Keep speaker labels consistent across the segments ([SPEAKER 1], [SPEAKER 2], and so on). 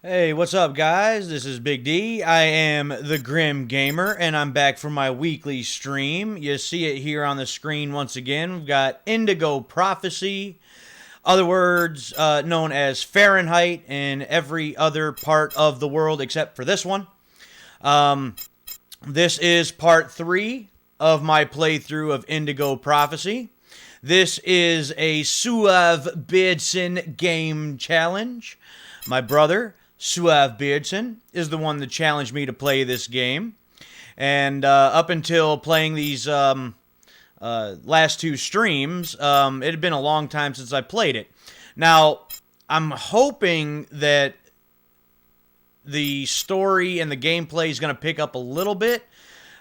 [SPEAKER 1] Hey, what's up, guys? This is Big D. I am the Grim Gamer, and I'm back for my weekly stream. You see it here on the screen once again. We've got Indigo Prophecy, other words known as Fahrenheit, in every other part of the world except for this one. This is part 3 of my playthrough of Indigo Prophecy. This is a Suave Beardson game challenge. My brother, Suave Beardson, is the one that challenged me to play this game. And up until playing these last 2 streams, it had been a long time since I played it. Now, I'm hoping that the story and the gameplay is going to pick up a little bit.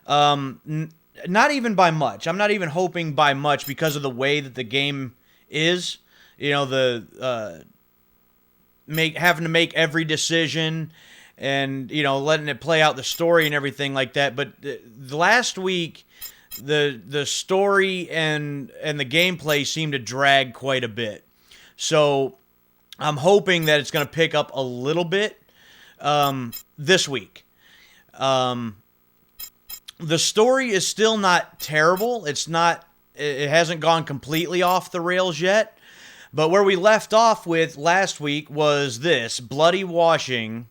[SPEAKER 1] Not even by much. I'm not even hoping by much because of the way that the game is. You know, the having to make every decision and, you know, letting it play out the story and everything like that. But the last week, the story and the gameplay seemed to drag quite a bit. So I'm hoping that it's going to pick up a little bit this week. The story is still not terrible. It hasn't gone completely off the rails yet. But where we left off with last week was this bloody washing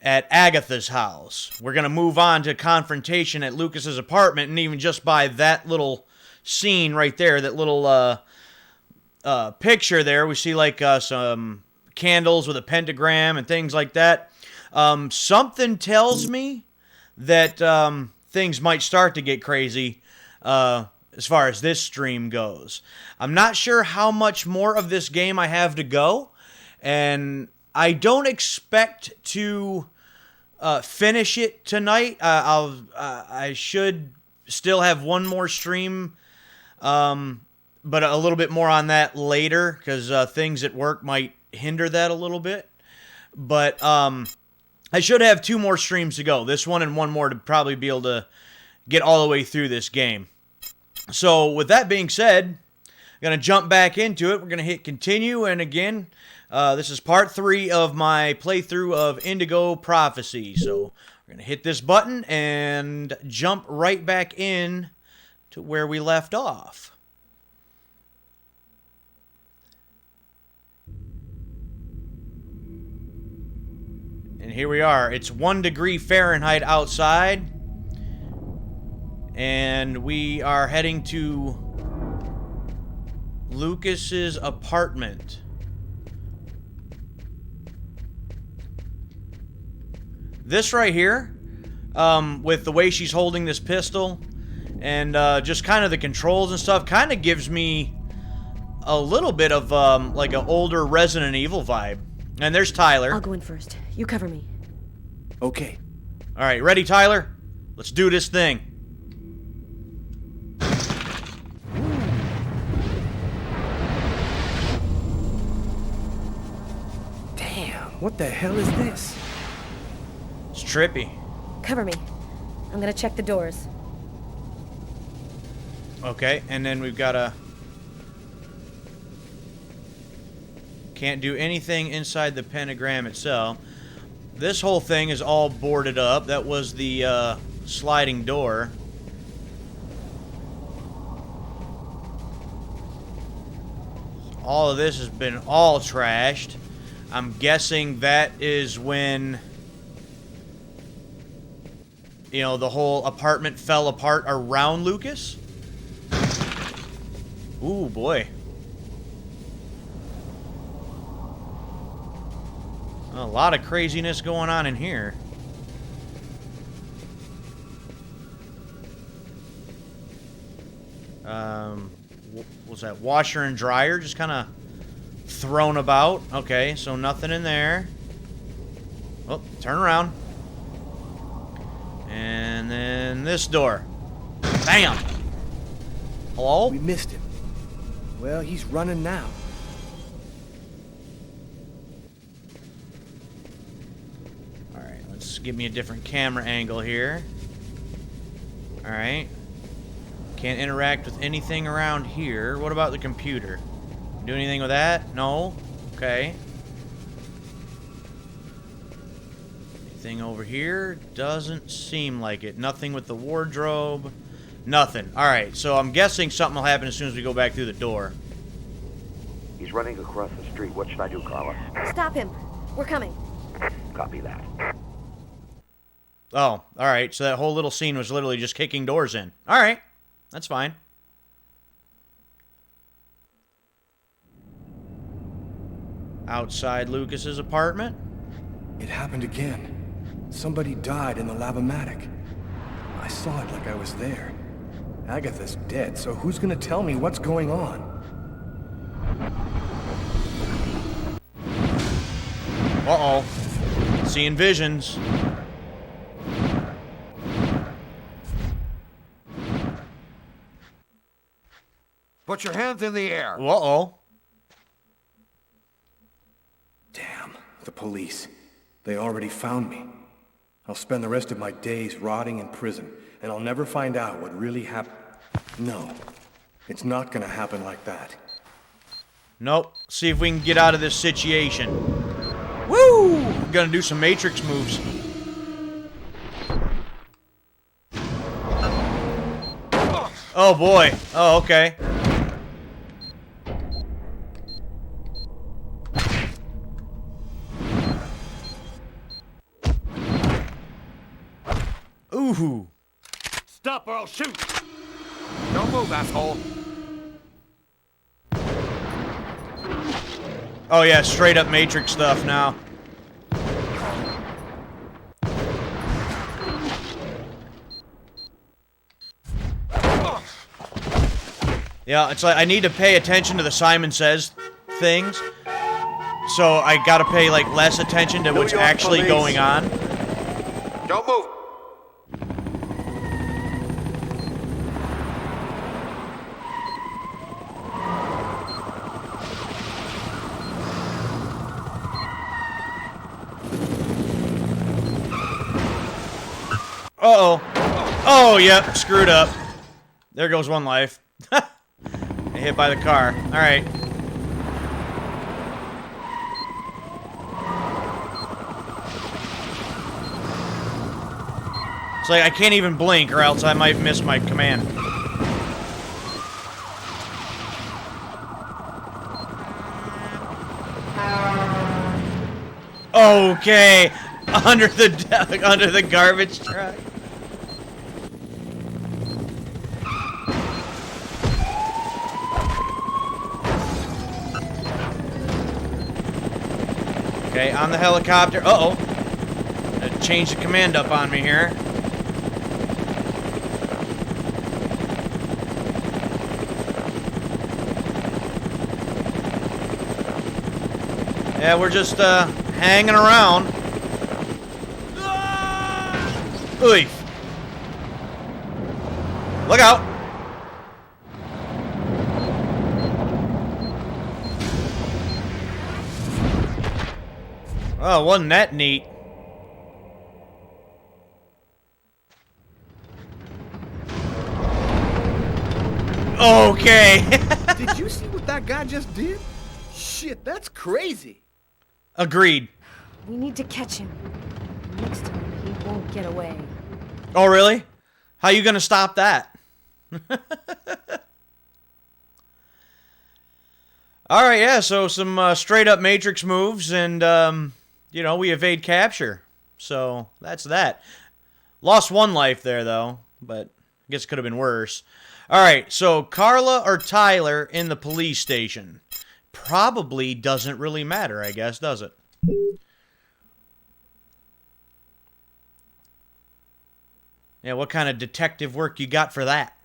[SPEAKER 1] at Agatha's house. We're going to move on to confrontation at Lucas's apartment, and even just by that little scene right there, that little picture there, we see like some candles with a pentagram and things like that. Something tells me that things might start to get crazy as far as this stream goes. I'm not sure how much more of this game I have to go, and I don't expect to finish it tonight. I should still have one more stream, but a little bit more on that later, because things at work might hinder that a little bit. But I should have 2 more streams to go. This one and one more to probably be able to get all the way through this game. So with that being said, I'm going to jump back into it. We're going to hit continue. And again, this is part 3 of my playthrough of Indigo Prophecy. So we're going to hit this button and jump right back in to where we left off. And here we are. It's 1 degree Fahrenheit outside. And we are heading to Lucas's apartment. This right here, with the way she's holding this pistol and just kind of the controls and stuff, kind of gives me a little bit of like an older Resident Evil vibe. And there's Tyler.
[SPEAKER 2] I'll go in first. You cover me.
[SPEAKER 3] Okay.
[SPEAKER 1] All right, ready, Tyler? Let's do this thing.
[SPEAKER 3] What the hell is this?
[SPEAKER 1] It's trippy.
[SPEAKER 2] Cover me. I'm gonna check the doors.
[SPEAKER 1] Okay, and then we've got a... Can't do anything inside the pentagram itself. This whole thing is all boarded up. That was the sliding door. All of this has been all trashed. I'm guessing that is when, you know, the whole apartment fell apart around Lucas. Ooh, boy. A lot of craziness going on in here. What's that? Washer and dryer just kind of thrown about. Okay, so nothing in there. Oh, turn around. And then this door. Bam! Hello?
[SPEAKER 3] We missed him. Well, he's running now.
[SPEAKER 1] Alright, let's give me a different camera angle here. Alright. Can't interact with anything around here. What about the computer? Do anything with that? No? Okay. Anything over here? Doesn't seem like it. Nothing with the wardrobe. Nothing. Alright, so I'm guessing something will happen as soon as we go back through the door.
[SPEAKER 4] He's running across the street. What should I do, Carla?
[SPEAKER 2] Stop him. We're coming.
[SPEAKER 4] Copy that.
[SPEAKER 1] Oh, alright, so that whole little scene was literally just kicking doors in. Alright, that's fine. Outside Lucas's apartment.
[SPEAKER 3] It happened again. Somebody died in the lavomatic. I saw it like I was there. Agatha's dead, so who's gonna tell me what's going on?
[SPEAKER 1] Uh-oh. Seeing visions.
[SPEAKER 4] Put your hands in the air.
[SPEAKER 1] Uh-oh.
[SPEAKER 3] Damn, the police. They already found me. I'll spend the rest of my days rotting in prison, and I'll never find out what really happened. No, it's not gonna happen like that.
[SPEAKER 1] Nope. See if we can get out of this situation. Woo! Gonna do some Matrix moves. Oh boy. Oh, okay. Ooh.
[SPEAKER 4] Stop or I'll shoot. Don't move, asshole.
[SPEAKER 1] Oh yeah, straight up Matrix stuff now. Yeah, it's like I need to pay attention to the Simon Says things. So I gotta pay like less attention to what's actually going on.
[SPEAKER 4] Don't move.
[SPEAKER 1] Uh-oh. Oh, yep, screwed up. There goes one life. Hit by the car. Alright. It's like I can't even blink or else I might miss my command. Okay. Under the garbage truck. Okay, on the helicopter. Uh-oh. Change the command up on me here. Yeah, we're just, hanging around. Ooh. Look out. Oh, wasn't that neat? Okay.
[SPEAKER 3] Did you see what that guy just did? Shit, that's crazy.
[SPEAKER 1] Agreed.
[SPEAKER 2] We need to catch him. Next time, he won't get away.
[SPEAKER 1] Oh, really? How you gonna stop that? Alright, yeah, so some straight-up Matrix moves, and, you know, we evade capture. So, that's that. Lost one life there, though, but I guess it could have been worse. Alright, so Carla or Tyler in the police station? Probably doesn't really matter, I guess, does it? Yeah, what kind of detective work you got for that?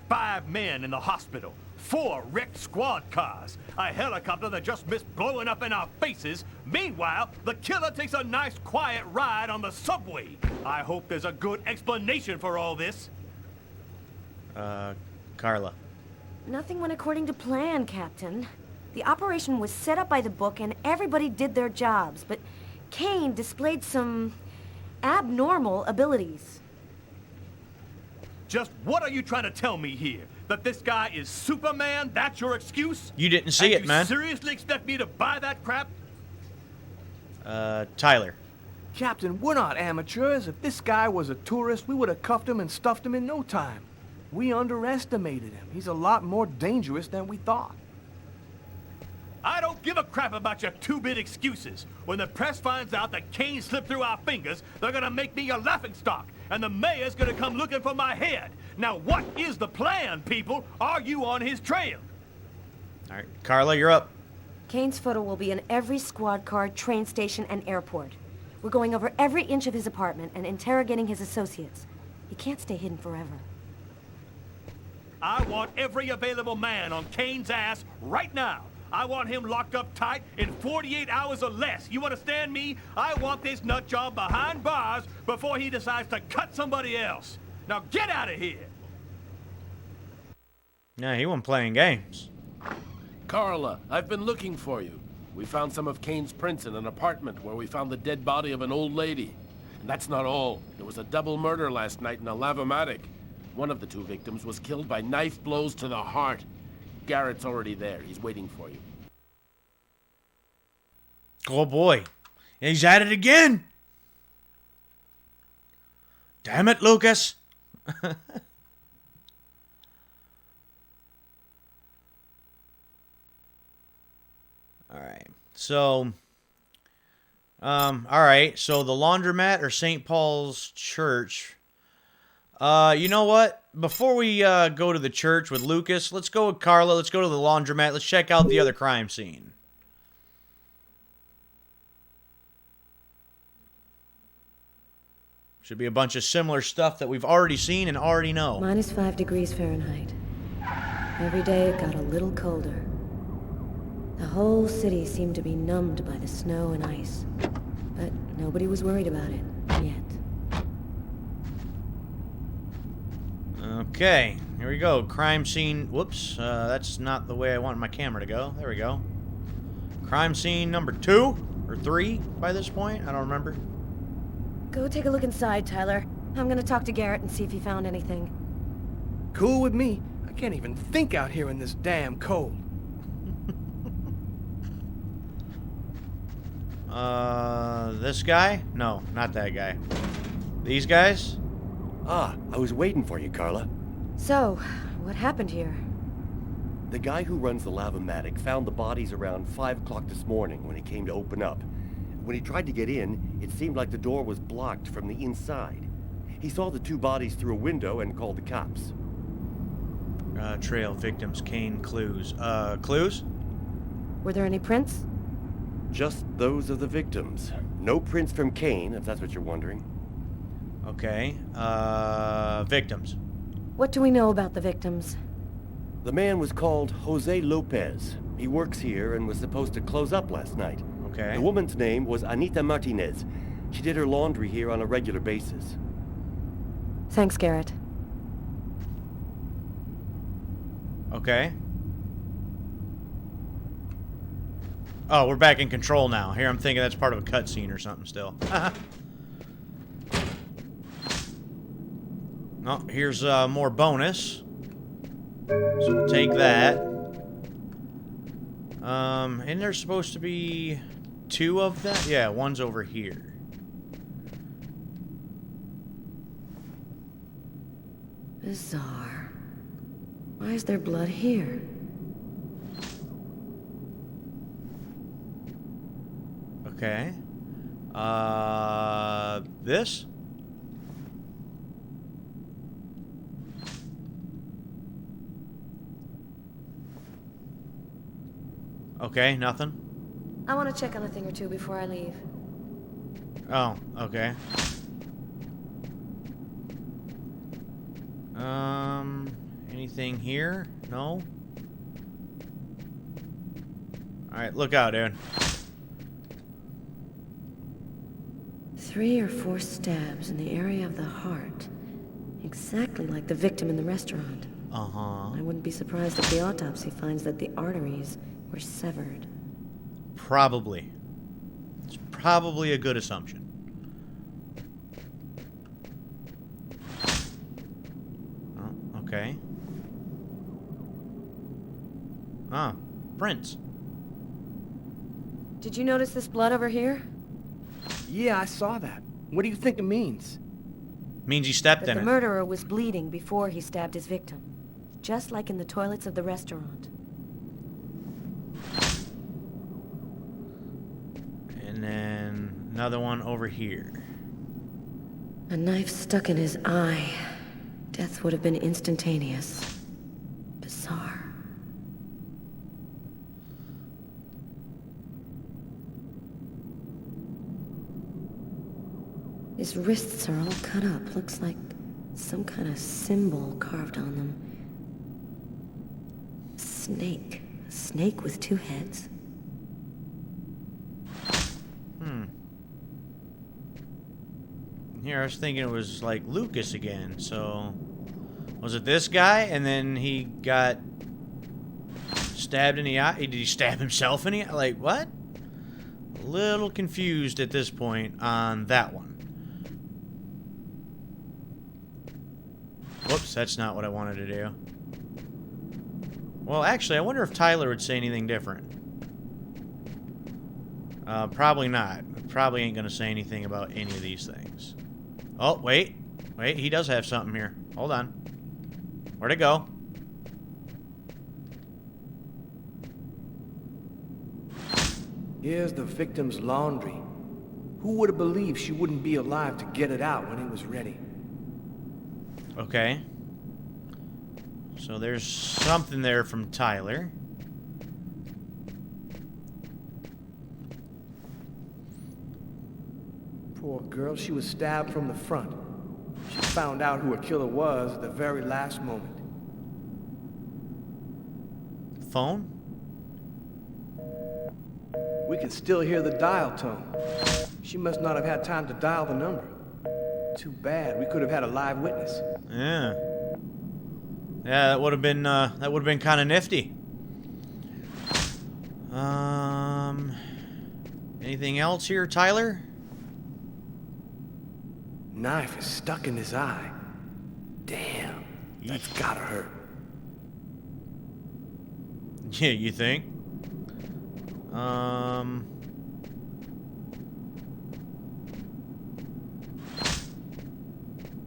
[SPEAKER 5] 5 men in the hospital, 4 wrecked squad cars, a helicopter that just missed blowing up in our faces. Meanwhile, the killer takes a nice quiet ride on the subway. I hope there's a good explanation for all this.
[SPEAKER 1] Carla.
[SPEAKER 2] Nothing went according to plan, Captain. The operation was set up by the book and everybody did their jobs, but Kane displayed some abnormal abilities.
[SPEAKER 5] Just what are you trying to tell me here? That this guy is Superman? That's your excuse?
[SPEAKER 1] You didn't see it, man.
[SPEAKER 5] You seriously expect me to buy that crap?
[SPEAKER 1] Tyler.
[SPEAKER 6] Captain, we're not amateurs. If this guy was a tourist, we would have cuffed him and stuffed him in no time. We underestimated him. He's a lot more dangerous than we thought.
[SPEAKER 5] I don't give a crap about your two-bit excuses. When the press finds out that Kane slipped through our fingers, they're gonna make me a laughingstock, and the mayor's gonna come looking for my head. Now, what is the plan, people? Are you on his trail?
[SPEAKER 1] All right, Carla, you're up.
[SPEAKER 2] Kane's photo will be in every squad car, train station, and airport. We're going over every inch of his apartment and interrogating his associates. He can't stay hidden forever.
[SPEAKER 5] I want every available man on Kane's ass right now. I want him locked up tight in 48 hours or less. You understand me? I want this nut job behind bars before he decides to cut somebody else. Now get out of here!
[SPEAKER 1] No, he wasn't playing games.
[SPEAKER 7] Carla, I've been looking for you. We found some of Kane's prints in an apartment where we found the dead body of an old lady. And that's not all. There was a double murder last night in a lavomatic. One of the two victims was killed by knife blows to the heart. Garrett's already there. He's waiting for you.
[SPEAKER 1] Oh boy. He's at it again. Damn it, Lucas. Alright. So alright, so the laundromat or St. Paul's Church. You know what? Before we go to the church with Lucas, let's go with Carla. Let's go to the laundromat. Let's check out the other crime scene. Should be a bunch of similar stuff that we've already seen and already know.
[SPEAKER 2] -5 degrees Fahrenheit. Every day it got a little colder. The whole city seemed to be numbed by the snow and ice. But nobody was worried about it, yet.
[SPEAKER 1] Okay, here we go. Crime scene. Whoops, that's not the way I want my camera to go. There we go. Crime scene number 2 or 3 by this point. I don't remember.
[SPEAKER 2] Go take a look inside, Tyler. I'm gonna talk to Garrett and see if he found anything.
[SPEAKER 6] Cool with me. I can't even think out here in this damn cold.
[SPEAKER 1] This guy? No, not that guy. These guys?
[SPEAKER 8] Ah, I was waiting for you, Carla.
[SPEAKER 2] So, what happened here?
[SPEAKER 8] The guy who runs the lavomatic found the bodies around 5 o'clock this morning when he came to open up. When he tried to get in, it seemed like the door was blocked from the inside. He saw the 2 bodies through a window and called the cops.
[SPEAKER 1] Trail, victims, Kane, clues. Clues?
[SPEAKER 2] Were there any prints?
[SPEAKER 8] Just those of the victims. No prints from Kane, if that's what you're wondering.
[SPEAKER 1] Okay, victims.
[SPEAKER 2] What do we know about the victims?
[SPEAKER 8] The man was called Jose Lopez. He works here and was supposed to close up last night.
[SPEAKER 1] Okay.
[SPEAKER 8] The woman's name was Anita Martinez. She did her laundry here on a regular basis.
[SPEAKER 2] Thanks, Garrett.
[SPEAKER 1] Okay. Oh, we're back in control now. Here, I'm thinking that's part of a cutscene or something still. Oh, here's more bonus. So we'll take that. And there's supposed to be 2 of them? Yeah, one's over here.
[SPEAKER 2] Bizarre. Why is there blood here?
[SPEAKER 1] Okay. This? Okay, nothing.
[SPEAKER 2] I want to check on a thing or two before I leave.
[SPEAKER 1] Oh, okay. Anything here? No? Alright, look out, dude.
[SPEAKER 2] 3 or 4 stabs in the area of the heart. Exactly like the victim in the restaurant.
[SPEAKER 1] Uh-huh.
[SPEAKER 2] I wouldn't be surprised if the autopsy finds that the arteries were severed.
[SPEAKER 1] Probably. It's probably a good assumption. Oh, okay. Ah, prints.
[SPEAKER 2] Did you notice this blood over here?
[SPEAKER 6] Yeah, I saw that. What do you think it means?
[SPEAKER 1] Means he stepped
[SPEAKER 2] But
[SPEAKER 1] in
[SPEAKER 2] the
[SPEAKER 1] it.
[SPEAKER 2] murderer was bleeding before he stabbed his victim. Just like in the toilets of the restaurant.
[SPEAKER 1] And then another one over here.
[SPEAKER 2] A knife stuck in his eye. Death would have been instantaneous. Bizarre. His wrists are all cut up. Looks like some kind of symbol carved on them. Snake. A snake with two heads.
[SPEAKER 1] Here, I was thinking it was like Lucas again, so... Was it this guy? And then he got stabbed in the eye? Did he stab himself in the eye? Like, what? A little confused at this point on that one. Whoops, that's not what I wanted to do. Well, actually, I wonder if Tyler would say anything different. Probably not. Probably ain't gonna say anything about any of these things. Oh, wait. Wait, he does have something here. Hold on. Where'd it go?
[SPEAKER 6] Here's the victim's laundry. Who would have believed she wouldn't be alive to get it out when it was ready?
[SPEAKER 1] Okay. So there's something there from Tyler.
[SPEAKER 6] Poor girl, she was stabbed from the front. She found out who her killer was at the very last moment.
[SPEAKER 1] Phone?
[SPEAKER 6] We can still hear the dial tone. She must not have had time to dial the number. Too bad. We could have had a live witness.
[SPEAKER 1] Yeah. Yeah, that would have been kind of nifty. Anything else here, Tyler?
[SPEAKER 6] Knife is stuck in his eye. Damn, that's gotta hurt.
[SPEAKER 1] Yeah, you think?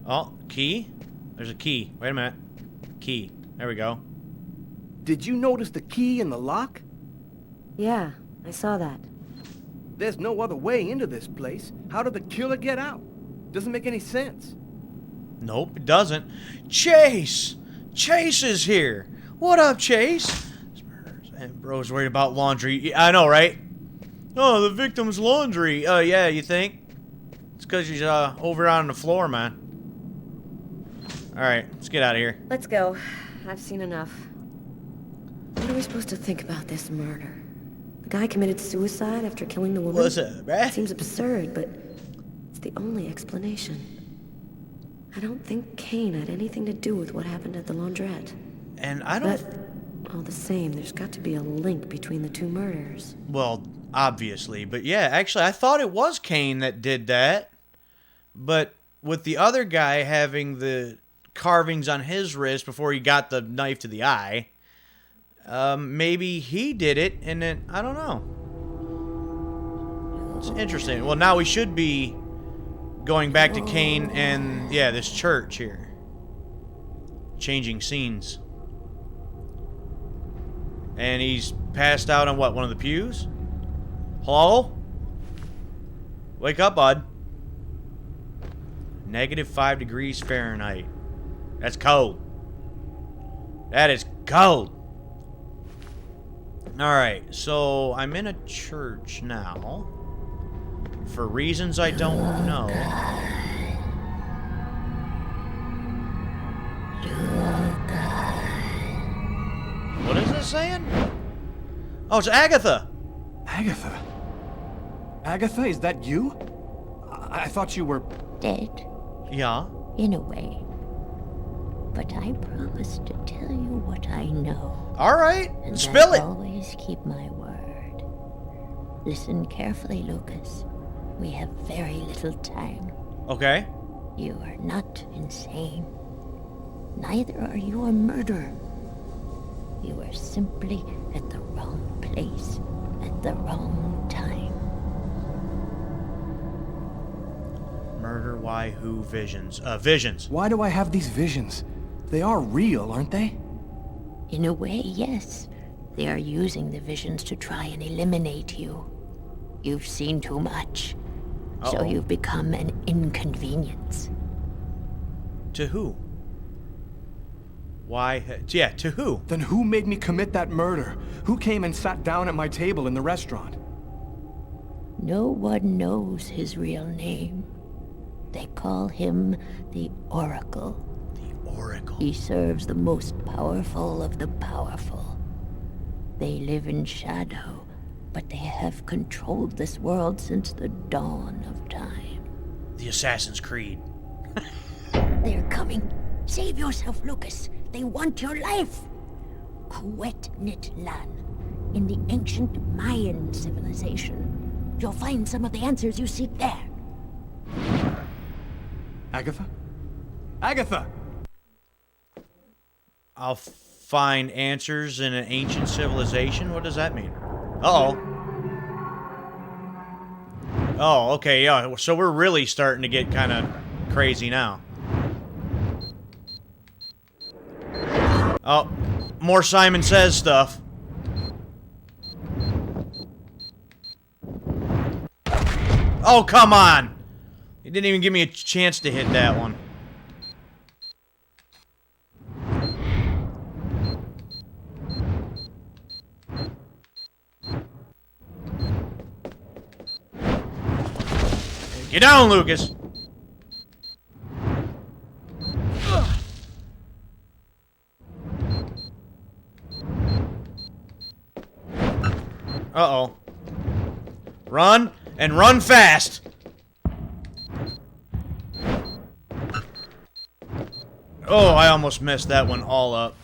[SPEAKER 1] Oh, key? There's a key. Wait a minute. Key. There we go.
[SPEAKER 6] Did you notice the key in the lock?
[SPEAKER 2] Yeah, I saw that.
[SPEAKER 6] There's no other way into this place. How did the killer get out? Doesn't make any sense.
[SPEAKER 1] Nope, it doesn't. Chase! Chase is here! What up, Chase? And bro's worried about laundry. I know, right? Oh, the victim's laundry. Yeah, you think? It's because she's over on the floor, man. Alright, let's get out of here.
[SPEAKER 2] Let's go. I've seen enough. What are we supposed to think about this murder? The guy committed suicide after killing the woman?
[SPEAKER 1] What's up, bruh?
[SPEAKER 2] Seems absurd, but it's the only explanation. I don't think Kane had anything to do with what happened at the laundrette.
[SPEAKER 1] And I don't...
[SPEAKER 2] But all the same, there's got to be a link between the two murders.
[SPEAKER 1] Well, obviously. But yeah, actually, I thought it was Kane that did that. But with the other guy having the carvings on his wrist before he got the knife to the eye, maybe he did it, and then, I don't know. It's interesting. Well, now we should be going back to Kane and, yeah, this church here. Changing scenes. And he's passed out on what, one of the pews? Hello? Wake up, bud. -5 degrees Fahrenheit. That's cold. That is cold. Alright, so I'm in a church now. For reasons I don't know. What is it saying? Oh, it's Agatha!
[SPEAKER 6] Agatha? Agatha, is that you? I thought you were...
[SPEAKER 9] Dead,
[SPEAKER 1] Yeah?
[SPEAKER 9] in a way. But I promise to tell you what I know.
[SPEAKER 1] Alright,
[SPEAKER 9] And
[SPEAKER 1] spill
[SPEAKER 9] I
[SPEAKER 1] it!
[SPEAKER 9] always keep my word. Listen carefully, Lucas. We have very little time.
[SPEAKER 1] Okay.
[SPEAKER 9] You are not insane. Neither are you a murderer. You are simply at the wrong place at the wrong time.
[SPEAKER 1] Murder, why, who, visions. Visions.
[SPEAKER 6] Why do I have these visions? They are real, aren't they?
[SPEAKER 9] In a way, yes. They are using the visions to try and eliminate you. You've seen too much. So
[SPEAKER 1] Uh-oh.
[SPEAKER 9] you've become an inconvenience.
[SPEAKER 1] To who? Why? Yeah, to who?
[SPEAKER 6] Then who made me commit that murder? Who came and sat down at my table in the restaurant?
[SPEAKER 9] No one knows his real name. They call him the Oracle.
[SPEAKER 1] The Oracle.
[SPEAKER 9] He serves the most powerful of the powerful. They live in shadow, but they have controlled this world since the dawn of time.
[SPEAKER 1] The Assassin's Creed.
[SPEAKER 9] They're coming. Save yourself, Lucas. They want your life. Kuwet-Nit-Lan, in the ancient Mayan civilization. You'll find some of the answers you seek there.
[SPEAKER 6] Agatha? Agatha!
[SPEAKER 1] I'll find answers in an ancient civilization? What does that mean? Uh-oh. Oh, okay, yeah. So we're really starting to get kind of crazy now. Oh, more Simon Says stuff. Oh, come on! He didn't even give me a chance to hit that one. Get down, Lucas! Uh-oh. Run, and run fast! Oh, I almost messed that one all up.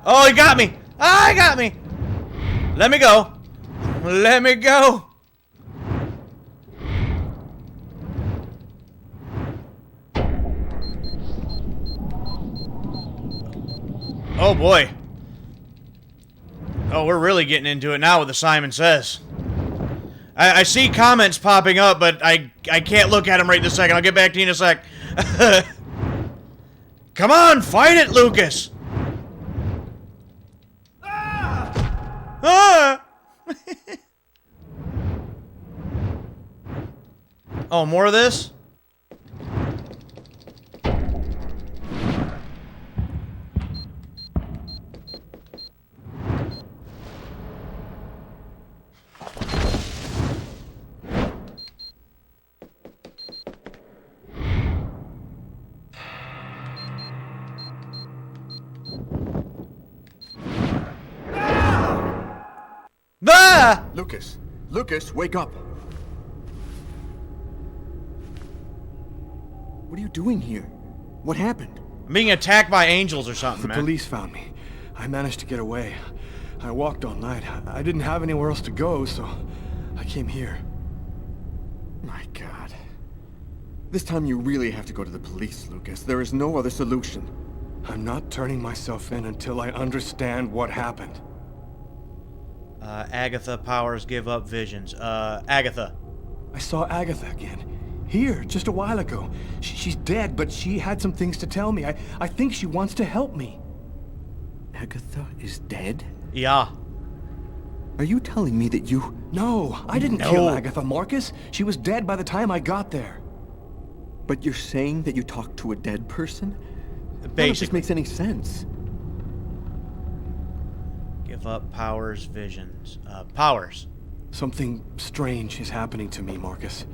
[SPEAKER 1] Oh, he got me! Ah, he got me! Let me go! Let me go! Oh boy. Oh, we're really getting into it now with the Simon Says. I see comments popping up, but I can't look at them right this second. I'll get back to you in a sec. Come on, fight it, Lucas! Ah! Oh, more of this? Ah!
[SPEAKER 3] Lucas! Lucas, wake up! What are you doing here? What happened?
[SPEAKER 1] I'm being attacked by angels or something,
[SPEAKER 6] The
[SPEAKER 1] man.
[SPEAKER 6] police found me. I managed to get away. I walked all night. I didn't have anywhere else to go, so I came here.
[SPEAKER 3] My God. This time you really have to go to the police, Lucas. There is no other solution.
[SPEAKER 6] I'm not turning myself in until I understand what happened.
[SPEAKER 1] Agatha powers give up visions. Agatha.
[SPEAKER 6] I saw Agatha again. Here, just a while ago. She's dead, but she had some things to tell me. I think she wants to help me.
[SPEAKER 3] Agatha is dead?
[SPEAKER 1] Yeah.
[SPEAKER 3] Are you telling me that you...
[SPEAKER 6] No, I didn't kill Agatha, Marcus. She was dead by the time I got there.
[SPEAKER 3] But you're saying that you talked to a dead person? None of this
[SPEAKER 1] Basically.
[SPEAKER 3] makes any sense.
[SPEAKER 1] Give up powers, visions. Powers.
[SPEAKER 6] Something strange is happening to me, Marcus.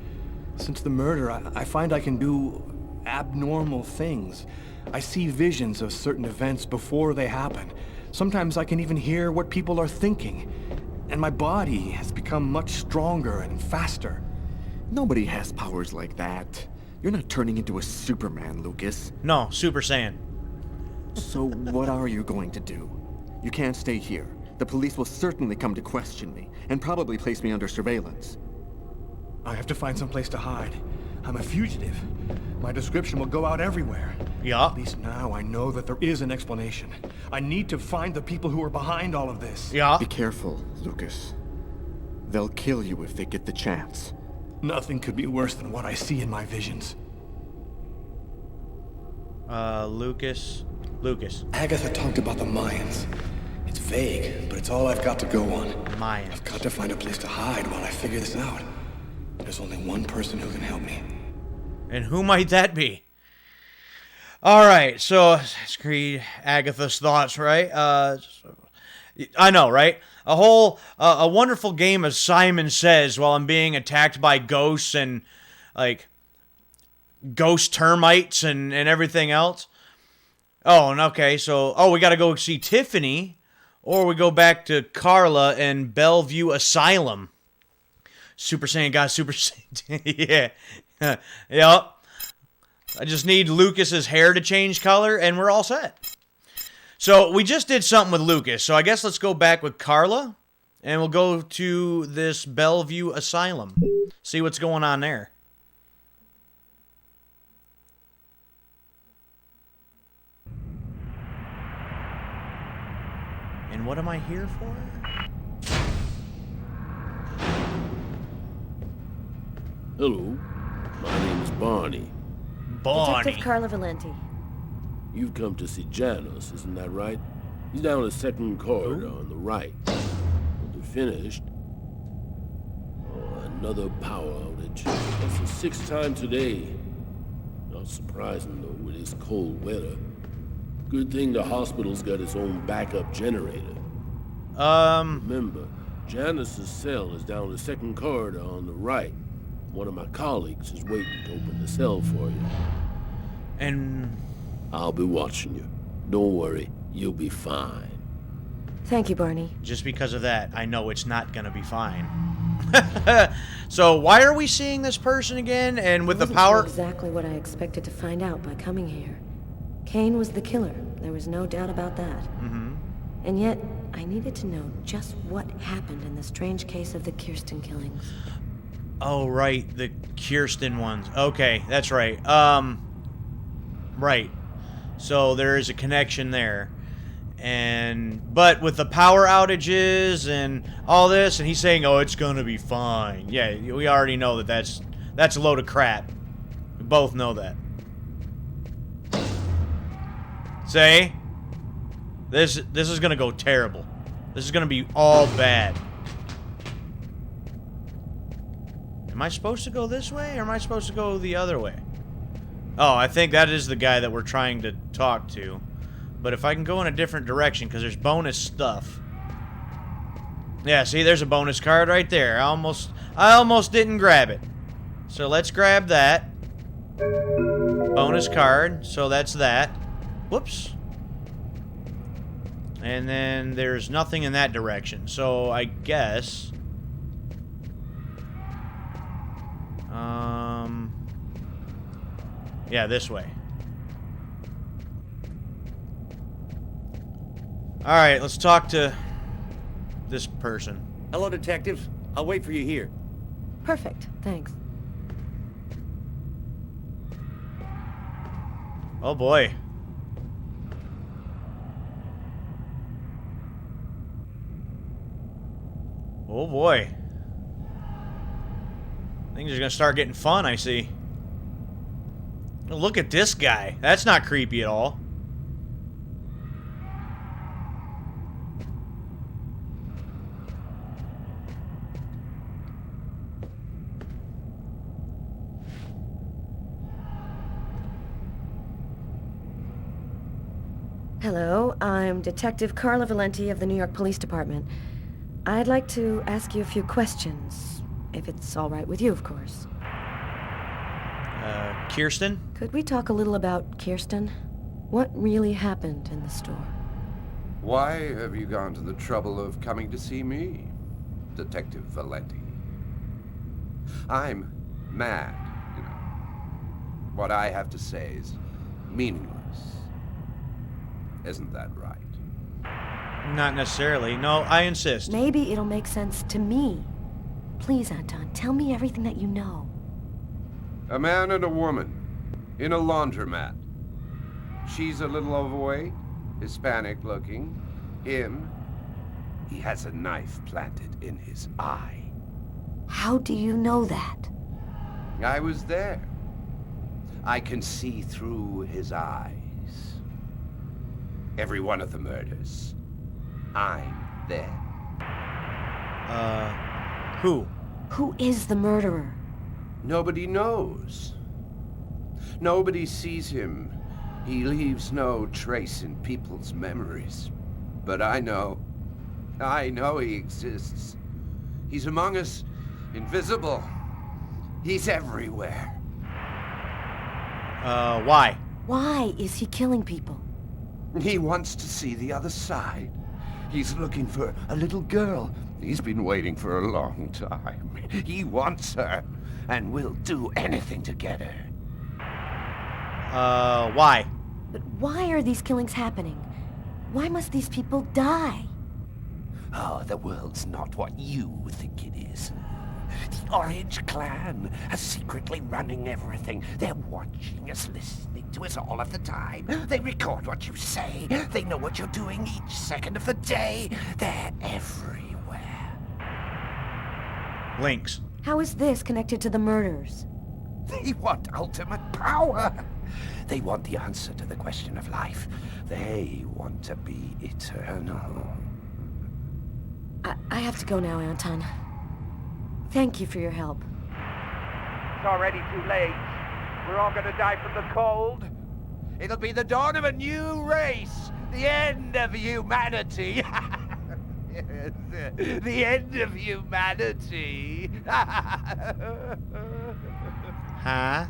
[SPEAKER 6] Since the murder, I find I can do abnormal things. I see visions of certain events before they happen. Sometimes I can even hear what people are thinking. And my body has become much stronger and faster.
[SPEAKER 3] Nobody has powers like that. You're not turning into a Superman, Lucas.
[SPEAKER 1] No, Super Saiyan.
[SPEAKER 3] So what are you going to do? You can't stay here.
[SPEAKER 10] The police will certainly come to question me, and probably place me under surveillance.
[SPEAKER 3] I have to find some place to hide. I'm a fugitive. My description will go out everywhere.
[SPEAKER 1] Yeah.
[SPEAKER 3] At least now I know that there is an explanation. I need to find the people who are behind all of this.
[SPEAKER 1] Yeah.
[SPEAKER 10] Be careful, Lucas. They'll kill you if they get the chance.
[SPEAKER 3] Nothing could be worse than what I see in my visions.
[SPEAKER 1] Lucas.
[SPEAKER 3] Agatha talked about the Mayans. It's vague, but it's all I've got to go on.
[SPEAKER 1] Mayans.
[SPEAKER 3] I've got to find a place to hide while I figure this out. There's only one person who can help me.
[SPEAKER 1] And who might that be? Alright, so, let's read Agatha's thoughts, right? I know, right? A wonderful game of Simon Says while I'm being attacked by ghosts and, like, ghost termites and everything else. Oh, and okay, so, we gotta go see Tiffany, or we go back to Carla and Bellevue Asylum. Super Saiyan God, Super Saiyan. Yeah. Yep. I just need Lucas's hair to change color, and we're all set. So, we just did something with Lucas, so I guess let's go back with Carla, and we'll go to this Bellevue Asylum. See what's going on there. And what am I here for?
[SPEAKER 7] Hello, my name is Barney.
[SPEAKER 2] Detective Carla Valenti.
[SPEAKER 7] You've come to see Janus, isn't that right? He's down the second corridor on the right. When you're finished... Oh, another power outage. That's the sixth time today. Not surprising, though, with this cold weather. Good thing the hospital's got its own backup generator. Remember, Janus's cell is down the second corridor on the right. One of my colleagues is waiting to open the cell for you.
[SPEAKER 1] And...
[SPEAKER 7] I'll be watching you. Don't worry, you'll be fine.
[SPEAKER 2] Thank you, Barney.
[SPEAKER 1] just because of that, I know it's not gonna be fine. So why are we seeing this person again? And with the power...
[SPEAKER 2] Exactly what I expected to find out by coming here. Kane was the killer. There was no doubt about that.
[SPEAKER 1] Mm-hmm.
[SPEAKER 2] And yet, I needed to know just what happened in the strange case of the Kirsten killings.
[SPEAKER 1] Oh, right, the Kirsten ones. Okay, that's right. Right. So there is a connection there. But with the power outages and all this, and he's saying, oh, it's gonna be fine. Yeah, we already know that's a load of crap. We both know that. Say, this is gonna go terrible. This is gonna be all bad. Am I supposed to go this way, or am I supposed to go the other way? Oh, I think that is the guy that we're trying to talk to. But if I can go in a different direction, because there's bonus stuff. Yeah, see, there's a bonus card right there. I almost didn't grab it. So let's grab that. Bonus card, so that's that. Whoops. And then there's nothing in that direction. So I guess... yeah, this way. Alright, let's talk to this person.
[SPEAKER 8] Hello, detectives. I'll wait for you here.
[SPEAKER 2] Perfect, thanks.
[SPEAKER 1] Oh boy. Oh boy. Things are gonna start getting fun, I see. Look at this guy. That's not creepy at all.
[SPEAKER 2] Hello, I'm Detective Carla Valenti of the New York Police Department. I'd like to ask you a few questions, if it's all right with you, of course.
[SPEAKER 1] Kirsten?
[SPEAKER 2] Could we talk a little about Kirsten? What really happened in the store?
[SPEAKER 11] Why have you gone to the trouble of coming to see me, Detective Valenti? I'm mad, you know. What I have to say is meaningless. Isn't that right?
[SPEAKER 1] Not necessarily. No, I insist.
[SPEAKER 2] Maybe it'll make sense to me. Please, Anton, tell me everything that you know.
[SPEAKER 11] A man and a woman in a laundromat. She's a little overweight, Hispanic looking. Him, he has a knife planted in his eye.
[SPEAKER 2] How do you know that?
[SPEAKER 11] I was there. I can see through his eyes. Every one of the murders. I'm there.
[SPEAKER 1] Who?
[SPEAKER 2] Who is the murderer?
[SPEAKER 11] Nobody knows. Nobody sees him. He leaves no trace in people's memories. But I know. I know he exists. He's among us, invisible. He's everywhere.
[SPEAKER 1] Why?
[SPEAKER 2] Why is he killing people?
[SPEAKER 11] He wants to see the other side. He's looking for a little girl. He's been waiting for a long time. He wants her, and will do anything to get her.
[SPEAKER 1] Why?
[SPEAKER 2] But why are these killings happening? Why must these people die?
[SPEAKER 11] Oh, the world's not what you think it is. The Orange Clan are secretly running everything. They're watching us, listening to us all of the time. They record what you say. They know what you're doing each second of the day. They're everywhere.
[SPEAKER 1] Links.
[SPEAKER 2] How is this connected to the murders?
[SPEAKER 11] They want ultimate power. They want the answer to the question of life. They want to be eternal.
[SPEAKER 2] I have to go now, Anton. Thank you for your help.
[SPEAKER 4] It's already too late. We're all gonna die from the cold. It'll be the dawn of a new race. The end of humanity. The end of humanity.
[SPEAKER 1] Huh?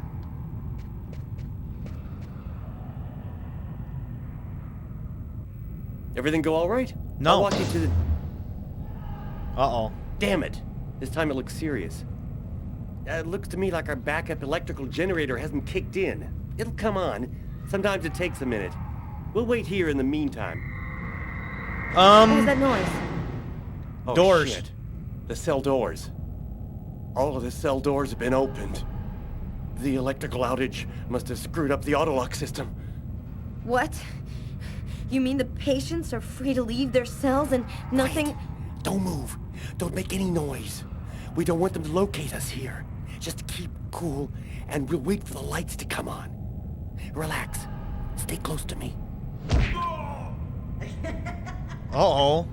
[SPEAKER 8] Everything go all right?
[SPEAKER 1] No.
[SPEAKER 8] I'll walk you to the...
[SPEAKER 1] Uh-oh.
[SPEAKER 8] Damn it! This time it looks serious. It looks to me like our backup electrical generator hasn't kicked in. It'll come on. Sometimes it takes a minute. We'll wait here in the meantime.
[SPEAKER 2] What was that noise?
[SPEAKER 8] Oh,
[SPEAKER 1] Doors.
[SPEAKER 8] Shit. The cell doors. All of the cell doors have been opened. The electrical outage must have screwed up the autolock system.
[SPEAKER 2] What? You mean the patients are free to leave their cells and nothing...
[SPEAKER 8] Wait. Don't move. Don't make any noise. We don't want them to locate us here. Just keep cool, and we'll wait for the lights to come on. Relax. Stay close to me.
[SPEAKER 1] Uh-oh.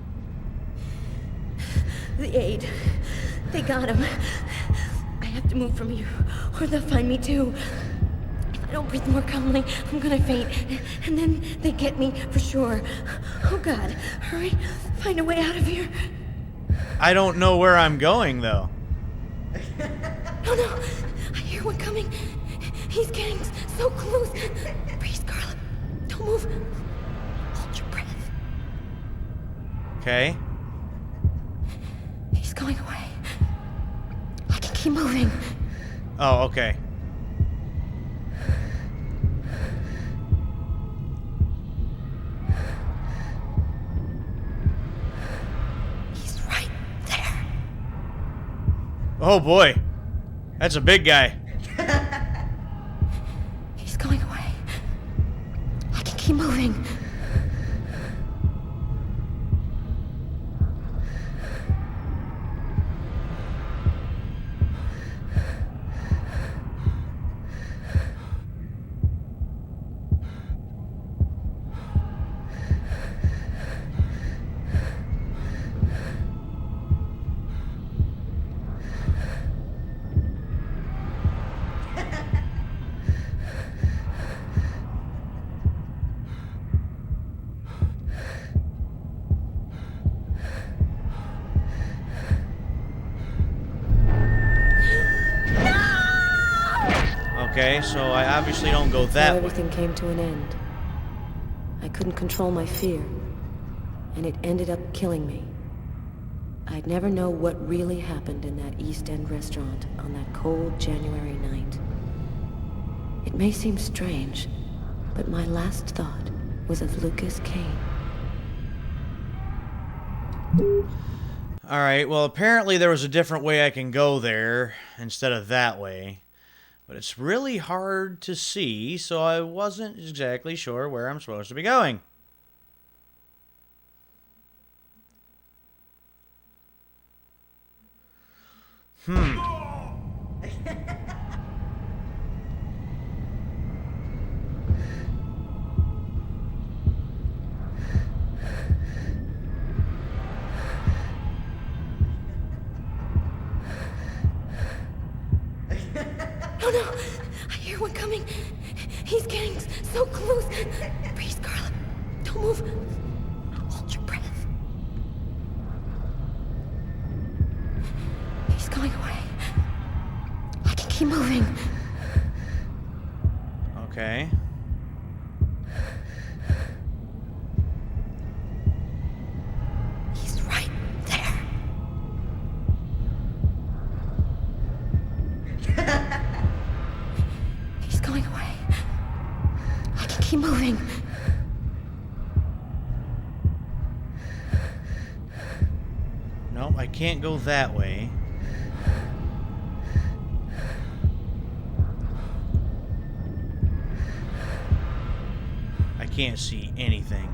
[SPEAKER 2] The aid. They got him. I have to move from here, or they'll find me too. If I don't breathe more calmly, I'm gonna faint. And then they get me for sure. Oh God, hurry. Find a way out of here.
[SPEAKER 1] I don't know where I'm going, though.
[SPEAKER 2] No. I hear one coming. He's getting so close. Breathe, Carla. Don't move. Hold your breath.
[SPEAKER 1] Okay.
[SPEAKER 2] He's going away. I can keep moving.
[SPEAKER 1] Oh, okay.
[SPEAKER 2] He's right there.
[SPEAKER 1] Oh, boy. That's a big guy.
[SPEAKER 2] He's going away. I can keep moving.
[SPEAKER 1] Okay, so I obviously don't go
[SPEAKER 2] So
[SPEAKER 1] that way.
[SPEAKER 2] everything came to an end. I couldn't control my fear, and it ended up killing me. I'd never know what really happened in that East End restaurant on that cold January night. It may seem strange, but my last thought was of Lucas Kane.
[SPEAKER 1] Alright, well, apparently there was a different way I can go there instead of that way. But it's really hard to see, so I wasn't exactly sure where I'm supposed to be going.
[SPEAKER 2] Oh no! I hear one coming. He's getting so close. Breathe, Carla. Don't move. Hold your breath. He's going away. I can keep moving.
[SPEAKER 1] Okay.
[SPEAKER 2] He's right there. He's going away. I can keep moving.
[SPEAKER 1] Nope, I can't go that way. I can't see anything.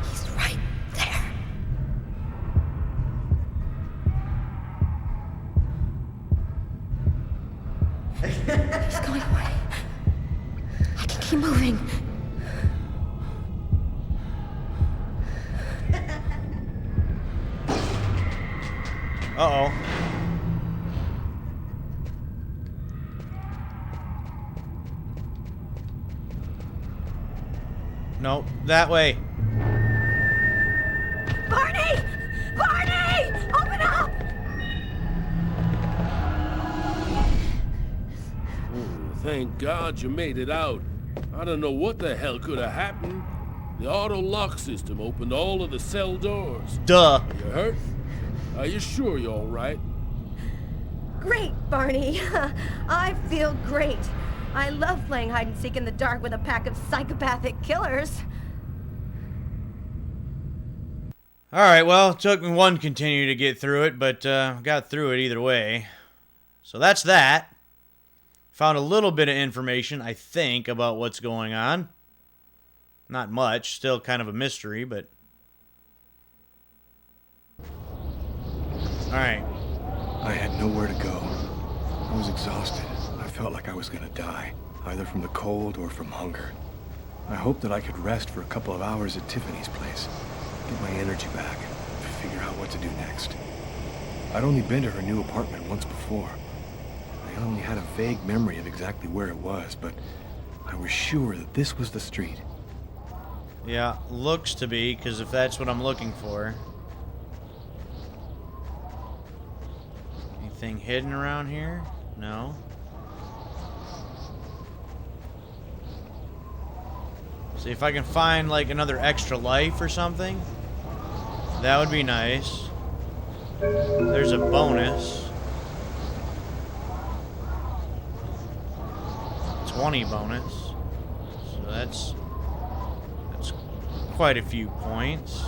[SPEAKER 2] He's right there. He's going away. I can keep moving.
[SPEAKER 1] Uh-oh. Nope, that way.
[SPEAKER 2] Barney! Barney! Open up!
[SPEAKER 7] Thank God you made it out. I don't know what the hell could have happened. The auto lock system opened all of the cell doors.
[SPEAKER 1] Duh.
[SPEAKER 7] You hurt? Are you sure you're all right?
[SPEAKER 12] Great, Barney. I feel great. I love playing hide and seek in the dark with a pack of psychopathic killers.
[SPEAKER 1] Alright, well, it took me one continue to get through it, but got through it either way. So that's that. Found a little bit of information, I think, about what's going on. Not much, still kind of a mystery, but... Alright.
[SPEAKER 3] I had nowhere to go. I was exhausted. I felt like I was gonna die, either from the cold or from hunger. I hoped that I could rest for a couple of hours at Tiffany's place, get my energy back, figure out what to do next. I'd only been to her new apartment once before. I only had a vague memory of exactly where it was, but I was sure that this was the street.
[SPEAKER 1] Yeah, looks to be, because if that's what I'm looking for. Anything hidden around here? No. See if I can find, like, another extra life or something. That would be nice. There's a bonus. 20 bonus. So that's quite a few points.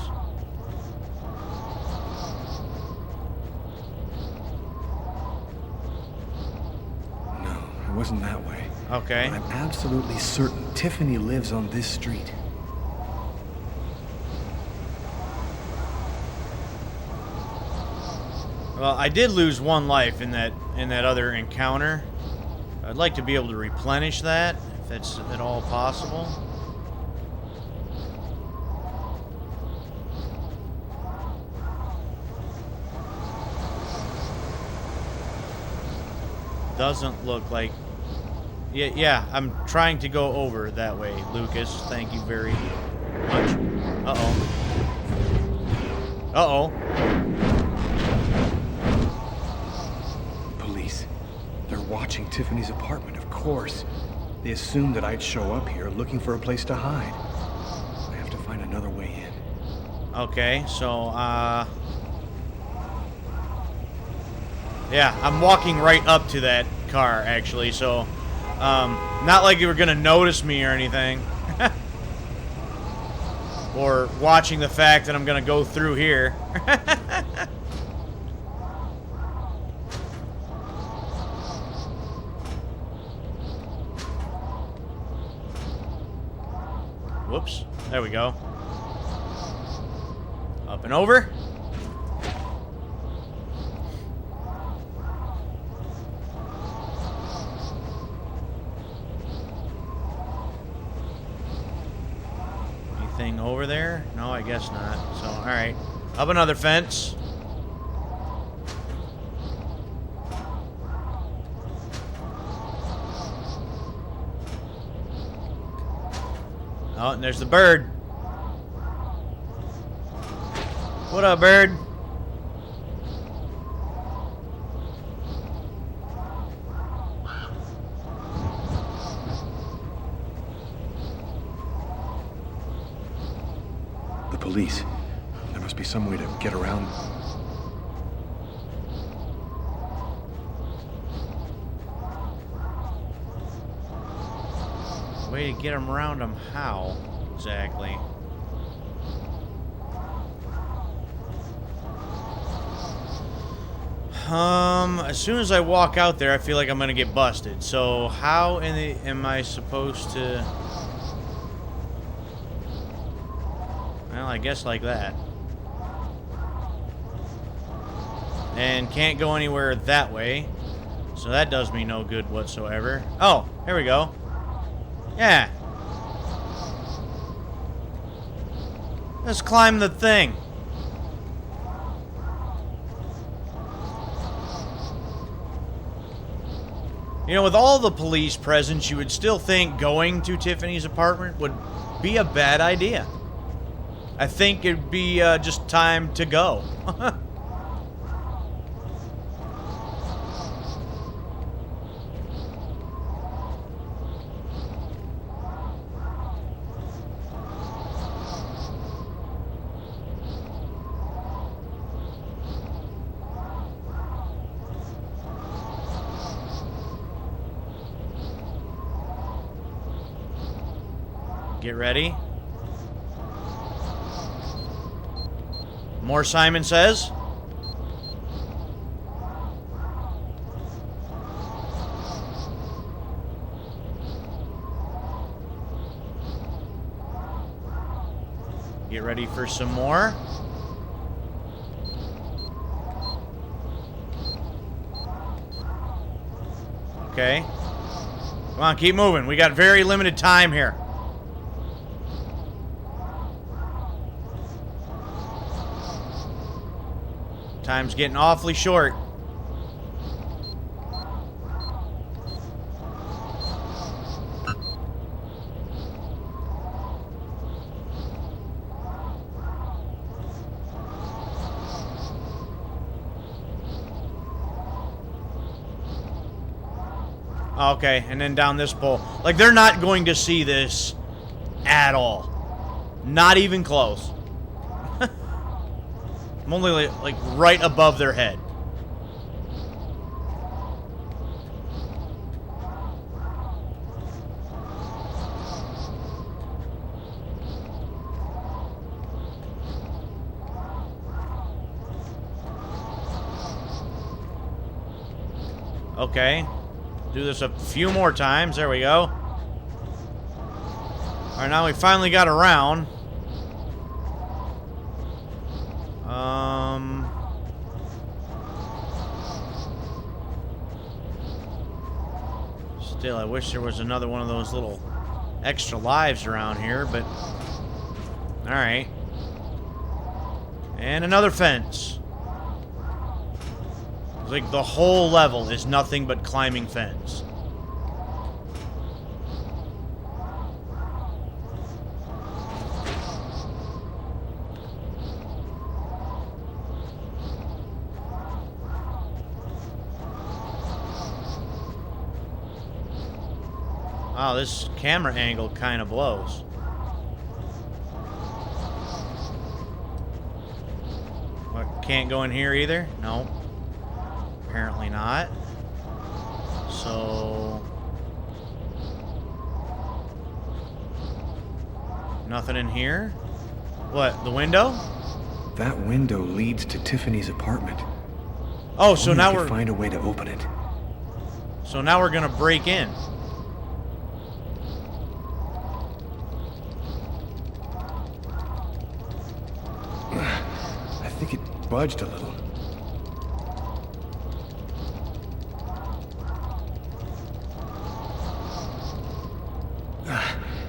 [SPEAKER 3] No, it wasn't that way.
[SPEAKER 1] Okay.
[SPEAKER 3] But I'm absolutely certain Tiffany lives on this street.
[SPEAKER 1] Well, I did lose one life in that other encounter. I'd like to be able to replenish that, if that's at all possible. Doesn't look like... Yeah, I'm trying to go over that way, Lucas. Thank you very much. Uh-oh. Uh-oh.
[SPEAKER 3] Police. They're watching Tiffany's apartment, of course. They assumed that I'd show up here looking for a place to hide. I have to find another way in.
[SPEAKER 1] Okay, so, Yeah, I'm walking right up to that car, actually, so... not like you were gonna notice me or anything. Or watching the fact that I'm gonna go through here. Whoops. There we go. Up and over. Anything over there? No, I guess not. So, alright. Up another fence. Oh, and there's the bird. What up, bird?
[SPEAKER 3] The police. There must be some way to get around.
[SPEAKER 1] Way to get them around them. How exactly? As soon as I walk out there, I feel like I'm gonna get busted. So how am I supposed to? Well, I guess like that. And can't go anywhere that way. So that does me no good whatsoever. Oh, here we go. Yeah. Let's climb the thing. You know, with all the police presence, you would still think going to Tiffany's apartment would be a bad idea. I think it'd be just time to go. Get ready. More Simon Says. Get ready for some more. Okay. Come on, keep moving. We got very limited time here. Time's getting awfully short. Okay, and then down this pole. Like, they're not going to see this at all. Not even close. I'm only like right above their head. Okay. Do this a few more times. There we go. Alright, now we finally got around. Still, I wish there was another one of those little extra lives around here, but... Alright. And another fence. It's like the whole level is nothing but climbing fence. Wow, this camera angle kind of blows. What, can't go in here either? No. Apparently not. So... nothing in here? What, the window?
[SPEAKER 3] That window leads to Tiffany's apartment.
[SPEAKER 1] Oh, so
[SPEAKER 3] Only
[SPEAKER 1] now
[SPEAKER 3] I could
[SPEAKER 1] we're...
[SPEAKER 3] find a way to open it.
[SPEAKER 1] So now we're gonna break in.
[SPEAKER 3] I think it budged a little.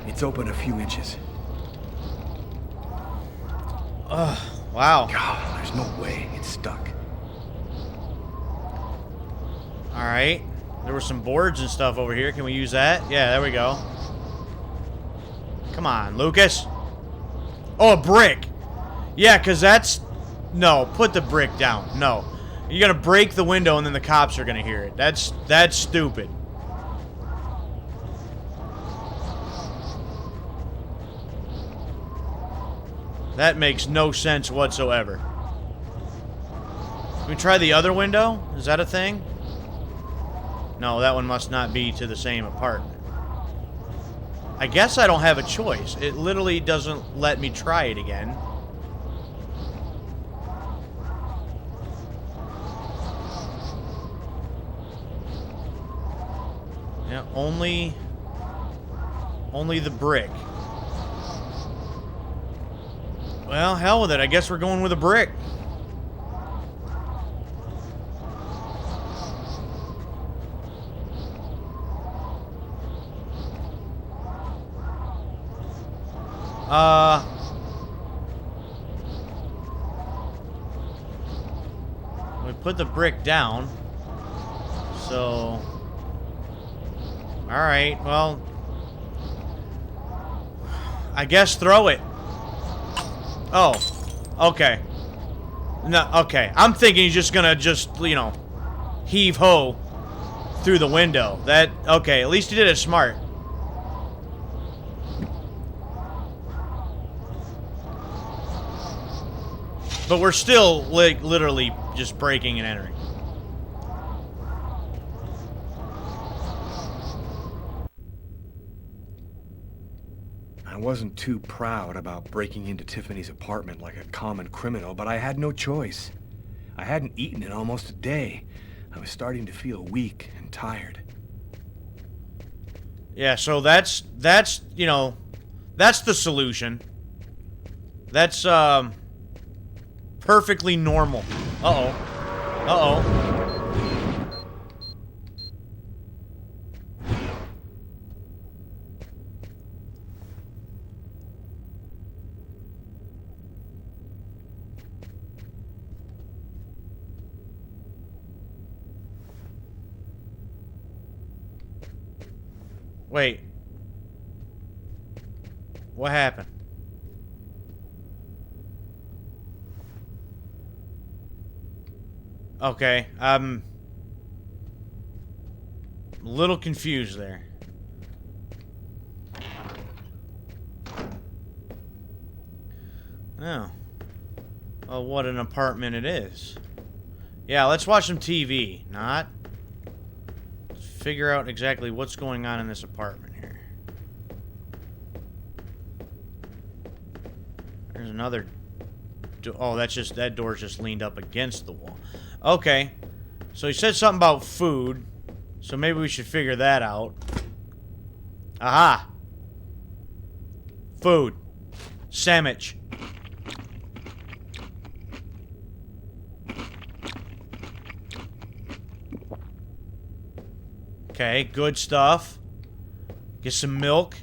[SPEAKER 3] It's open a few inches.
[SPEAKER 1] Wow.
[SPEAKER 3] Oh, there's no way. It's stuck.
[SPEAKER 1] Alright. There were some boards and stuff over here. Can we use that? Yeah, there we go. Come on, Lucas. Oh, a brick. Yeah, because that's... No, put the brick down. No. You're going to break the window and then the cops are going to hear it. That's stupid. That makes no sense whatsoever. Can we try the other window? Is that a thing? No, that one must not be to the same apartment. I guess I don't have a choice. It literally doesn't let me try it again. Yeah, only the brick. Well, hell with it. I guess we're going with a brick. We put the brick down. So... Alright, well... I guess throw it. Oh. Okay. No, okay. I'm thinking he's just gonna you know, heave-ho through the window. That... Okay, at least he did it smart. But we're still, like, literally just breaking and entering.
[SPEAKER 3] I wasn't too proud about breaking into Tiffany's apartment like a common criminal, but I had no choice. I hadn't eaten in almost a day. I was starting to feel weak and tired.
[SPEAKER 1] Yeah, so that's, you know, that's the solution. That's, perfectly normal. Uh-oh. Uh-oh. Wait. What happened? Okay, I'm a little confused there. Oh. Oh, what an apartment it is. Yeah, let's watch some TV. Not. Let's figure out exactly what's going on in this apartment here. There's another... Oh, that's just... That door's just leaned up against the wall. Okay. So he said something about food. So maybe we should figure that out. Aha! Food. Sandwich. Okay, good stuff. Get some milk.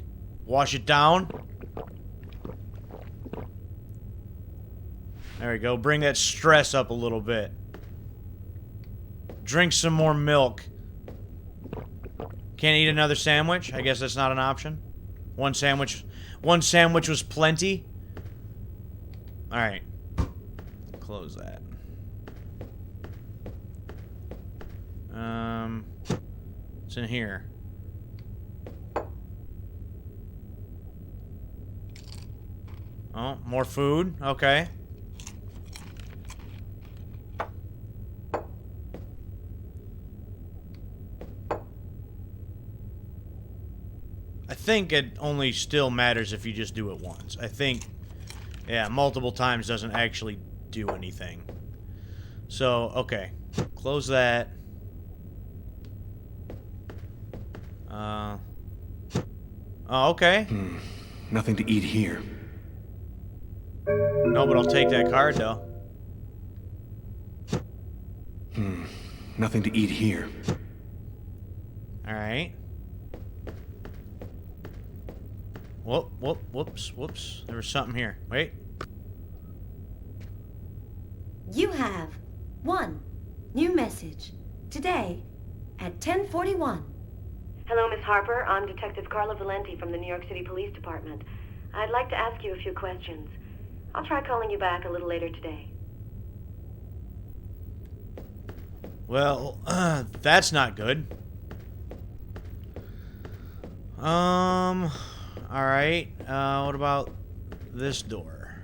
[SPEAKER 1] Wash it down. There we go. Bring that stress up a little bit. Drink some more milk. Can't eat another sandwich? I guess that's not an option. One sandwich was plenty. Alright. Close that. What's in here? Oh, more food. Okay. I think it only still matters if you just do it once. I think, yeah, multiple times doesn't actually do anything. So, okay. Close that. Oh, okay.
[SPEAKER 6] Nothing to eat here.
[SPEAKER 1] No, but I'll take that card, though.
[SPEAKER 6] Nothing to eat here.
[SPEAKER 1] Alright. Whoops. There was something here. Wait.
[SPEAKER 2] You have one new message today at 10:41. Hello, Miss Harper. I'm Detective Carla Valenti from the New York City Police Department. I'd like to ask you a few questions. I'll try calling you back a little later today.
[SPEAKER 1] Well, that's not good. Alright. What about this door?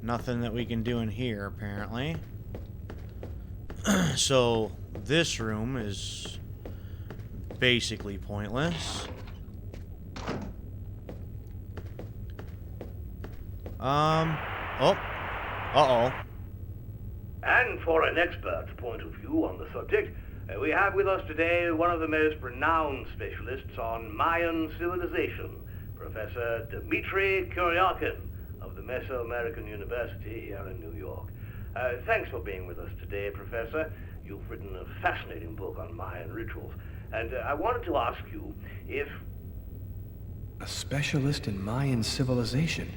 [SPEAKER 1] Nothing that we can do in here, apparently. So, this room is basically pointless. Oh. Uh-oh.
[SPEAKER 13] And for an expert's point of view on the subject, we have with us today one of the most renowned specialists on Mayan civilization, Professor Dmitry Kuryakin of the Mesoamerican University here in New York. Thanks for being with us today, Professor. You've written a fascinating book on Mayan rituals, and I wanted to ask you if...
[SPEAKER 6] A specialist in Mayan civilization?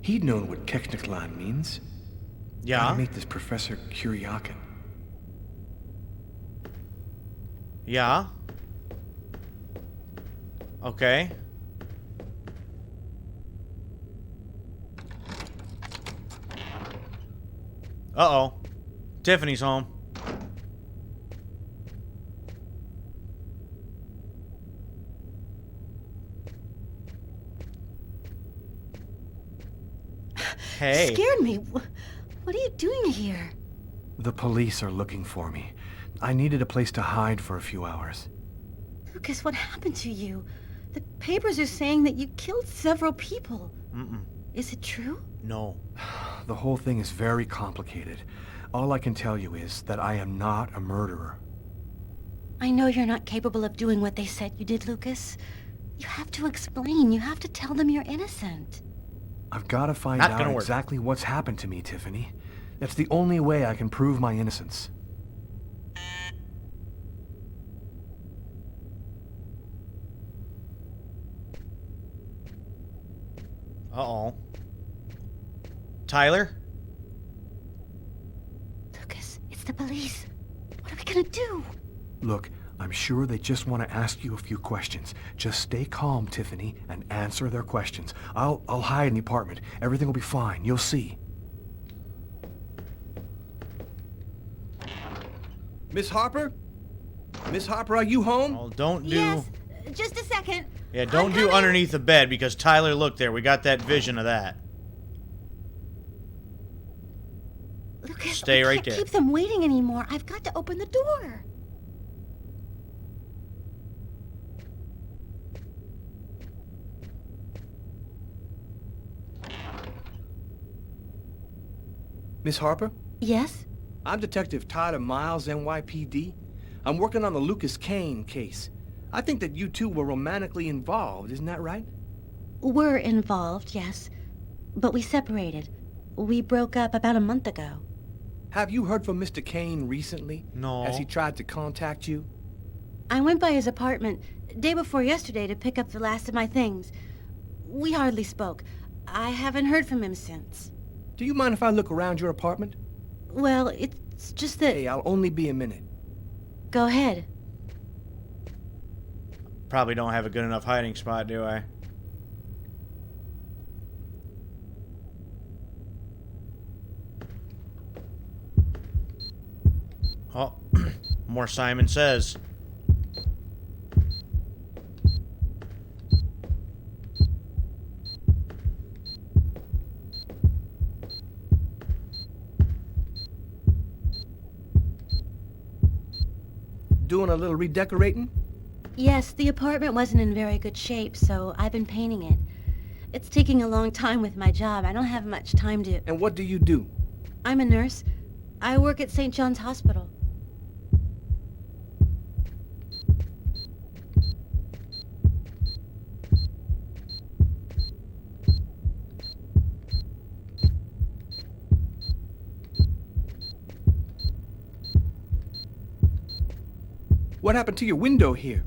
[SPEAKER 6] He'd known what Kekniklan means.
[SPEAKER 1] Yeah?
[SPEAKER 6] Gotta meet this Professor Kuryakin.
[SPEAKER 1] Yeah? Okay. Uh-oh. Tiffany's home. Hey.
[SPEAKER 2] Scared me. What are you doing here?
[SPEAKER 6] The police are looking for me. I needed a place to hide for a few hours.
[SPEAKER 2] Lucas, what happened to you? The papers are saying that you killed several people. Is it true?
[SPEAKER 1] No.
[SPEAKER 6] The whole thing is very complicated. All I can tell you is that I am not a murderer.
[SPEAKER 2] I know you're not capable of doing what they said you did, Lucas. You have to explain. You have to tell them you're innocent.
[SPEAKER 6] I've got to find out exactly what's happened to me, Tiffany. That's the only way I can prove my innocence.
[SPEAKER 1] Uh-oh. Tyler?
[SPEAKER 2] Lucas, it's the police. What are we gonna do?
[SPEAKER 6] Look, I'm sure they just want to ask you a few questions. Just stay calm, Tiffany, and answer their questions. I'll hide in the apartment. Everything will be fine. You'll see.
[SPEAKER 3] Miss Harper? Miss Harper, are you home?
[SPEAKER 1] Well, don't do...
[SPEAKER 2] Yes, just a second.
[SPEAKER 1] Yeah, don't do underneath the bed, because Tyler, look there. We got that vision of that.
[SPEAKER 2] Lucas,
[SPEAKER 1] Stay right
[SPEAKER 2] I
[SPEAKER 1] there.
[SPEAKER 2] can't keep them waiting anymore. I've got to open the door.
[SPEAKER 3] Miss Harper?
[SPEAKER 2] Yes?
[SPEAKER 3] I'm Detective Tyler Miles, NYPD. I'm working on the Lucas Kane case. I think that you two were romantically involved, isn't that right?
[SPEAKER 2] We're involved, yes. But we separated. We broke up about a month ago.
[SPEAKER 3] Have you heard from Mr. Kane recently?
[SPEAKER 1] No.
[SPEAKER 3] Has he tried to contact you?
[SPEAKER 2] I went by his apartment day before yesterday to pick up the last of my things. We hardly spoke. I haven't heard from him since.
[SPEAKER 3] Do you mind if I look around your apartment?
[SPEAKER 2] Well, it's just that...
[SPEAKER 3] Hey, I'll only be a minute.
[SPEAKER 2] Go ahead.
[SPEAKER 1] Probably don't have a good enough hiding spot, do I? Oh, more Simon Says.
[SPEAKER 6] doing a little redecorating?
[SPEAKER 14] Yes, the apartment wasn't in very good shape, so I've been painting it. It's taking a long time with my job. I don't have much time to...
[SPEAKER 6] And what do you do?
[SPEAKER 14] I'm a nurse. I work at St. John's Hospital.
[SPEAKER 6] What happened to your window here?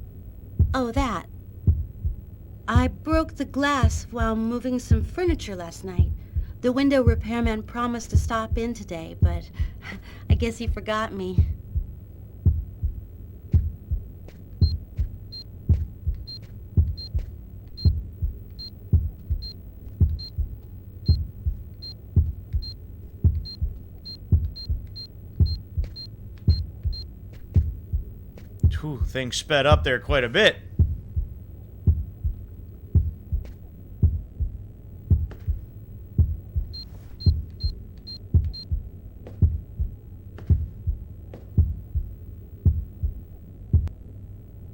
[SPEAKER 14] Oh, that. I broke the glass while moving some furniture last night. The window repairman promised to stop in today, but I guess he forgot me.
[SPEAKER 1] Whew, things sped up there quite a bit.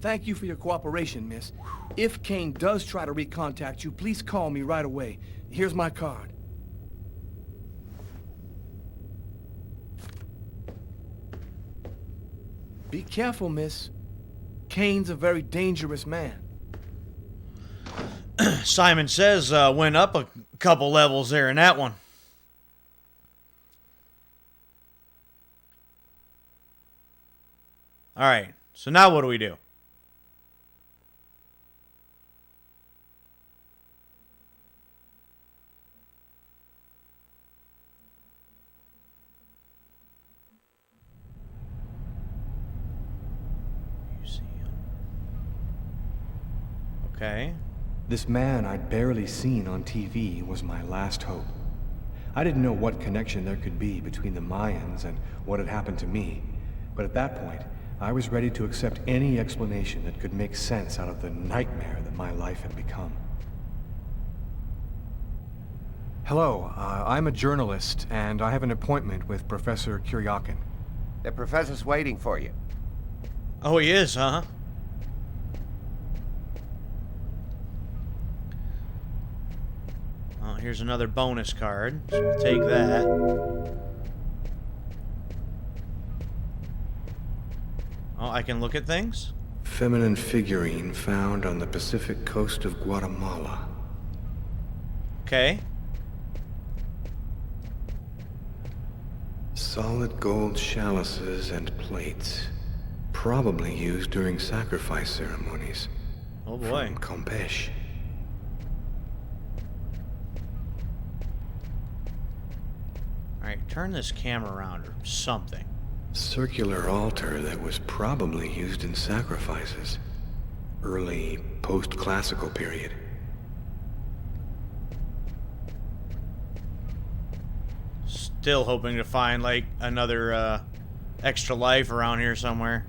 [SPEAKER 6] Thank you for your cooperation, miss. If Kane does try to recontact you, please call me right away. Here's my card. Be careful, miss. Kane's a very dangerous man.
[SPEAKER 1] Simon Says went up a couple levels there in that one. All right, so now what do we do? Okay.
[SPEAKER 3] This man I'd barely seen on TV was my last hope. I didn't know what connection there could be between the Mayans and what had happened to me, but at that point, I was ready to accept any explanation that could make sense out of the nightmare that my life had become. Hello, I'm a journalist, and I have an appointment with Professor Kuryakin.
[SPEAKER 4] The professor's waiting for you.
[SPEAKER 1] Oh, he is, huh? Well, here's another bonus card. So we'll take that. Oh, I can look at things?
[SPEAKER 3] Feminine figurine found on the Pacific coast of Guatemala.
[SPEAKER 1] Okay.
[SPEAKER 3] Solid gold chalices and plates. Probably used during sacrifice ceremonies.
[SPEAKER 1] Oh boy.
[SPEAKER 3] From Campeche.
[SPEAKER 1] Alright, turn this camera around or something.
[SPEAKER 3] Circular altar that was probably used in sacrifices. Early post-classical period.
[SPEAKER 1] Still hoping to find, like, another, extra life around here somewhere.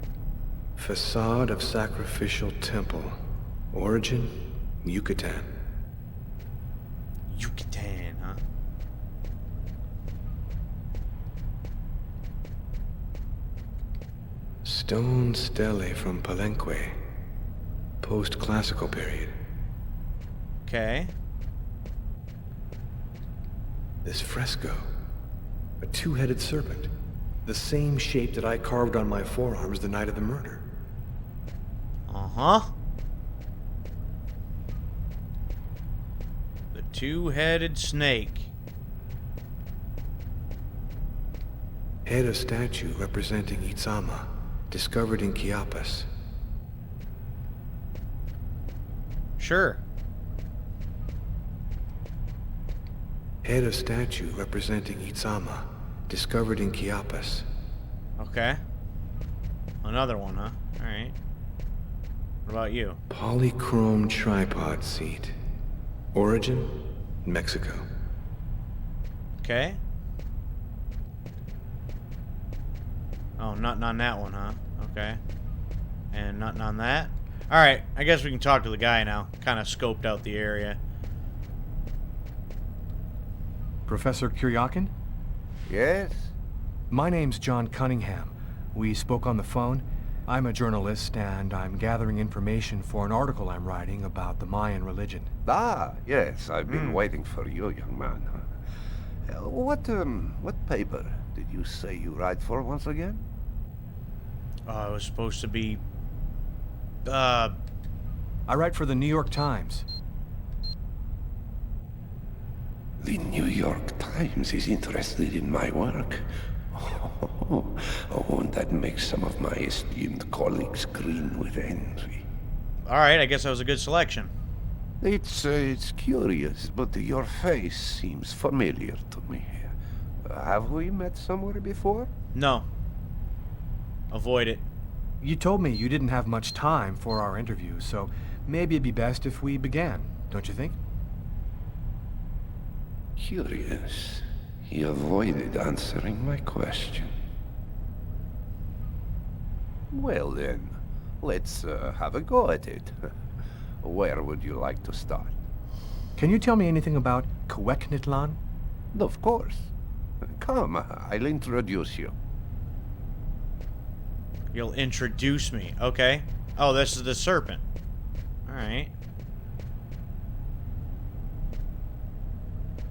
[SPEAKER 3] Facade of sacrificial temple. Origin, Yucatan.
[SPEAKER 1] Yucatan, huh?
[SPEAKER 3] Stone stele from Palenque. Post-classical period.
[SPEAKER 1] Okay.
[SPEAKER 3] This fresco. A two-headed serpent. The same shape that I carved on my forearms the night of the murder.
[SPEAKER 1] Uh-huh. The two-headed snake.
[SPEAKER 3] Head of statue representing Itzama, discovered in Chiapas.
[SPEAKER 1] Sure.
[SPEAKER 3] Head of statue representing Itzama, discovered in Chiapas.
[SPEAKER 1] Okay. Another one, huh? Alright. What about you?
[SPEAKER 3] Polychrome tripod seat. Origin, Mexico.
[SPEAKER 1] Okay. Oh, nothing on that one, huh? Okay. And nothing on that? Alright, I guess we can talk to the guy now. Kind of scoped out the area.
[SPEAKER 3] Professor Kuryakin?
[SPEAKER 4] Yes?
[SPEAKER 3] My name's John Cunningham. We spoke on the phone.
[SPEAKER 6] I'm a journalist, and I'm gathering information for an article I'm writing about the Mayan religion.
[SPEAKER 11] Ah, yes, I've been waiting for you, young man. What paper did you say you write for once again?
[SPEAKER 1] It was supposed to be...
[SPEAKER 6] I write for the New York Times.
[SPEAKER 11] The New York Times is interested in my work. Won't that make some of my esteemed colleagues grin with envy?
[SPEAKER 1] Alright, I guess that was a good selection.
[SPEAKER 11] It's curious, but your face seems familiar to me. Have we met somewhere before?
[SPEAKER 1] No. Avoid it.
[SPEAKER 6] You told me you didn't have much time for our interview, so maybe it'd be best if we began, don't you think?
[SPEAKER 11] Curious. He avoided answering my question. Well then, let's have a go at it. Where would you like to start?
[SPEAKER 6] Can you tell me anything about Quequitlan?
[SPEAKER 11] Of course. Come, I'll introduce you.
[SPEAKER 1] You'll introduce me. Okay. Oh, this is the serpent. Alright.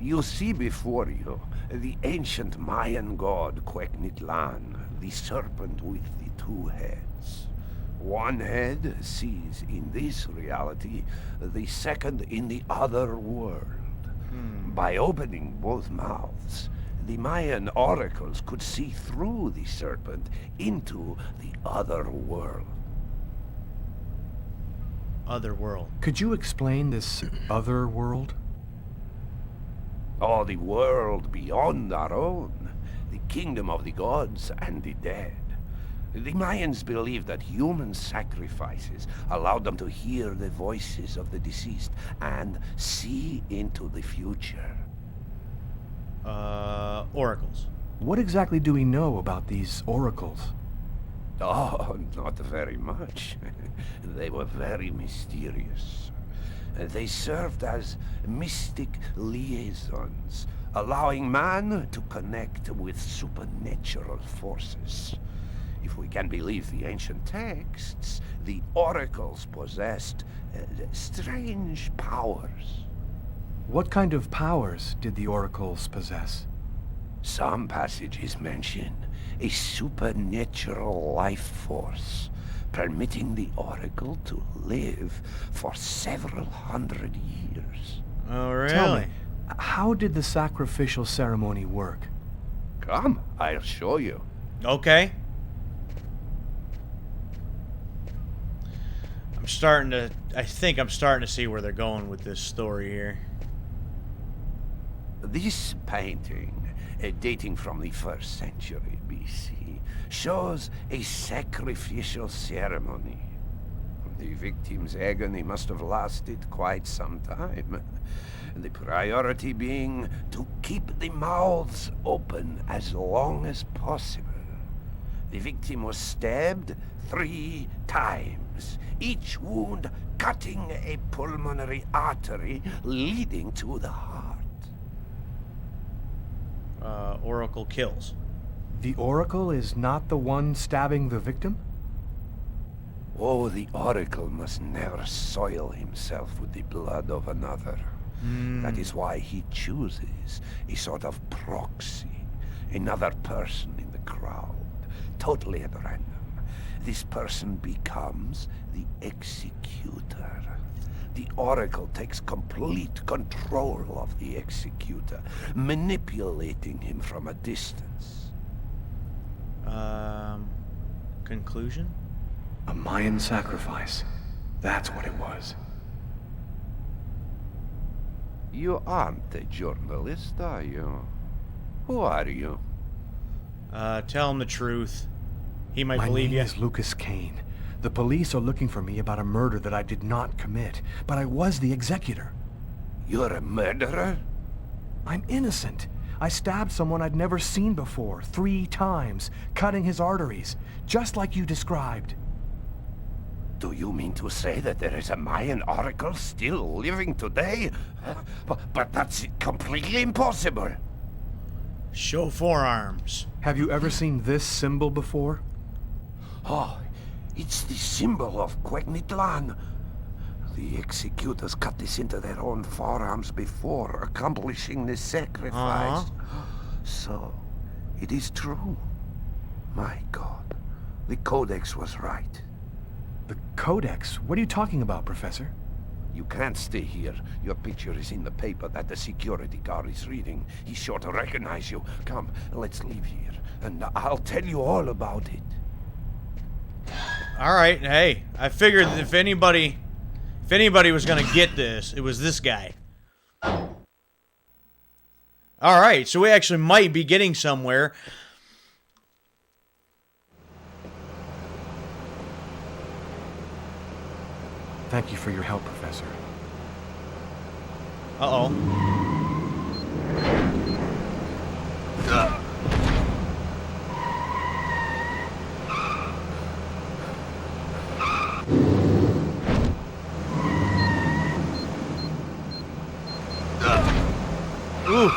[SPEAKER 11] You see before you the ancient Mayan god Quequitlan, the serpent with the two heads. One head sees in this reality, the second in the other world. By opening both mouths, the Mayan oracles could see through the serpent into the other world.
[SPEAKER 1] Other world.
[SPEAKER 6] Could you explain this other world?
[SPEAKER 11] Oh, the world beyond our own. The kingdom of the gods and the dead. The Mayans believed that human sacrifices allowed them to hear the voices of the deceased and see into the future.
[SPEAKER 1] Oracles.
[SPEAKER 6] What exactly do we know about these oracles?
[SPEAKER 11] Oh, not very much. They were very mysterious. They served as mystic liaisons, allowing man to connect with supernatural forces. If we can believe the ancient texts, the oracles possessed strange powers.
[SPEAKER 6] What kind of powers did the oracles possess?
[SPEAKER 11] Some passages mention a supernatural life force, permitting the oracle to live for several hundred years.
[SPEAKER 1] Oh, really?
[SPEAKER 6] Tell me, how did the sacrificial ceremony work?
[SPEAKER 11] Come, I'll show you.
[SPEAKER 1] Okay. I think I'm starting to see where they're going with this story here.
[SPEAKER 11] This painting, dating from the 1st century BC, shows a sacrificial ceremony. The victim's agony must have lasted quite some time. The priority being to keep the mouths open as long as possible. The victim was stabbed 3 times, each wound cutting a pulmonary artery leading to the heart.
[SPEAKER 1] Oracle kills.
[SPEAKER 6] The oracle is not the one stabbing the victim?
[SPEAKER 11] Oh, the oracle must never soil himself with the blood of another. That is why he chooses a sort of proxy, another person in the crowd, totally at random. This person becomes the executor. The oracle takes complete control of the executor, manipulating him from a distance.
[SPEAKER 1] Conclusion?
[SPEAKER 6] A Mayan sacrifice. That's what it was.
[SPEAKER 11] You aren't a journalist, are you? Who are you?
[SPEAKER 1] Tell him the truth. He might
[SPEAKER 6] My
[SPEAKER 1] believe
[SPEAKER 6] name
[SPEAKER 1] you.
[SPEAKER 6] is Lucas Kane. The police are looking for me about a murder that I did not commit, but I was the executor.
[SPEAKER 11] You're a murderer?
[SPEAKER 6] I'm innocent. I stabbed someone I'd never seen before, 3 times, cutting his arteries, just like you described.
[SPEAKER 11] Do you mean to say that there is a Mayan oracle still living today? But that's completely impossible.
[SPEAKER 1] Show forearms.
[SPEAKER 6] Have you ever seen this symbol before?
[SPEAKER 11] Oh, It's the symbol of Quegnitlan. The executors cut this into their own forearms before accomplishing the sacrifice. So, it is true. My God, the Codex was right.
[SPEAKER 6] The Codex? What are you talking about, Professor?
[SPEAKER 11] You can't stay here. Your picture is in the paper that the security guard is reading. He's sure to recognize you. Come, let's leave here, and I'll tell you all about it.
[SPEAKER 1] All right, hey, I figured if anybody was gonna get this, it was this guy. All right, so we actually might be getting somewhere.
[SPEAKER 6] Thank you for your help, Professor.
[SPEAKER 1] Uh-oh. Ooh.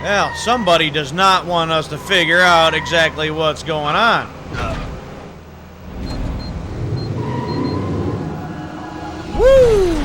[SPEAKER 1] Well, somebody does not want us to figure out exactly what's going on. Woo!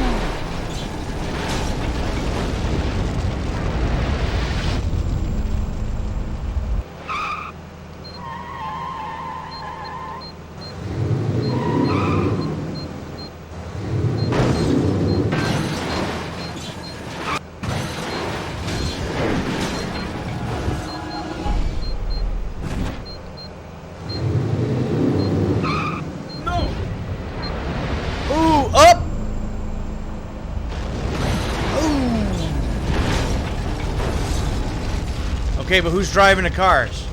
[SPEAKER 1] Okay, but who's driving the cars?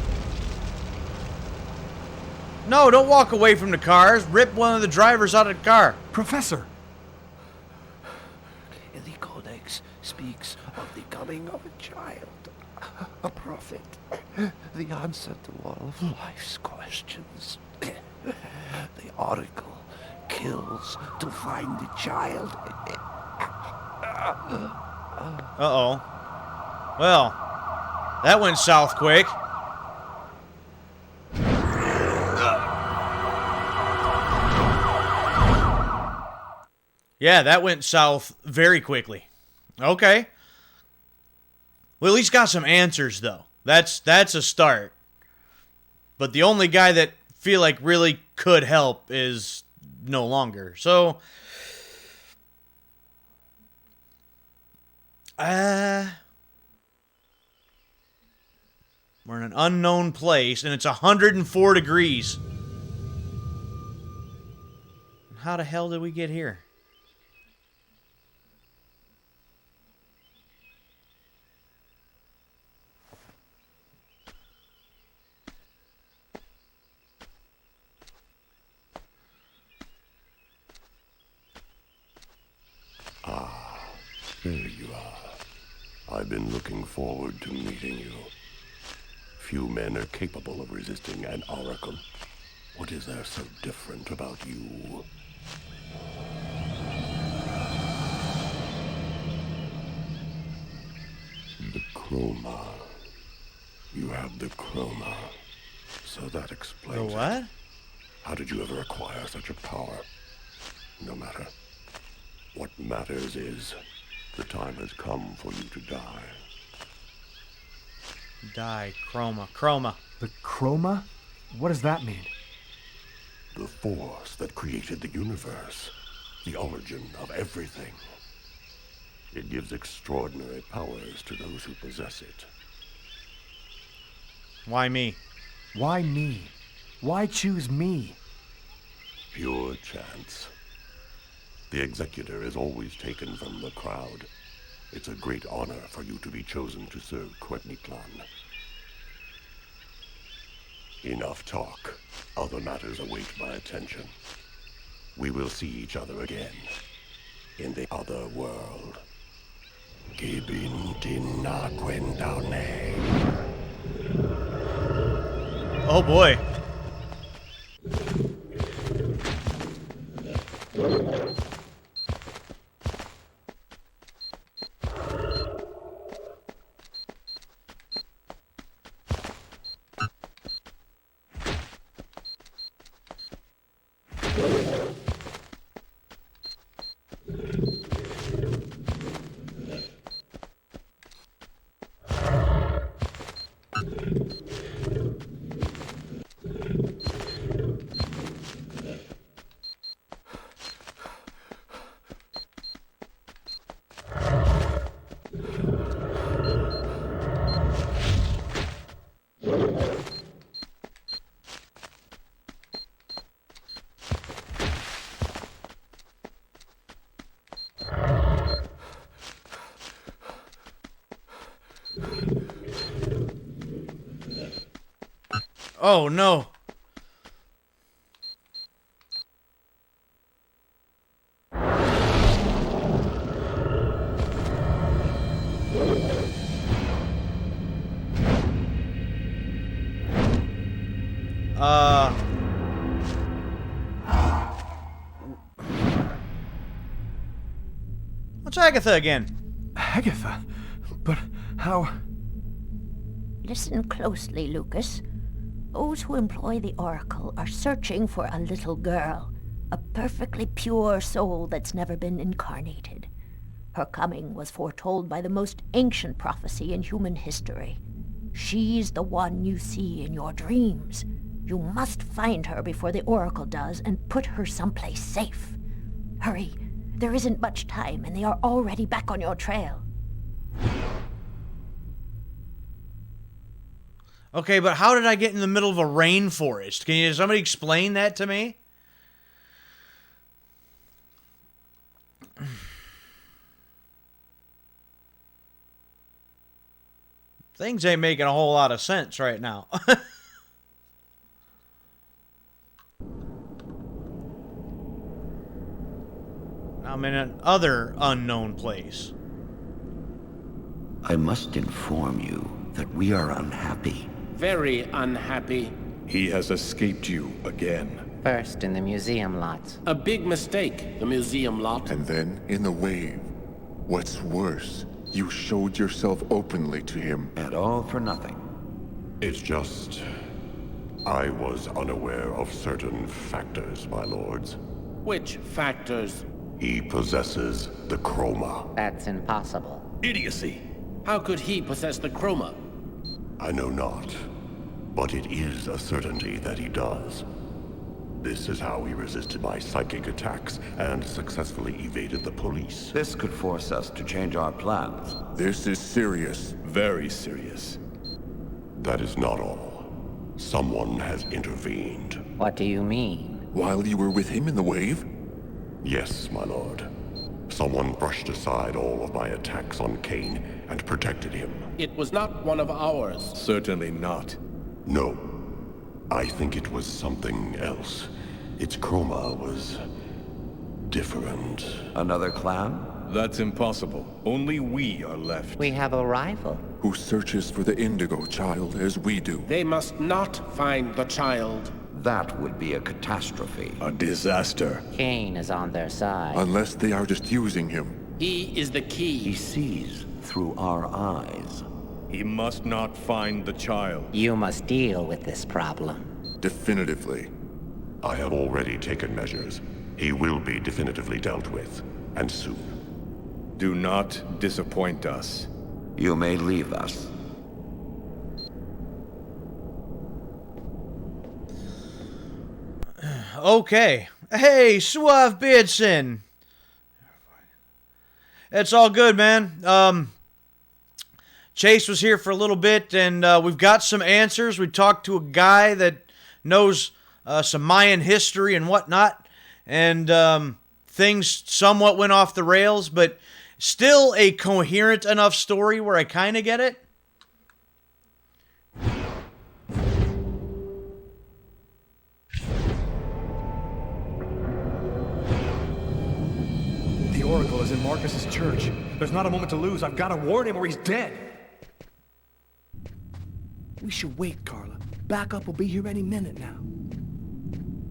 [SPEAKER 1] No, don't walk away from the cars. Rip one of the drivers out of the car.
[SPEAKER 6] Professor!
[SPEAKER 11] The Codex speaks of the coming of a child, a prophet, the answer to all of life's questions. The Oracle kills to find the child.
[SPEAKER 1] Uh-oh. Well, that went south quick. Yeah, that went south very quickly. Okay. We at least got some answers, though. That's a start. But the only guy that feel like really could help is no longer. So, we're in an unknown place, and it's 104 degrees. How the hell did we get here?
[SPEAKER 15] There you are. I've been looking forward to meeting you. Few men are capable of resisting an oracle. What is there so different about you? The chroma. You have the chroma. So that explains
[SPEAKER 1] The what?
[SPEAKER 15] it. How did you ever acquire such a power? No matter. What matters is the time has come for you to die.
[SPEAKER 1] Die. Chroma. Chroma.
[SPEAKER 6] The chroma? What does that mean?
[SPEAKER 15] The force that created the universe. The origin of everything. It gives extraordinary powers to those who possess it.
[SPEAKER 1] Why me?
[SPEAKER 6] Why me? Why choose me?
[SPEAKER 15] Pure chance. The executor is always taken from the crowd. It's a great honor for you to be chosen to serve Quegnitlan. Enough talk. Other matters await my attention. We will see each other again. In the other world. Gibin Tina Gwendane.
[SPEAKER 1] Oh boy. Oh, no. What's Agatha again?
[SPEAKER 6] Agatha? But how...
[SPEAKER 9] Listen closely, Lucas. Those who employ the Oracle are searching for a little girl, a perfectly pure soul that's never been incarnated. Her coming was foretold by the most ancient prophecy in human history. She's the one you see in your dreams. You must find her before the Oracle does and put her someplace safe. Hurry. There isn't much time, and they are already back on your trail.
[SPEAKER 1] Okay, but how did I get in the middle of a rainforest? Can somebody explain that to me? Things ain't making a whole lot of sense right now. I'm in another unknown place.
[SPEAKER 11] I must inform you that we are unhappy.
[SPEAKER 7] Very unhappy.
[SPEAKER 3] He has escaped you again.
[SPEAKER 16] First in the museum lot.
[SPEAKER 7] A big mistake, the museum lot.
[SPEAKER 15] And then in the wave. What's worse, you showed yourself openly to him.
[SPEAKER 11] And all for nothing.
[SPEAKER 15] It's just... I was unaware of certain factors, my lords.
[SPEAKER 7] Which factors?
[SPEAKER 15] He possesses the chroma.
[SPEAKER 16] That's impossible.
[SPEAKER 3] Idiocy.
[SPEAKER 7] How could he possess the chroma?
[SPEAKER 15] I know not, but it is a certainty that he does. This is how he resisted my psychic attacks and successfully evaded the police.
[SPEAKER 11] This could force us to change our plans.
[SPEAKER 15] This is serious.
[SPEAKER 3] Very serious.
[SPEAKER 15] That is not all. Someone has intervened.
[SPEAKER 16] What do you mean?
[SPEAKER 15] While you were with him in the wave? Yes, my lord. Someone brushed aside all of my attacks on Kane and protected him.
[SPEAKER 7] It was not one of ours.
[SPEAKER 3] Certainly not.
[SPEAKER 15] No. I think it was something else. Its chroma was... different.
[SPEAKER 11] Another clan?
[SPEAKER 3] That's impossible. Only we are left.
[SPEAKER 16] We have a rival.
[SPEAKER 15] Who searches for the Indigo child as we do.
[SPEAKER 7] They must not find the child.
[SPEAKER 11] That would be a catastrophe.
[SPEAKER 3] A disaster.
[SPEAKER 16] Kane is on their side.
[SPEAKER 15] Unless they are just using him.
[SPEAKER 7] He is the key.
[SPEAKER 11] He sees through our eyes.
[SPEAKER 3] He must not find the child.
[SPEAKER 16] You must deal with this problem.
[SPEAKER 15] Definitively. I have already taken measures. He will be definitively dealt with. And soon.
[SPEAKER 3] Do not disappoint us.
[SPEAKER 11] You may leave us.
[SPEAKER 1] Okay. Hey, Suave Beardson. It's all good, man. Chase was here for a little bit, and we've got some answers. We talked to a guy that knows some Mayan history and whatnot, and things somewhat went off the rails, but still a coherent enough story where I kind of get it.
[SPEAKER 6] The Oracle is in Marcus's church. There's not a moment to lose. I've got to warn him or he's dead. We should wait, Carla. Backup will be here any minute now.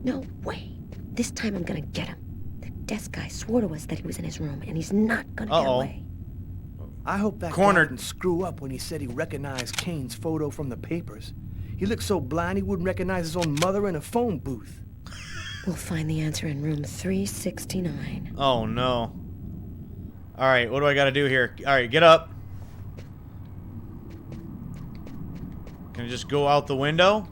[SPEAKER 2] No way. This time I'm gonna get him. The desk guy swore to us that he was in his room, and he's not gonna get away.
[SPEAKER 6] I hope that guy didn't screw up when he said he recognized Kane's photo from the papers. He looked so blind he wouldn't recognize his own mother in a phone booth.
[SPEAKER 2] We'll find the answer in room 369.
[SPEAKER 1] Oh, no. Alright, what do I gotta do here? Alright, get up. Can I just go out the window?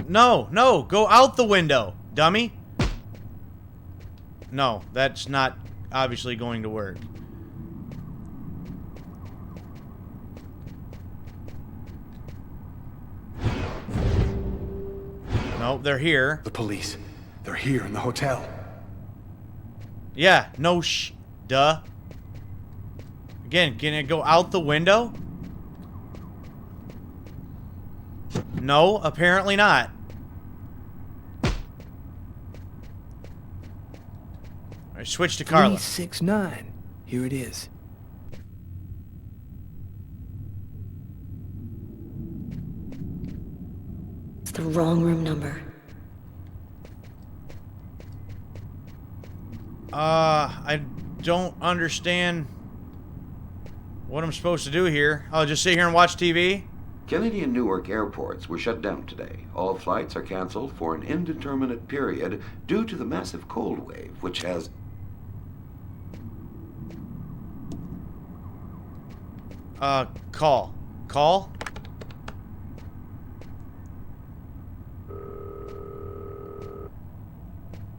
[SPEAKER 1] No, no, go out the window, dummy. No, that's not obviously going to work. No, they're here.
[SPEAKER 6] The police. They're here in the hotel.
[SPEAKER 1] Yeah, no duh. Again, can it go out the window? No, apparently not. All right, switch to Carla.
[SPEAKER 6] 369. Here it is.
[SPEAKER 2] It's the wrong room number.
[SPEAKER 1] I don't understand what I'm supposed to do here. I'll just sit here and watch TV?
[SPEAKER 17] Kennedy and Newark airports were shut down today. All flights are canceled for an indeterminate period due to the massive cold wave, which has...
[SPEAKER 1] Call. Call?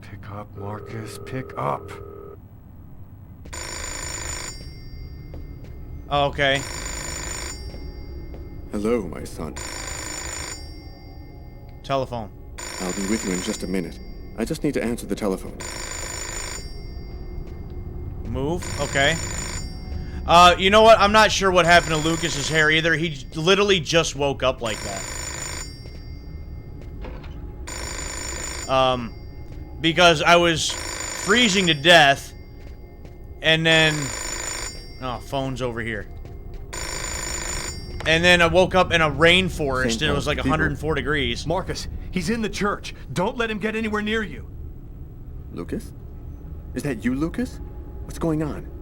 [SPEAKER 6] Pick up, Marcus. Pick up.
[SPEAKER 1] Oh, okay.
[SPEAKER 10] Hello, my son.
[SPEAKER 1] Telephone.
[SPEAKER 10] I'll be with you in just a minute. I just need to answer the telephone.
[SPEAKER 1] Move. Okay. You know what? I'm not sure what happened to Lucas's hair either. He literally just woke up like that. Because I was freezing to death, and then... Oh, phone's over here. And then I woke up in a rainforest, and it was like 104 degrees.
[SPEAKER 6] Marcus, he's in the church. Don't let him get anywhere near you.
[SPEAKER 10] Lucas? Is that you, Lucas? What's going on?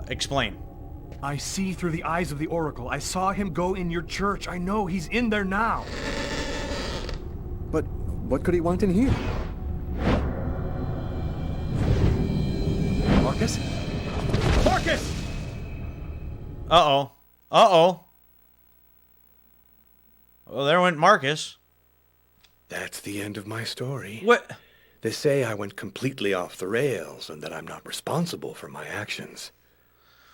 [SPEAKER 1] Explain.
[SPEAKER 6] I see through the eyes of the Oracle. I saw him go in your church. I know he's in there now.
[SPEAKER 10] But what could he want in here?
[SPEAKER 6] Marcus? Marcus!
[SPEAKER 1] Uh-oh. Uh-oh. Well, there went Marcus.
[SPEAKER 3] That's the end of my story.
[SPEAKER 1] What?
[SPEAKER 3] They say I went completely off the rails and that I'm not responsible for my actions.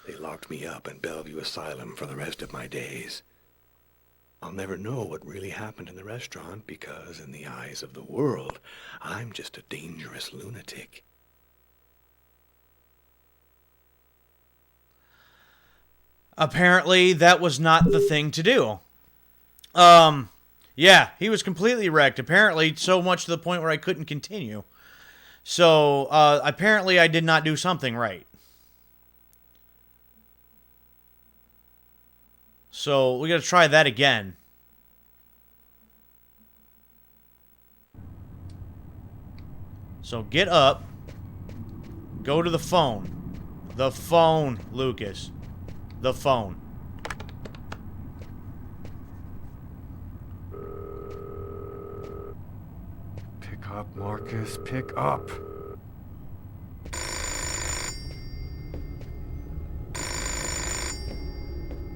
[SPEAKER 3] They locked me up in Bellevue Asylum for the rest of my days. I'll never know what really happened in the restaurant because, in the eyes of the world, I'm just a dangerous lunatic.
[SPEAKER 1] Apparently, that was not the thing to do. Yeah, he was completely wrecked. Apparently, so much to the point where I couldn't continue. So, apparently I did not do something right. So, we gotta try that again. So, get up. Go to the phone. The phone, Lucas. The phone.
[SPEAKER 6] Pick up, Marcus. Pick up.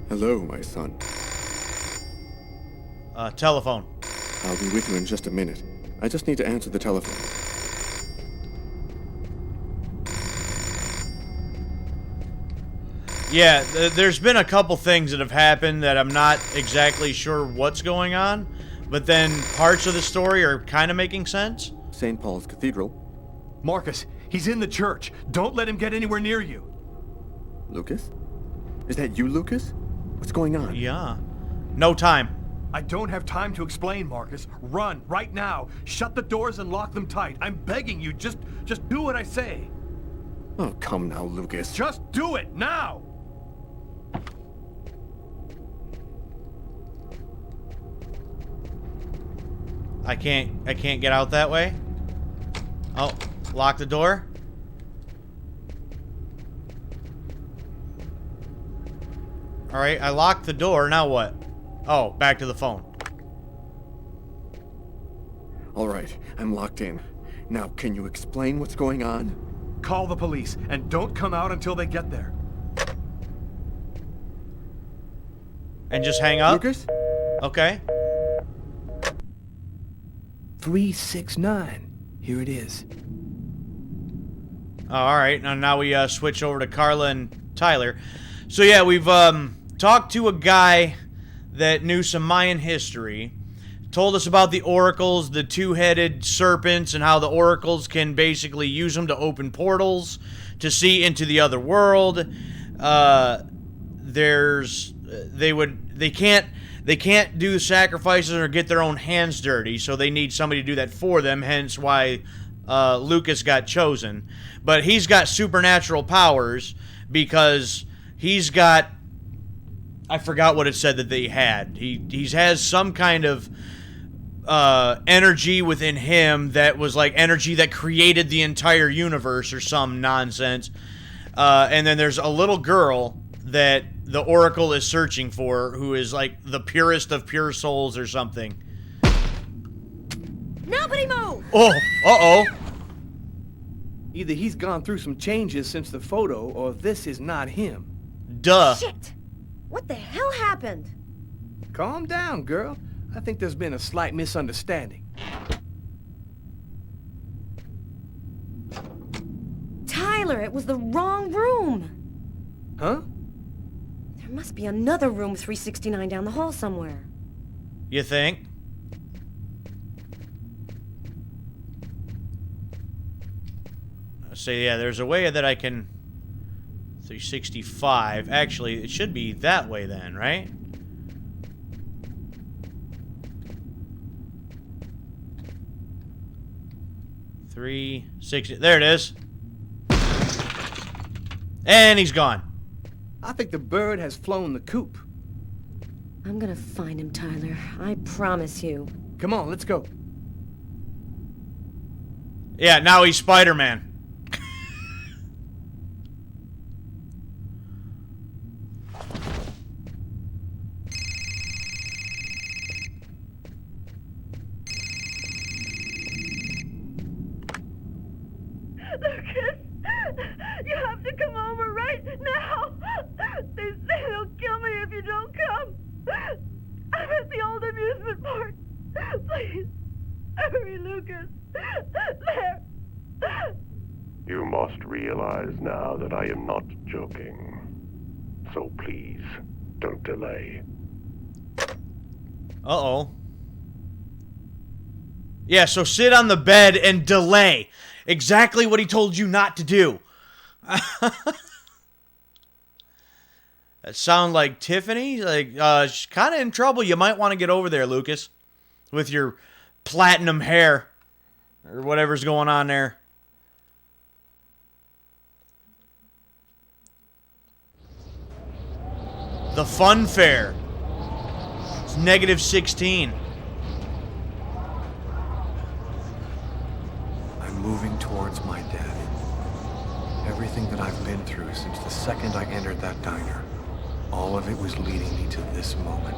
[SPEAKER 10] Hello, my son.
[SPEAKER 1] Telephone.
[SPEAKER 10] I'll be with you in just a minute. I just need to answer the telephone.
[SPEAKER 1] Yeah, there's been a couple things that have happened that I'm not exactly sure what's going on, but then parts of the story are kind of making sense.
[SPEAKER 10] St. Paul's Cathedral.
[SPEAKER 6] Marcus, he's in the church. Don't let him get anywhere near you.
[SPEAKER 10] Lucas? Is that you, Lucas? What's going on?
[SPEAKER 1] Yeah. No time.
[SPEAKER 6] I don't have time to explain, Marcus. Run, right now. Shut the doors and lock them tight. I'm begging you, just do what I say.
[SPEAKER 10] Oh, come now, Lucas.
[SPEAKER 6] Just do it, now!
[SPEAKER 1] I can't get out that way. Oh, lock the door. All right, I locked the door. Now what? Oh, back to the phone.
[SPEAKER 10] All right, I'm locked in. Now, can you explain what's going on?
[SPEAKER 6] Call the police, and don't come out until they get there.
[SPEAKER 1] And just hang up?
[SPEAKER 10] Lucas?
[SPEAKER 1] Okay.
[SPEAKER 3] 369. Here it is.
[SPEAKER 1] Oh, all right. Now we switch over to Carla and Tyler. So yeah, we've talked to a guy that knew some Mayan history. told us about the oracles, the two-headed serpents, and how the oracles can basically use them to open portals to see into the other world. They can't do sacrifices or get their own hands dirty, so they need somebody to do that for them, hence why Lucas got chosen. But he's got supernatural powers because he's got... I forgot what it said that they had. He has some kind of energy within him that was like energy that created the entire universe or some nonsense. And then there's a little girl that the Oracle is searching for who is like the purest of pure souls or something.
[SPEAKER 12] Nobody move!
[SPEAKER 1] Oh, uh-oh.
[SPEAKER 6] Either he's gone through some changes since the photo, or this is not him.
[SPEAKER 1] Duh.
[SPEAKER 12] Shit! What the hell happened?
[SPEAKER 6] Calm down, girl. I think there's been a slight misunderstanding.
[SPEAKER 12] Tyler, it was the wrong room.
[SPEAKER 6] Huh?
[SPEAKER 12] There must be another room 369 down the hall somewhere.
[SPEAKER 1] You think? So yeah, there's a way that I can... 365. Actually, it should be that way then, right? $360. There it is. And he's gone.
[SPEAKER 6] I think the bird has flown the coop.
[SPEAKER 2] I'm gonna find him, Tyler. I promise you.
[SPEAKER 6] Come on, let's go.
[SPEAKER 1] Yeah, now he's Spider-Man.
[SPEAKER 18] Lucas, you have to come over right now. They say they'll kill me if you don't come. I'm at the old amusement park. Please, hurry, Lucas. There.
[SPEAKER 15] You must realize now that I am not joking. So please, don't delay.
[SPEAKER 1] Uh-oh. Yeah, so sit on the bed and delay. Exactly what he told you not to do. That sound like Tiffany? Like, she's kind of in trouble. You might want to get over there, Lucas. With your platinum hair. Or whatever's going on there. The fun fair. It's -16.
[SPEAKER 3] I'm moving towards my death. Everything that I've been through since the second I entered that diner, all of it was leading me to this moment.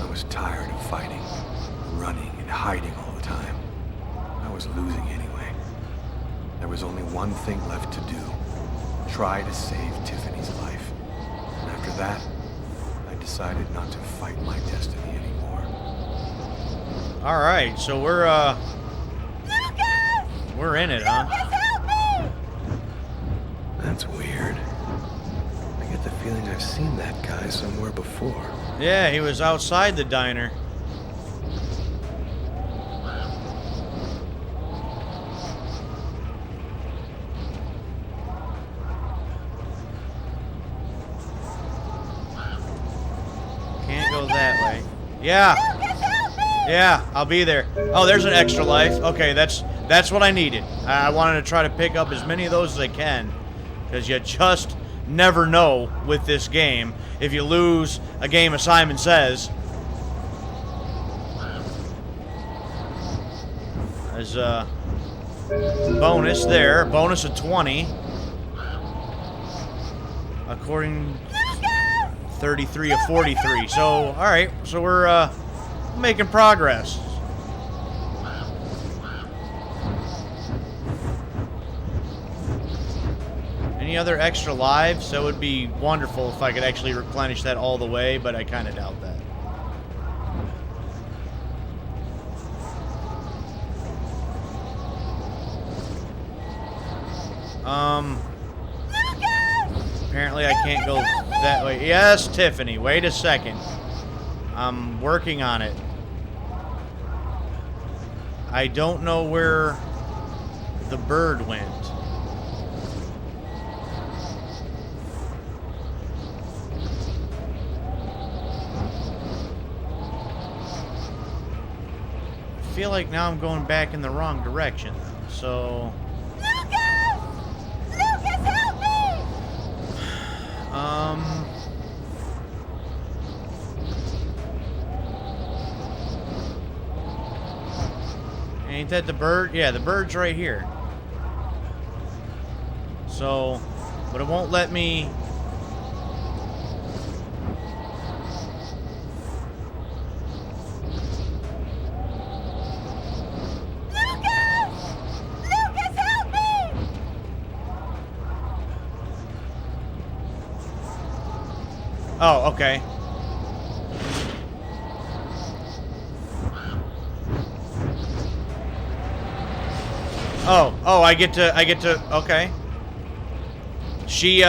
[SPEAKER 3] I was tired of fighting, running, and hiding all the time. I was losing anyway. There was only one thing left to do. Try to save Tiffany's life. And after that, I decided not to fight my destiny anymore.
[SPEAKER 1] Alright, so we're in it, huh?
[SPEAKER 18] Help me!
[SPEAKER 3] That's weird. I get the feeling I've seen that guy somewhere before.
[SPEAKER 1] Yeah, he was outside the diner. Can't go that way. Yeah. Yeah, I'll be there. Oh, there's an extra life. Okay, that's what I needed. I wanted to try to pick up as many of those as I can, because you just never know with this game if you lose a game of Simon Says. There's a bonus there, bonus of 20. According 33 of 43. So, all right, so we're making progress. Any other extra lives? That would be wonderful if I could actually replenish that all the way, but I kind of doubt that. Apparently I can't go that way. Yes, Tiffany, wait a second. I'm working on it. I don't know where the bird went. I feel like now I'm going back in the wrong direction, though, so...
[SPEAKER 18] Lucas! Lucas, help me!
[SPEAKER 1] Ain't that the bird? Yeah, the bird's right here. So, but it won't let me...
[SPEAKER 18] Lucas, help me!
[SPEAKER 1] Oh, okay. Oh, I get to, okay. She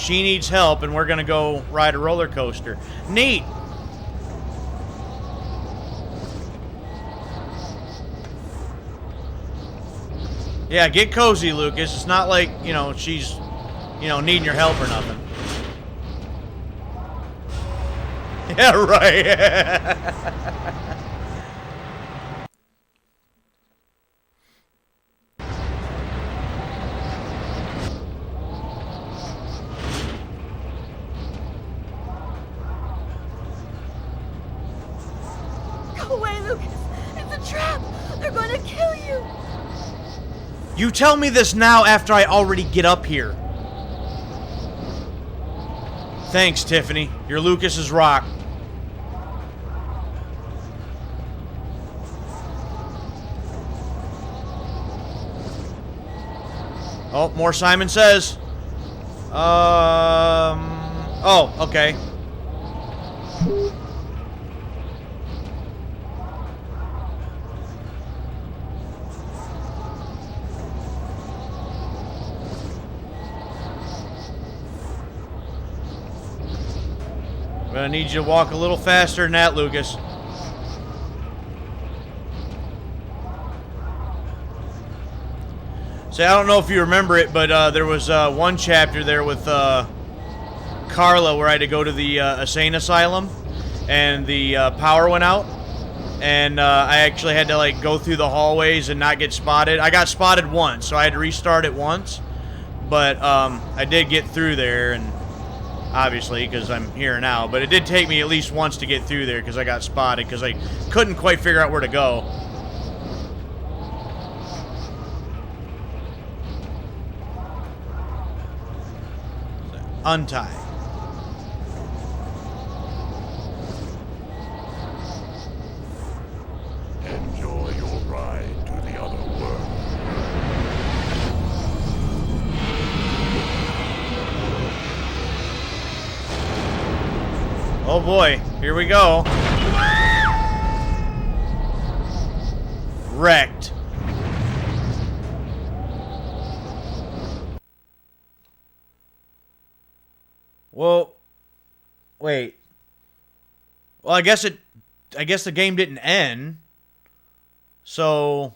[SPEAKER 1] needs help, and we're gonna go ride a roller coaster. Neat! Yeah, get cozy, Lucas. It's not like, you know, she's, you know, needing your help or nothing. Yeah, right.
[SPEAKER 18] Go away, Lucas! It's a trap! They're going to kill you!
[SPEAKER 1] You tell me this now after I already get up here. Thanks, Tiffany. You're Lucas's rock. Oh, more Simon Says. Oh, okay. I'm gonna need you to walk a little faster than that, Lucas. See, I don't know if you remember it, but there was one chapter there with Carla where I had to go to the insane asylum, and the power went out, and I actually had to like go through the hallways and not get spotted. I got spotted once, so I had to restart it once, but I did get through there, and obviously because I'm here now, but it did take me at least once to get through there because I got spotted because I couldn't quite figure out where to go. Untie.
[SPEAKER 15] Enjoy your ride to the other world.
[SPEAKER 1] Oh boy, here we go. Wrecked. Well, wait. Well, I guess the game didn't end. So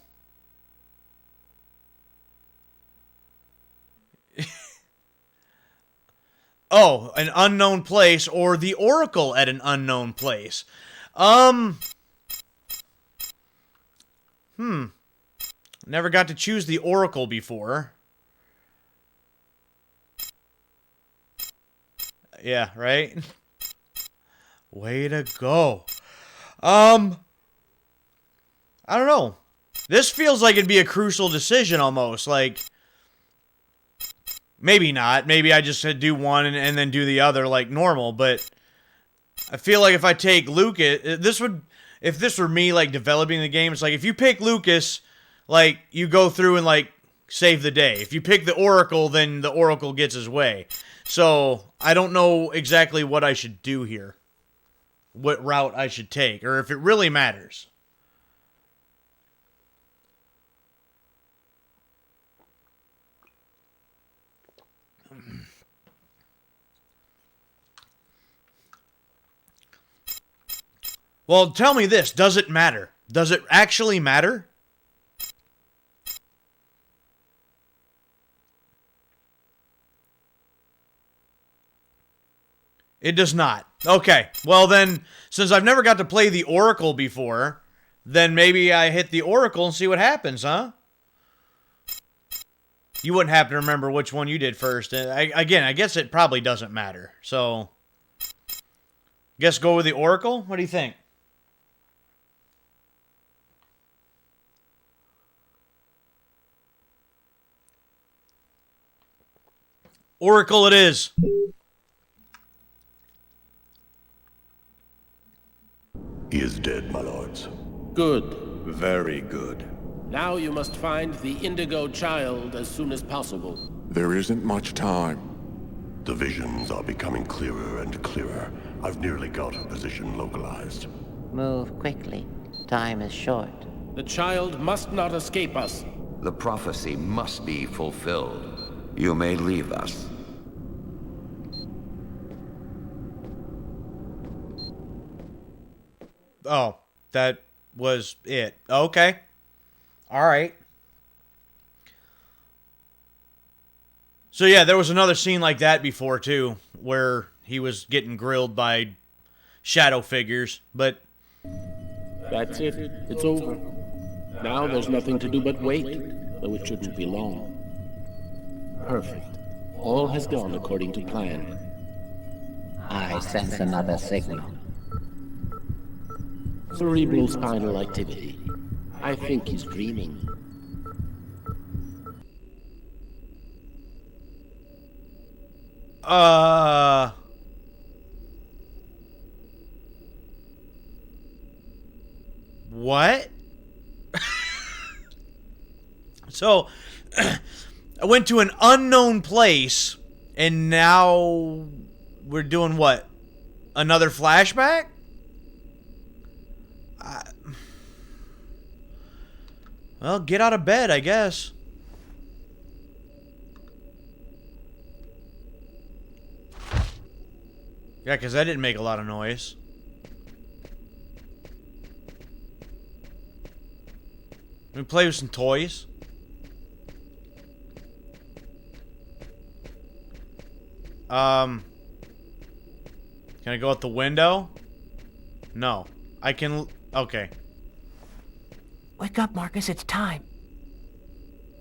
[SPEAKER 1] oh, an unknown place or the Oracle at an unknown place. Never got to choose the Oracle before. Yeah, right? Way to go. I don't know. This feels like it'd be a crucial decision almost. Like, maybe not. Maybe I just do one and then do the other like normal. But I feel like if I take Lucas, if this were me like developing the game, it's like if you pick Lucas, like you go through and like save the day. If you pick the Oracle, then the Oracle gets his way. So, I don't know exactly what I should do here. What route I should take, or if it really matters. Well, tell me this. Does it matter? Does it actually matter? It does not. Okay. Well, then, since I've never got to play the Oracle before, then maybe I hit the Oracle and see what happens, huh? You wouldn't happen to remember which one you did first. I guess it probably doesn't matter. So, guess go with the Oracle? What do you think? Oracle it is.
[SPEAKER 15] He is dead, my lords.
[SPEAKER 7] Good.
[SPEAKER 3] Very good.
[SPEAKER 7] Now you must find the Indigo child as soon as possible.
[SPEAKER 10] There isn't much time.
[SPEAKER 15] The visions are becoming clearer and clearer. I've nearly got her position localized.
[SPEAKER 16] Move quickly. Time is short.
[SPEAKER 7] The child must not escape us.
[SPEAKER 17] The prophecy must be fulfilled. You may leave us.
[SPEAKER 1] Oh, that was it. Okay. All right. So yeah, there was another scene like that before too, where he was getting grilled by shadow figures, but...
[SPEAKER 7] That's it. It's over. Now there's nothing to do but wait, though it shouldn't be long. Perfect. All has gone according to plan.
[SPEAKER 16] I sense another signal.
[SPEAKER 7] Cerebral spinal activity. I think he's dreaming.
[SPEAKER 1] What? So, I went to an unknown place, and now we're doing what? Another flashback? Well, get out of bed, I guess. Yeah, because that didn't make a lot of noise. Let me play with some toys. Can I go out the window? No. I can... Okay.
[SPEAKER 19] Wake up, Marcus. It's time.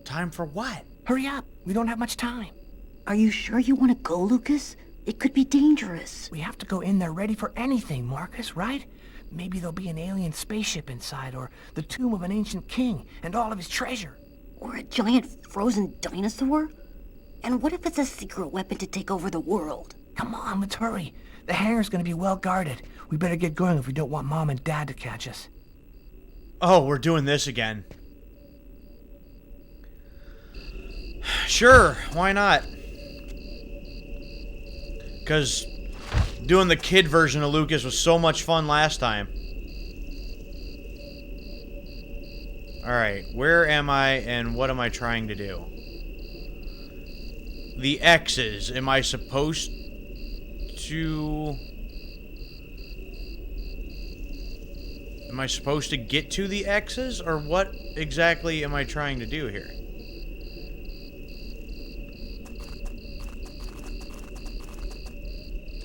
[SPEAKER 1] Time for what?
[SPEAKER 19] Hurry up. We don't have much time.
[SPEAKER 9] Are you sure you want to go, Lucas? It could be dangerous.
[SPEAKER 19] We have to go in there ready for anything, Marcus, right? Maybe there'll be an alien spaceship inside, or the tomb of an ancient king, and all of his treasure.
[SPEAKER 9] Or a giant frozen dinosaur? And what if it's a secret weapon to take over the world?
[SPEAKER 19] Come on, let's hurry. The hangar's gonna be well guarded. We better get going if we don't want Mom and Dad to catch us.
[SPEAKER 1] Oh, we're doing this again. Sure, why not? Because doing the kid version of Lucas was so much fun last time. Alright, where am I and what am I trying to do? The X's. Am I supposed to... Am I supposed to get to the X's? Or what exactly am I trying to do here?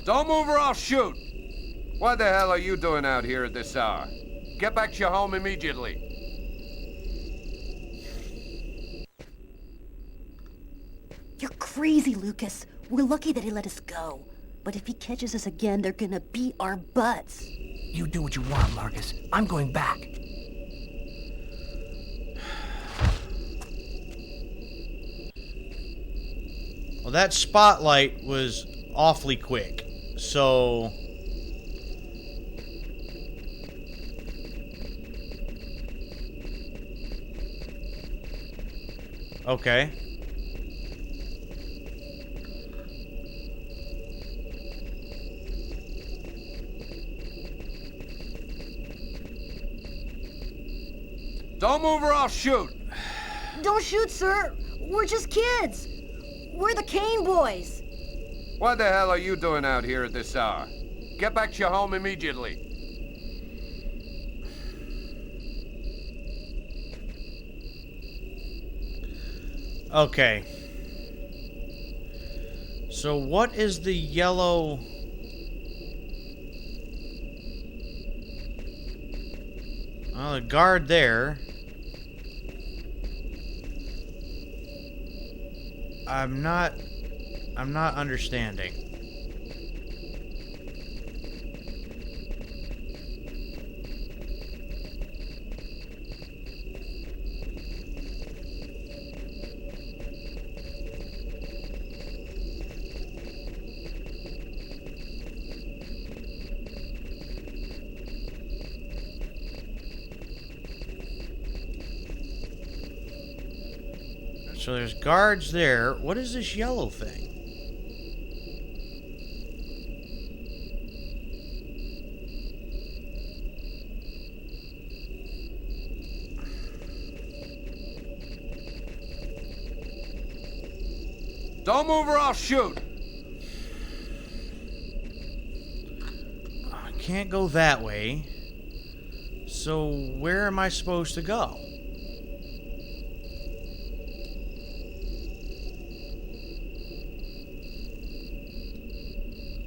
[SPEAKER 4] Don't move or I'll shoot! What the hell are you doing out here at this hour? Get back to your home immediately.
[SPEAKER 9] You're crazy, Lucas. We're lucky that he let us go. But if he catches us again, they're gonna beat our butts.
[SPEAKER 19] You do what you want, Marcus. I'm going back.
[SPEAKER 1] Well, that spotlight was awfully quick, so... Okay.
[SPEAKER 4] Don't move or I'll shoot!
[SPEAKER 12] Don't shoot, sir. We're just kids. We're the Kane boys.
[SPEAKER 4] What the hell are you doing out here at this hour? Get back to your home immediately.
[SPEAKER 1] Okay. So what is the yellow Well, the guard there. I'm not understanding. So there's guards there. What is this yellow thing?
[SPEAKER 7] Don't move or I'll shoot.
[SPEAKER 1] I can't go that way. So where am I supposed to go?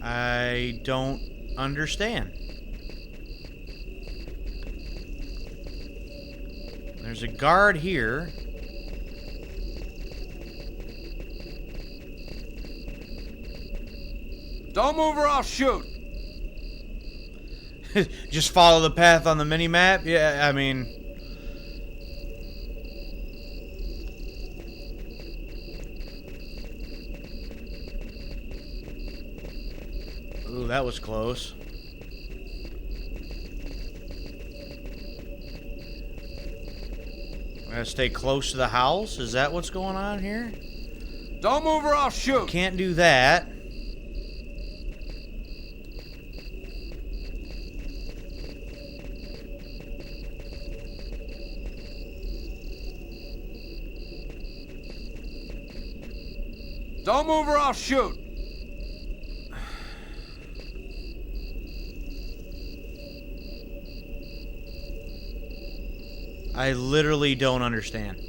[SPEAKER 1] I don't understand. There's a guard here.
[SPEAKER 7] Don't move or I'll shoot.
[SPEAKER 1] Just follow the path on the mini-map? Yeah, I mean... Ooh, that was close. I gotta stay close to the house? Is that what's going on here?
[SPEAKER 7] Don't move or I'll shoot.
[SPEAKER 1] Can't do that.
[SPEAKER 7] Don't move or I'll shoot.
[SPEAKER 1] I literally don't understand.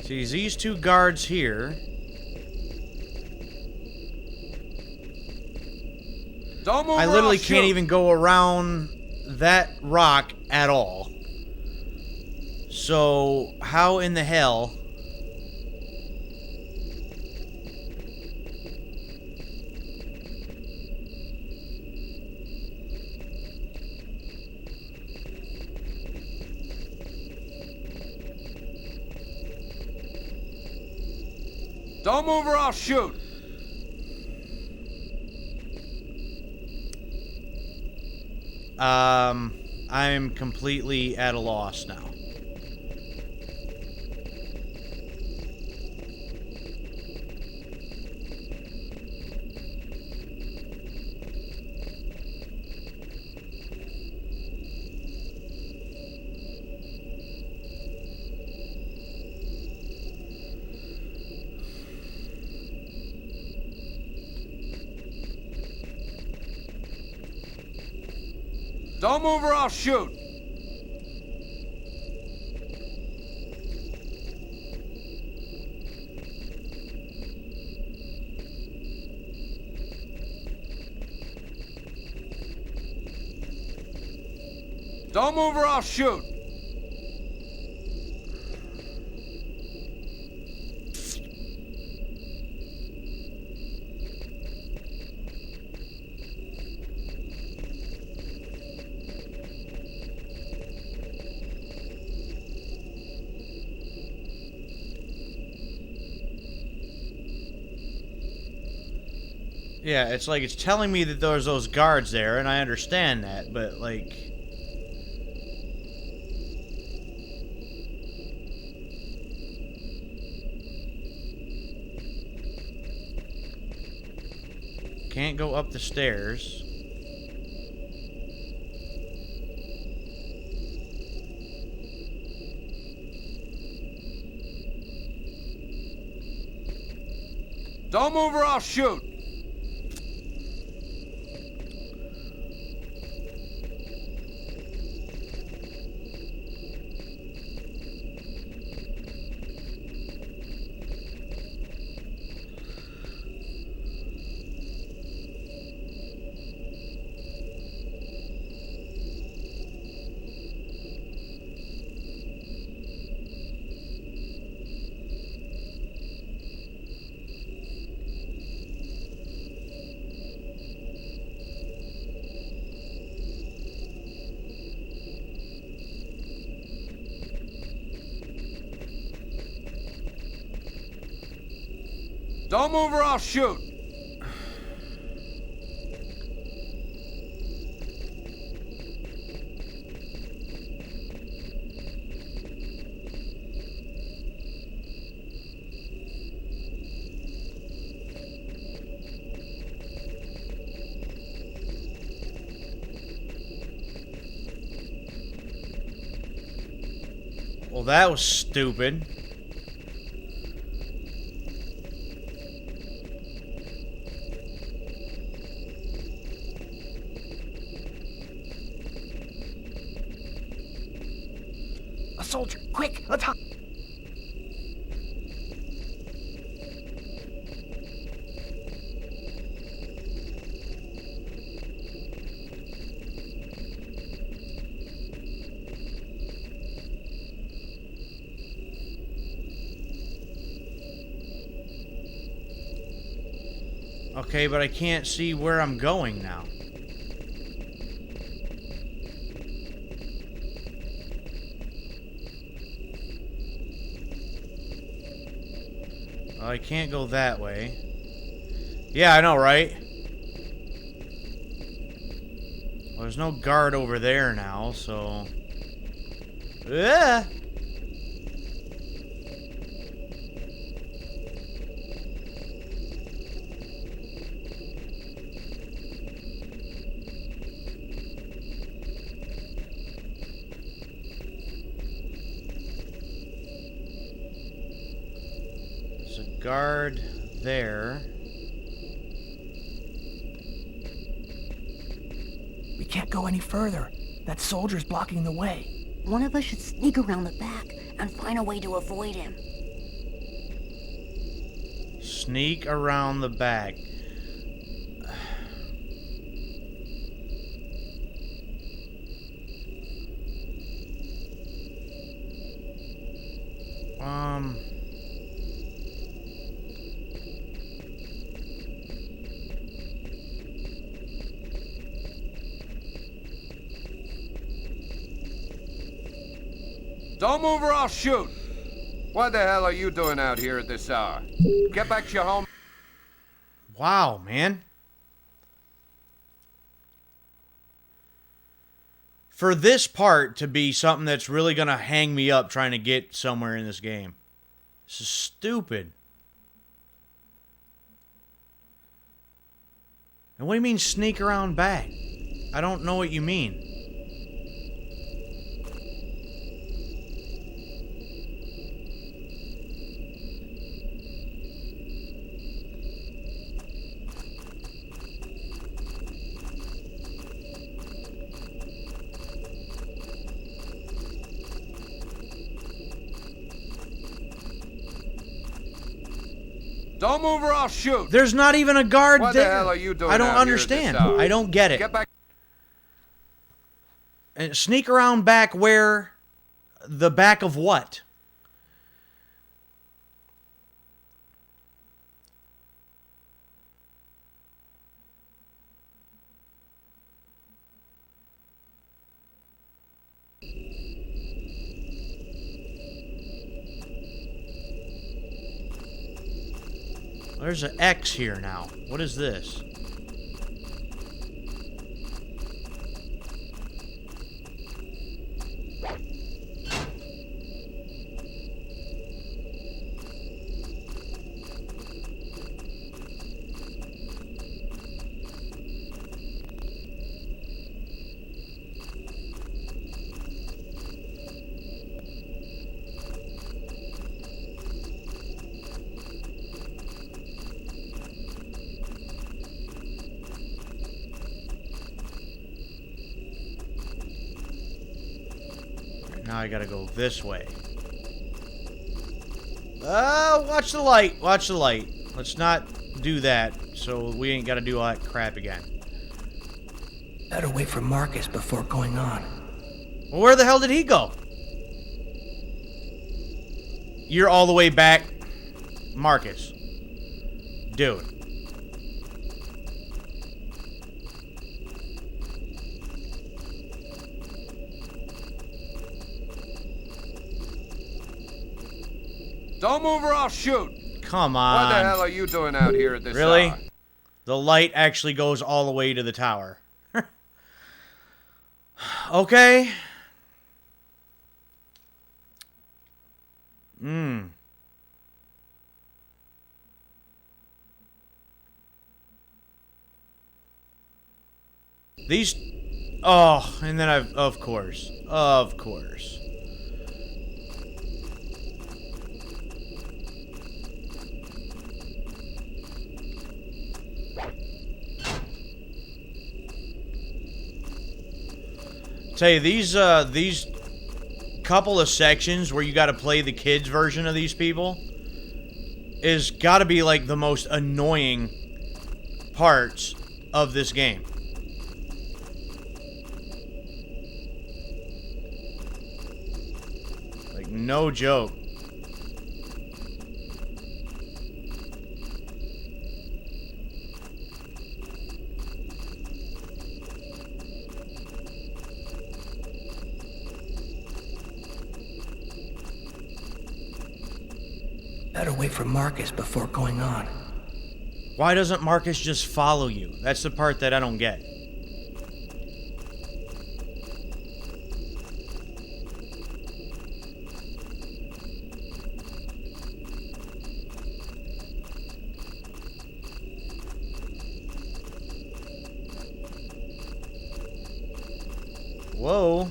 [SPEAKER 1] See, these two guards here.
[SPEAKER 7] Don't move
[SPEAKER 1] I
[SPEAKER 7] or
[SPEAKER 1] literally
[SPEAKER 7] I'll
[SPEAKER 1] can't
[SPEAKER 7] shoot.
[SPEAKER 1] even go around that rock at all. So, how in the hell...
[SPEAKER 7] Don't move or I'll shoot.
[SPEAKER 1] I'm completely at a loss now.
[SPEAKER 7] Don't move or I'll shoot. Don't move or I'll shoot.
[SPEAKER 1] Yeah, it's like it's telling me that there's those guards there, and I understand that, but like... can't go up the stairs.
[SPEAKER 4] Don't move or I'll shoot. Don't move or I'll shoot.
[SPEAKER 1] Well, that was stupid.
[SPEAKER 19] A soldier, quick, let's hop.
[SPEAKER 1] Okay, but I can't see where I'm going now. I can't go that way. Yeah, I know, right? Well, there's no guard over there now, so... Yeah. Guard there.
[SPEAKER 19] We can't go any further. That soldier's blocking the way.
[SPEAKER 9] One of us should sneak around the back and find a way to avoid him.
[SPEAKER 1] Sneak around the back.
[SPEAKER 4] Don't move or I'll shoot. What the hell are you doing out here at this hour? Get back to your home.
[SPEAKER 1] Wow, man. For this part to be something that's really going to hang me up trying to get somewhere in this game. This is stupid. And what do you mean sneak around back? I don't know what you mean.
[SPEAKER 4] Don't move or I'll shoot.
[SPEAKER 1] There's not even a guard
[SPEAKER 4] what
[SPEAKER 1] there.
[SPEAKER 4] What the hell are you doing
[SPEAKER 1] I don't
[SPEAKER 4] out
[SPEAKER 1] understand.
[SPEAKER 4] Here at this hour?
[SPEAKER 1] I don't get it.
[SPEAKER 4] Get back.
[SPEAKER 1] And sneak around back where? The back of what? There's an X here now. What is this? Now I gotta go this way. Watch the light. Watch the light. Let's not do that, so we ain't gotta do all that crap again.
[SPEAKER 19] Better wait for Marcus before going on.
[SPEAKER 1] Well, where the hell did he go? You're all the way back, Marcus. Dude.
[SPEAKER 4] Don't move or I'll shoot.
[SPEAKER 1] Come on.
[SPEAKER 4] What the hell are you doing out here at this
[SPEAKER 1] Really?
[SPEAKER 4] hour?
[SPEAKER 1] The light actually goes all the way to the tower. Okay. These... Oh, and then I've... Of course. Of course. Tell you, these couple of sections where you got to play the kids version of these people is got to be like the most annoying parts of this game. Like, no joke.
[SPEAKER 19] Better wait for Marcus before going on.
[SPEAKER 1] Why doesn't Marcus just follow you? That's the part that I don't get. Whoa.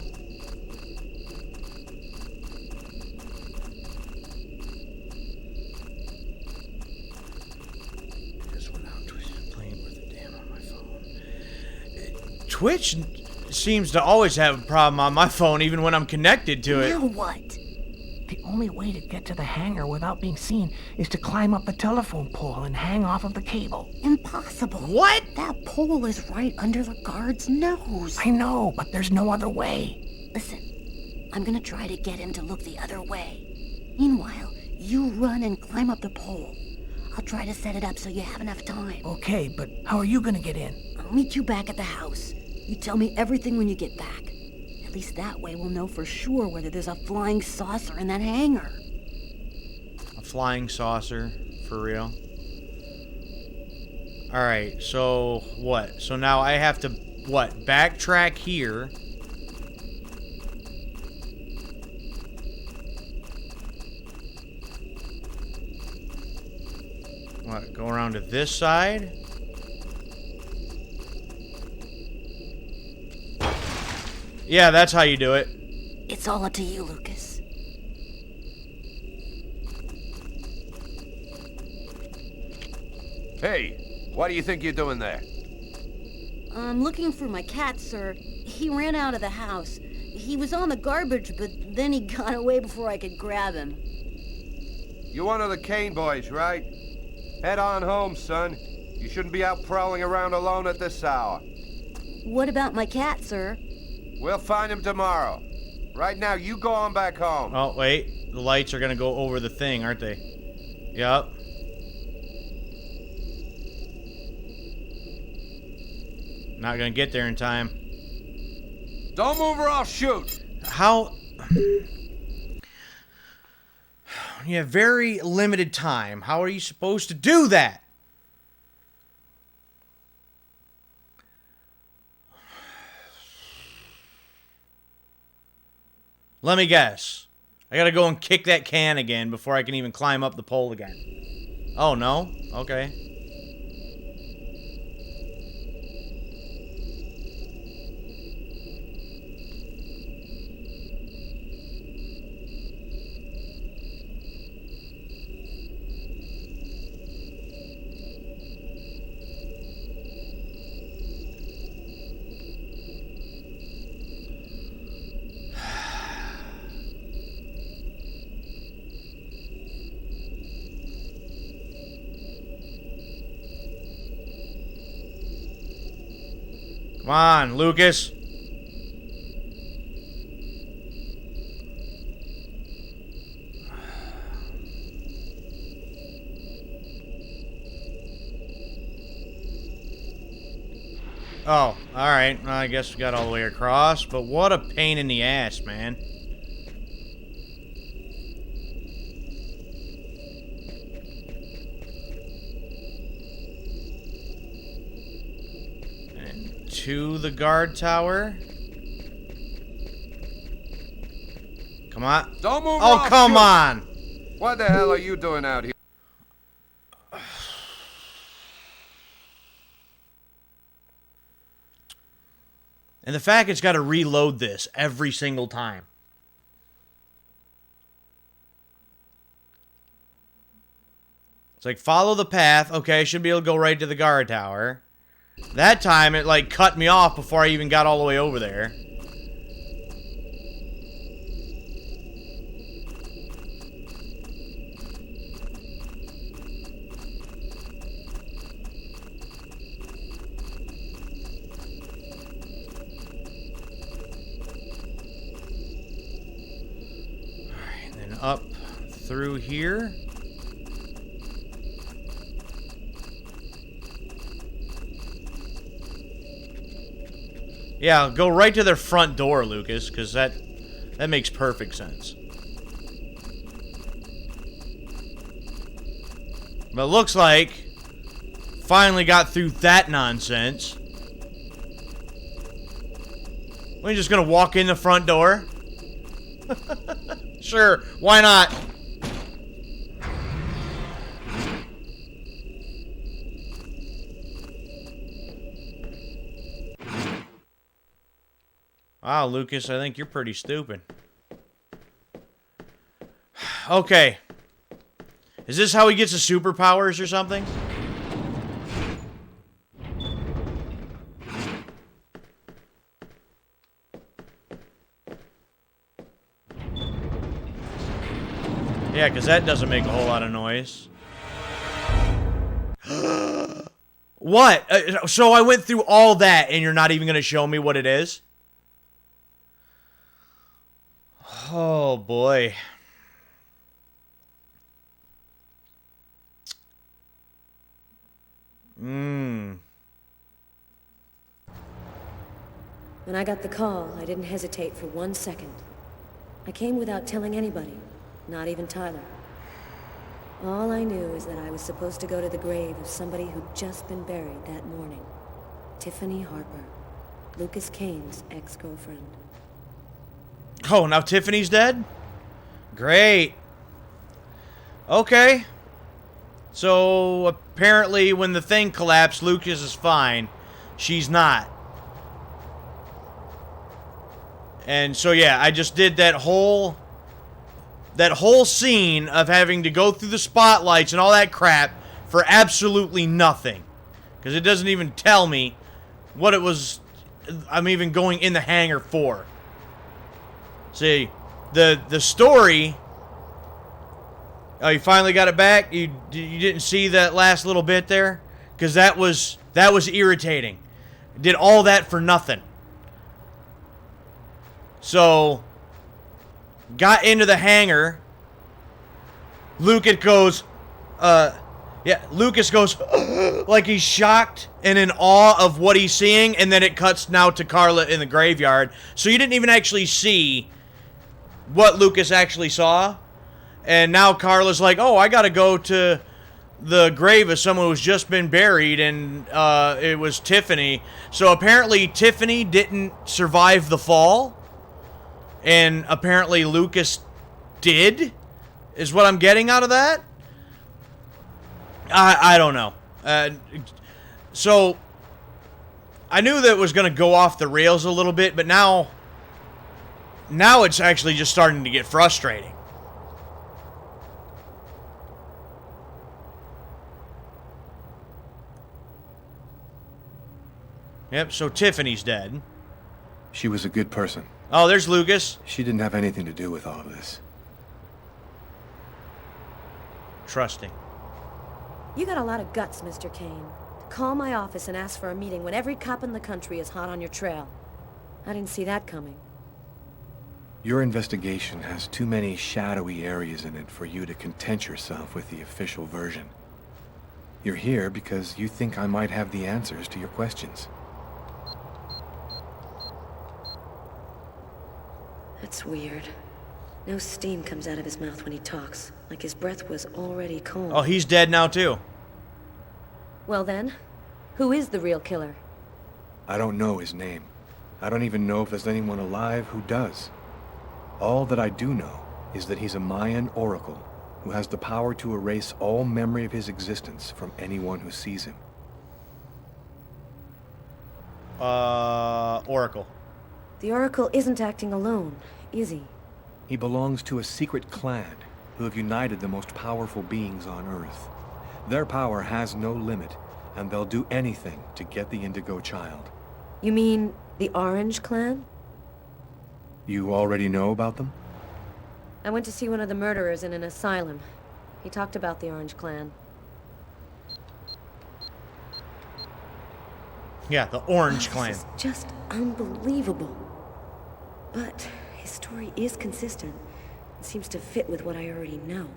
[SPEAKER 1] Twitch seems to always have a problem on my phone, even when I'm connected to it.
[SPEAKER 19] Now what? The only way to get to the hangar without being seen is to climb up the telephone pole and hang off of the cable.
[SPEAKER 9] Impossible.
[SPEAKER 1] What?
[SPEAKER 9] That pole is right under the guard's nose.
[SPEAKER 19] I know, but there's no other way.
[SPEAKER 9] Listen, I'm gonna try to get him to look the other way. Meanwhile, you run and climb up the pole. I'll try to set it up so you have enough time.
[SPEAKER 19] Okay, but how are you gonna get in?
[SPEAKER 9] I'll meet you back at the house. You tell me everything when you get back. At least that way we'll know for sure whether there's a flying saucer in that hangar.
[SPEAKER 1] A flying saucer? For real? Alright, so what? So now I have to, what, backtrack here. What, go around to this side? Yeah, that's how you do it.
[SPEAKER 9] It's all up to you, Lucas.
[SPEAKER 4] Hey, what do you think you're doing there?
[SPEAKER 14] I'm looking for my cat, sir. He ran out of the house. He was on the garbage, but then he got away before I could grab him.
[SPEAKER 4] You're one of the Kane boys, right? Head on home, son. You shouldn't be out prowling around alone at this hour.
[SPEAKER 14] What about my cat, sir?
[SPEAKER 4] We'll find him tomorrow. Right now, you go on back home.
[SPEAKER 1] Oh, wait. The lights are gonna go over the thing, aren't they? Yup. Not gonna get there in time.
[SPEAKER 4] Don't move or I'll shoot.
[SPEAKER 1] How... You have very limited time. How are you supposed to do that? Let me guess. I gotta go and kick that can again before I can even climb up the pole again. Oh, no? Okay. Come on, Lucas. Oh, alright. Well, I guess we got all the way across, but what a pain in the ass, man. And to the guard tower. Come on.
[SPEAKER 20] Don't move.
[SPEAKER 1] Oh, come on.
[SPEAKER 20] What the hell are you doing out here?
[SPEAKER 1] And the fact it's got to reload this every single time. It's like, follow the path. Okay, I should be able to go right to the guard tower. That time, it, like, cut me off before I even got all the way over there. Up through here. Yeah, go right to their front door, Lucas, because that makes perfect sense. But it looks like finally got through that nonsense. We're just gonna walk in the front door. Sure, why not? Wow, Lucas, I think you're pretty stupid. Okay. Is this how he gets his superpowers or something? Yeah, because that doesn't make a whole lot of noise. What? So I went through all that, and you're not even going to show me what it is? Oh, boy.
[SPEAKER 2] When I got the call, I didn't hesitate for 1 second. I came without telling anybody, not even Tyler. All I knew is that I was supposed to go to the grave of somebody who'd just been buried that morning. Tiffany Harper, Lucas Kane's ex-girlfriend.
[SPEAKER 1] Oh, now Tiffany's dead? Great. Okay. So, apparently when the thing collapsed, Lucas is fine. She's not. And so, yeah, I just did that whole scene of having to go through the spotlights and all that crap for absolutely nothing. Because it doesn't even tell me what it was I'm even going in the hangar for. See, the story... Oh, you finally got it back? You didn't see that last little bit there? Because that was irritating. Did all that for nothing. So, got into the hangar. Lucas goes, Lucas goes like he's shocked and in awe of what he's seeing, and then it cuts now to Carla in the graveyard. So you didn't even actually see what Lucas actually saw. And now Carla's like, oh, I gotta go to the grave of someone who's just been buried, and it was Tiffany. So apparently Tiffany didn't survive the fall. And apparently Lucas did, is what I'm getting out of that. I don't know. So, I knew that it was going to go off the rails a little bit, but now it's actually just starting to get frustrating. Yep, so Tiffany's dead.
[SPEAKER 3] She was a good person.
[SPEAKER 1] Oh, there's Lucas.
[SPEAKER 3] She didn't have anything to do with all of this.
[SPEAKER 1] Trusting.
[SPEAKER 2] You got a lot of guts, Mr. Kane. call my office and ask for a meeting when every cop in the country is hot on your trail. I didn't see that coming.
[SPEAKER 6] Your investigation has too many shadowy areas in it for you to content yourself with the official version. You're here because you think I might have the answers to your questions.
[SPEAKER 2] That's weird. No steam comes out of his mouth when he talks, like his breath was already cold.
[SPEAKER 1] Oh, he's dead now too.
[SPEAKER 2] Well then, who is the real killer?
[SPEAKER 6] I don't know his name. I don't even know if there's anyone alive who does. All that I do know is that he's a Mayan oracle who has the power to erase all memory of his existence from anyone who sees him.
[SPEAKER 1] Oracle.
[SPEAKER 2] The Oracle isn't acting alone, is he?
[SPEAKER 6] He belongs to a secret clan who have united the most powerful beings on Earth. Their power has no limit, and they'll do anything to get the Indigo Child.
[SPEAKER 2] You mean the Orange Clan?
[SPEAKER 6] You already know about them?
[SPEAKER 2] I went to see one of the murderers in an asylum. He talked about the Orange Clan.
[SPEAKER 1] Yeah, the Orange Clan.
[SPEAKER 2] This is just unbelievable. But his story is consistent. It seems to fit with what I already know.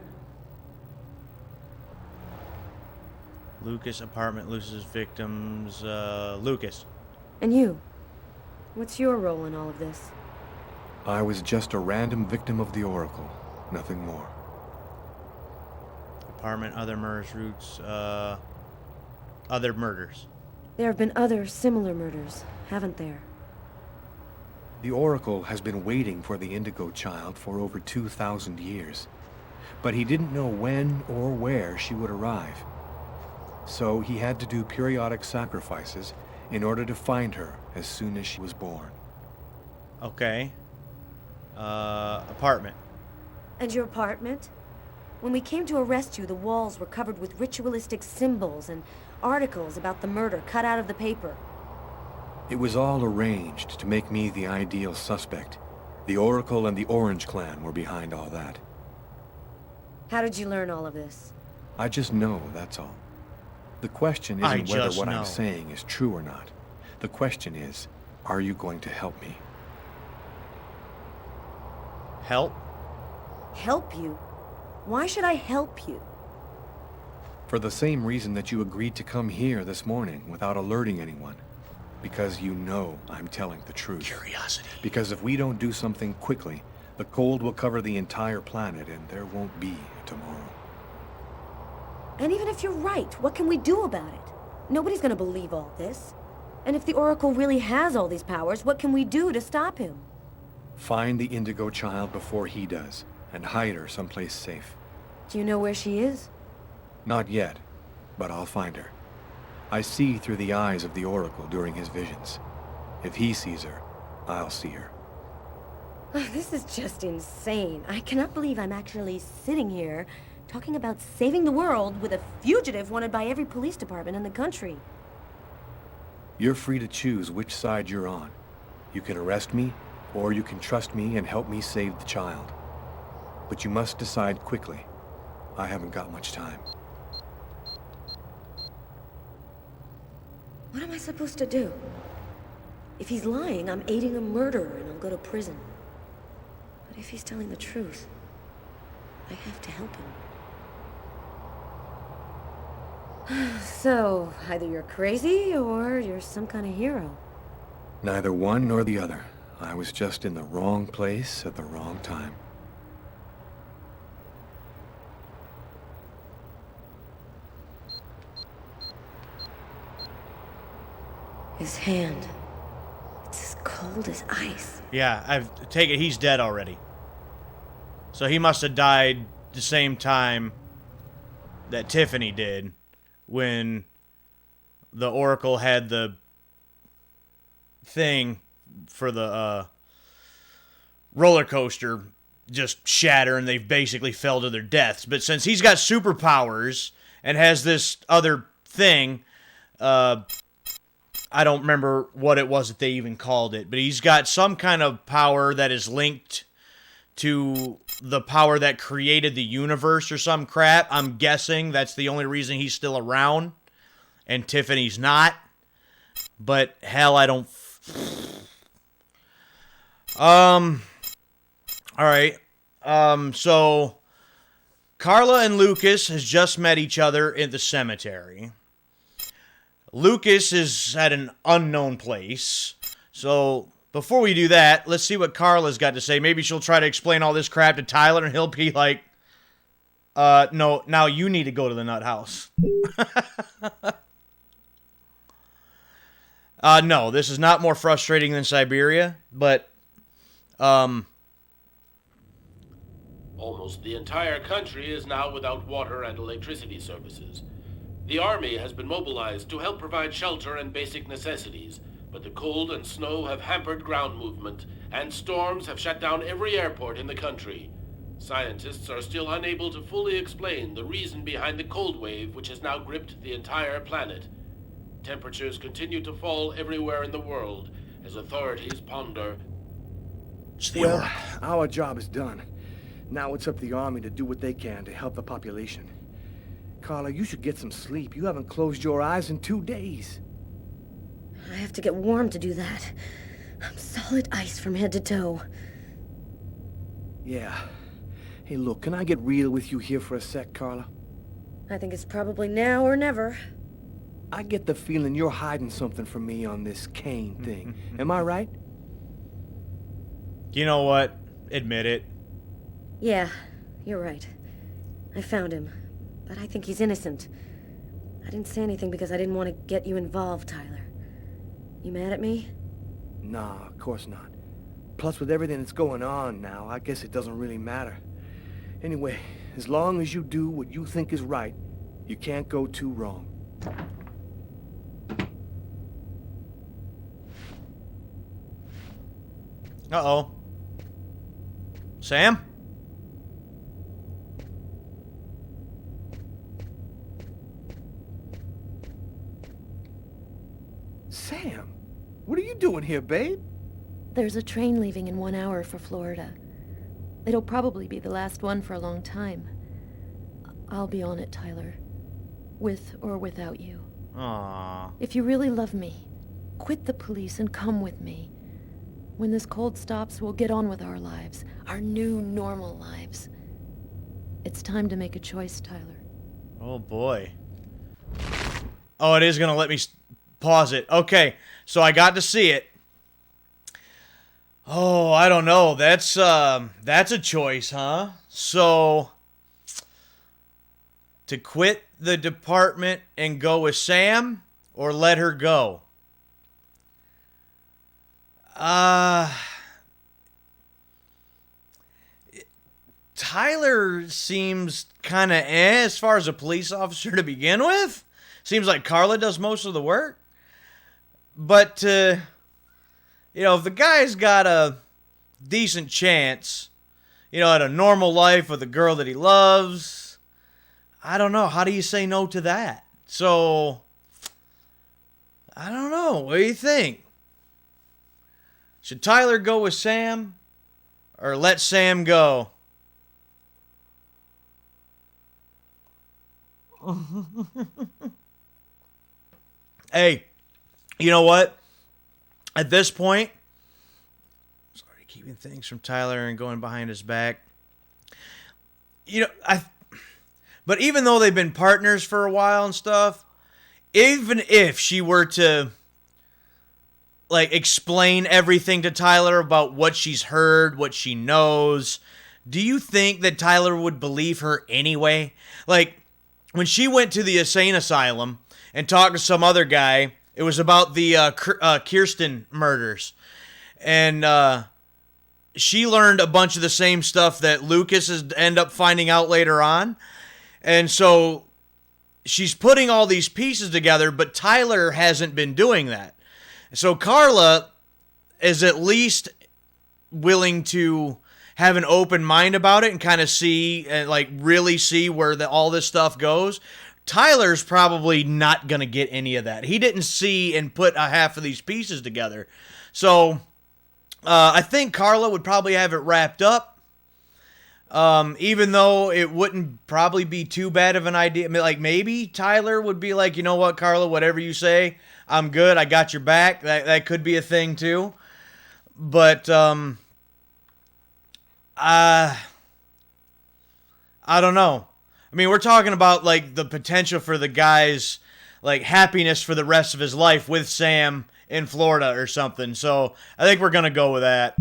[SPEAKER 1] Lucas apartment loses victims. Lucas.
[SPEAKER 2] And you? What's your role in all of this?
[SPEAKER 6] I was just a random victim of the Oracle, nothing more.
[SPEAKER 1] Apartment, other murders, roots, other murders.
[SPEAKER 2] There have been other similar murders, haven't there?
[SPEAKER 6] The Oracle has been waiting for the Indigo Child for over 2,000 years. But he didn't know when or where she would arrive. So he had to do periodic sacrifices in order to find her as soon as she was born.
[SPEAKER 1] Okay. Apartment.
[SPEAKER 2] And your apartment? When we came to arrest you, the walls were covered with ritualistic symbols and articles about the murder cut out of the paper.
[SPEAKER 6] It was all arranged to make me the ideal suspect. The Oracle and the Orange Clan were behind all that.
[SPEAKER 2] How did you learn all of this?
[SPEAKER 6] I just know, that's all. The question isn't whether what I'm saying is true or not. The question is, are you going to help me?
[SPEAKER 1] Help?
[SPEAKER 2] Help you? Why should I help you?
[SPEAKER 6] For the same reason that you agreed to come here this morning without alerting anyone. Because you know I'm telling the truth.
[SPEAKER 1] Curiosity.
[SPEAKER 6] Because if we don't do something quickly, the cold will cover the entire planet and there won't be a tomorrow.
[SPEAKER 2] And even if you're right, what can we do about it? Nobody's gonna believe all this. And if the Oracle really has all these powers, what can we do to stop him?
[SPEAKER 6] Find the Indigo Child before he does, and hide her someplace safe.
[SPEAKER 2] Do you know where she is?
[SPEAKER 6] Not yet, but I'll find her. I see through the eyes of the Oracle during his visions. If he sees her, I'll see her.
[SPEAKER 2] This is just insane. I cannot believe I'm actually sitting here talking about saving the world with a fugitive wanted by every police department in the country.
[SPEAKER 6] You're free to choose which side you're on. You can arrest me, or you can trust me and help me save the child. But you must decide quickly. I haven't got much time.
[SPEAKER 2] What am I supposed to do? If he's lying, I'm aiding a murderer and I'll go to prison. But if he's telling the truth, I have to help him. So, either you're crazy or you're some kind of hero.
[SPEAKER 6] Neither one nor the other. I was just in the wrong place at the wrong time.
[SPEAKER 2] His hand. It's as cold as ice.
[SPEAKER 1] Yeah, I take it he's dead already. So he must have died the same time that Tiffany did when the Oracle had the thing for the roller coaster just shatter and they basically fell to their deaths. But since he's got superpowers and has this other thing, I don't remember what it was that they even called it, but he's got some kind of power that is linked to the power that created the universe or some crap. I'm guessing that's the only reason he's still around. and Tiffany's not. But hell, I don't... All right. So Carla and Lucas has just met each other in the cemetery. Lucas is at an unknown place. So before we do that, let's see what Carla's got to say. Maybe she'll try to explain all this crap to Tyler, and he'll be like, no, now you need to go to the nut house. No, this is not more frustrating than Siberia, but,
[SPEAKER 7] Almost the entire country is now without water and electricity services. The army has been mobilized to help provide shelter and basic necessities, but the cold and snow have hampered ground movement, and storms have shut down every airport in the country. Scientists are still unable to fully explain the reason behind the cold wave which has now gripped the entire planet. Temperatures continue to fall everywhere in the world as authorities ponder.
[SPEAKER 6] Well, our job is done. Now it's up to the army to do what they can to help the population. Carla, you should get some sleep. You haven't closed your eyes in 2 days.
[SPEAKER 2] I have to get warm to do that. I'm solid ice from head to toe.
[SPEAKER 6] Yeah. Hey, look, can I get real with you here for a sec, Carla?
[SPEAKER 2] I think it's probably now or never.
[SPEAKER 6] I get the feeling you're hiding something from me on this Kane thing. Am I right?
[SPEAKER 1] You know what? Admit it.
[SPEAKER 2] Yeah, you're right. I found him, but I think he's innocent. I didn't say anything because I didn't want to get you involved, Tyler. You mad at me?
[SPEAKER 6] Nah, of course not. Plus, with everything that's going on now, I guess it doesn't really matter. Anyway, as long as you do what you think is right, you can't go too wrong.
[SPEAKER 1] Uh-oh. Sam?
[SPEAKER 6] Sam, what are you doing here, babe?
[SPEAKER 2] There's a train leaving in 1 hour for Florida. It'll probably be the last one for a long time. I'll be on it, Tyler. With or without you.
[SPEAKER 1] Aww.
[SPEAKER 2] If you really love me, quit the police and come with me. When this cold stops, we'll get on with our lives. Our new, normal lives. It's time to make a choice, Tyler.
[SPEAKER 1] Oh, boy. Oh, it is going to let me pause it. Okay, so I got to see it. Oh, I don't know. That's a choice, huh? So, to quit the department and go with Sam, or let her go? Tyler seems kind of as far as a police officer to begin with. Seems like Carla does most of the work. But, if the guy's got a decent chance, at a normal life with a girl that he loves, I don't know. How do you say no to that? So, I don't know. What do you think? Should Tyler go with Sam or let Sam go? Hey, you know what? At this point, sorry, keeping things from Tyler and going behind his back. But even though they've been partners for a while and stuff, even if she were to explain everything to Tyler about what she's heard, what she knows, do you think that Tyler would believe her anyway? When she went to the insane asylum and talked to some other guy, it was about the Kirsten murders. And she learned a bunch of the same stuff that Lucas has end up finding out later on. And so she's putting all these pieces together, but Tyler hasn't been doing that. So Carla is at least willing to have an open mind about it and kind of see and really see where all this stuff goes. Tyler's probably not going to get any of that. He didn't see and put a half of these pieces together. So I think Carla would probably have it wrapped up. Even though it wouldn't probably be too bad of an idea. I mean, like, maybe Tyler would be like, you know what, Carla, whatever you say, I'm good. I got your back. That could be a thing, too. But, I don't know. I mean, we're talking about, like, the potential for the guy's, like, happiness for the rest of his life with Sam in Florida or something. So, I think we're going to go with that.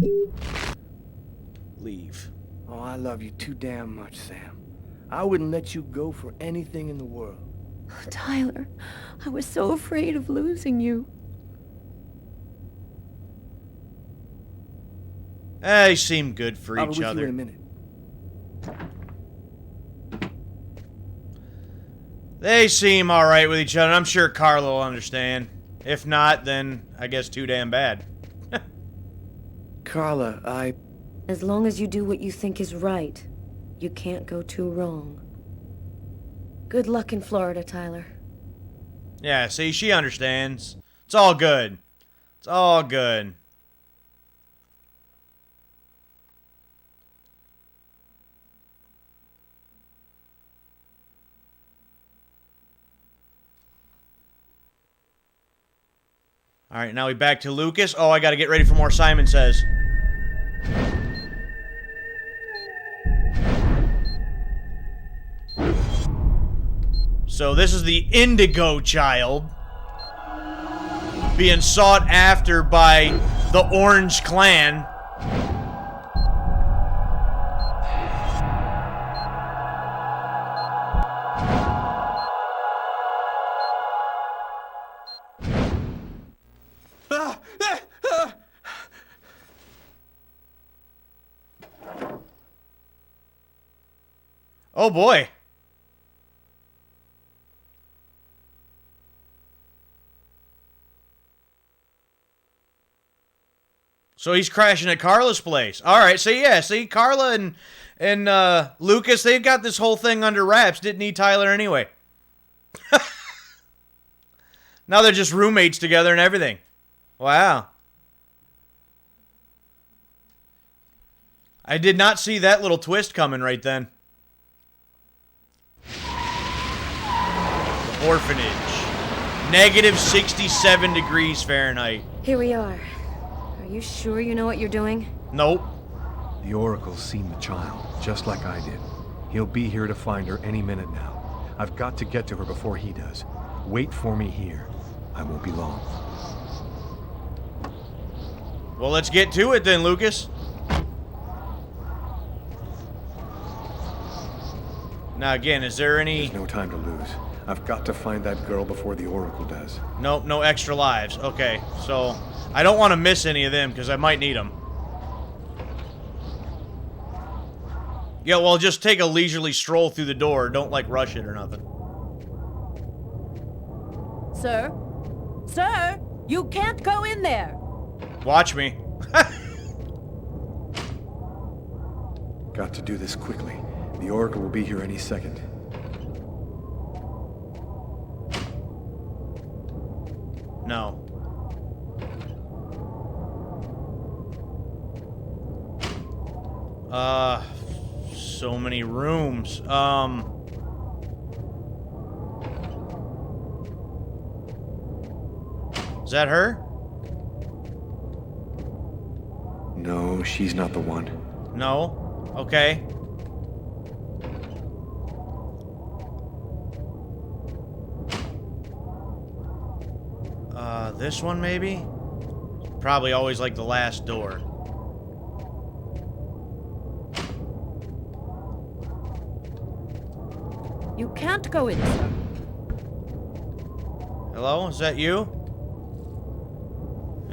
[SPEAKER 1] Leave.
[SPEAKER 6] Oh, I love you too damn much, Sam. I wouldn't let you go for anything in the world.
[SPEAKER 2] Tyler, I was so afraid of losing you.
[SPEAKER 1] They seem good for
[SPEAKER 6] I'll be
[SPEAKER 1] each
[SPEAKER 6] with
[SPEAKER 1] other.
[SPEAKER 6] you in a minute.
[SPEAKER 1] They seem alright with each other. I'm sure Carla will understand. If not, then I guess too damn bad.
[SPEAKER 6] Carla,
[SPEAKER 2] As long as you do what you think is right, you can't go too wrong. Good luck in Florida, Tyler.
[SPEAKER 1] Yeah, see, she understands. It's all good. It's all good. All right, now we back to Lucas. Oh, I got to get ready for more Simon Says. So this is the Indigo child being sought after by the Orange Clan. Oh boy. So he's crashing at Carla's place. All right, so yeah, see, Carla and Lucas, they've got this whole thing under wraps. Didn't need Tyler anyway. Now they're just roommates together and everything. Wow. I did not see that little twist coming right then. The orphanage. Negative 67 degrees Fahrenheit.
[SPEAKER 2] Here we are. Are you sure you know what you're doing?
[SPEAKER 1] Nope.
[SPEAKER 3] The Oracle's seen the child, just like I did. He'll be here to find her any minute now. I've got to get to her before he does. Wait for me here. I won't be long.
[SPEAKER 1] Well, let's get to it then, Lucas. Now, again, is there any...
[SPEAKER 3] There's no time to lose. I've got to find that girl before the Oracle does.
[SPEAKER 1] Nope, no extra lives. Okay, so I don't want to miss any of them because I might need them. Yeah, well, just take a leisurely stroll through the door. Don't, like, rush it or nothing.
[SPEAKER 21] Sir? Sir! You can't go in there!
[SPEAKER 1] Watch me.
[SPEAKER 3] Got to do this quickly. The Oracle will be here any second.
[SPEAKER 1] No. So many rooms. Is that her?
[SPEAKER 3] No, she's not the one.
[SPEAKER 1] No? Okay. This one maybe? Probably always like the last door.
[SPEAKER 21] You can't go in, sir.
[SPEAKER 1] Hello? Is that you?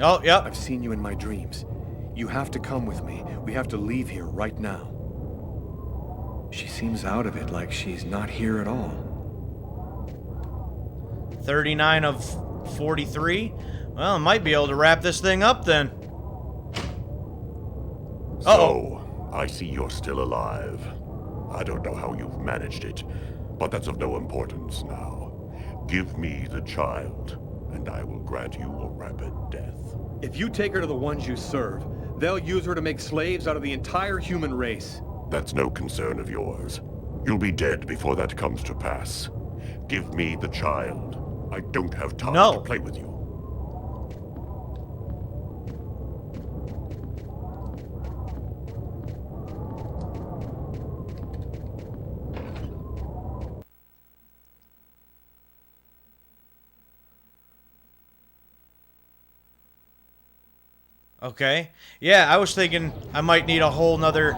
[SPEAKER 1] Oh, yep.
[SPEAKER 3] I've seen you in my dreams. You have to come with me. We have to leave here right now. She seems out of it, like she's not here at all.
[SPEAKER 1] 39 of 43? Well, I might be able to wrap this thing up then.
[SPEAKER 15] So, I see you're still alive. I don't know how you've managed it, but that's of no importance now. Give me the child, and I will grant you a rapid death.
[SPEAKER 3] If you take her to the ones you serve, they'll use her to make slaves out of the entire human race.
[SPEAKER 15] That's no concern of yours. You'll be dead before that comes to pass. Give me the child. I don't have time to play with you.
[SPEAKER 1] Okay. Yeah, I was thinking I might need a whole nother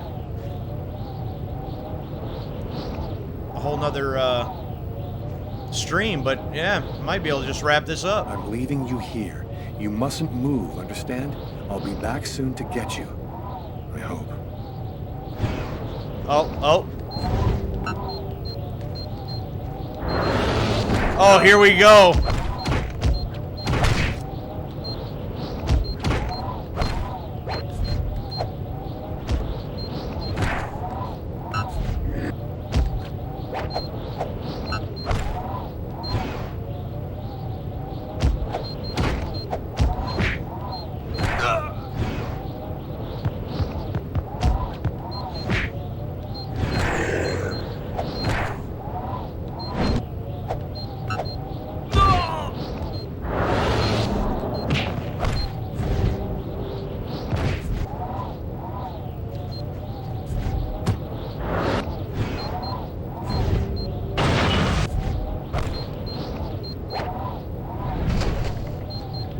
[SPEAKER 1] stream, but yeah, might be able to just wrap this up.
[SPEAKER 3] I'm leaving you here. You mustn't move, understand? I'll be back soon to get you. I hope.
[SPEAKER 1] Oh. Oh, here we go.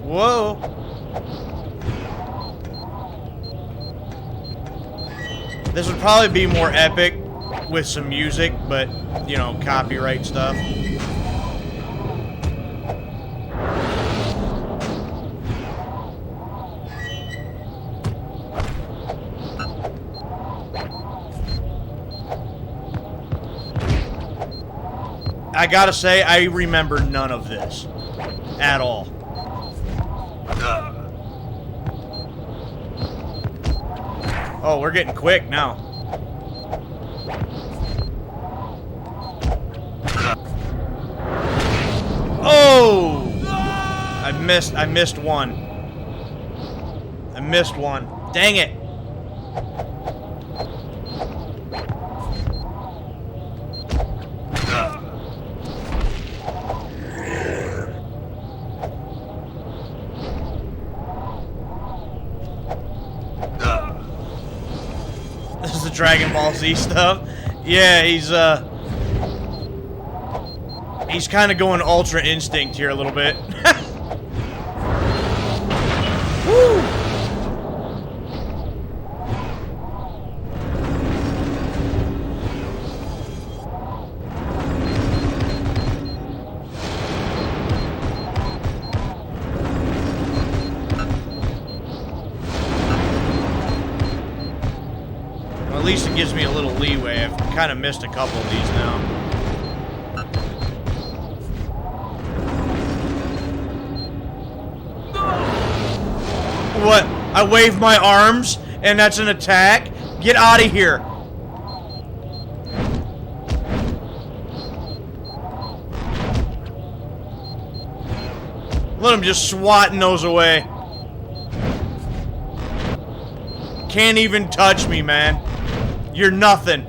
[SPEAKER 1] Whoa. This would probably be more epic with some music, but, you know, copyright stuff. I gotta say, I remember none of this at all. Oh, we're getting quick now. Oh! I missed one. I missed one. Dang it. This is the Dragon Ball Z stuff. Yeah, he's kind of going Ultra Instinct here a little bit. Woo! At least it gives me a little leeway. I've kind of missed a couple of these now. What? I wave my arms and that's an attack? Get out of here. Let him just swatting those away. Can't even touch me, man. You're nothing.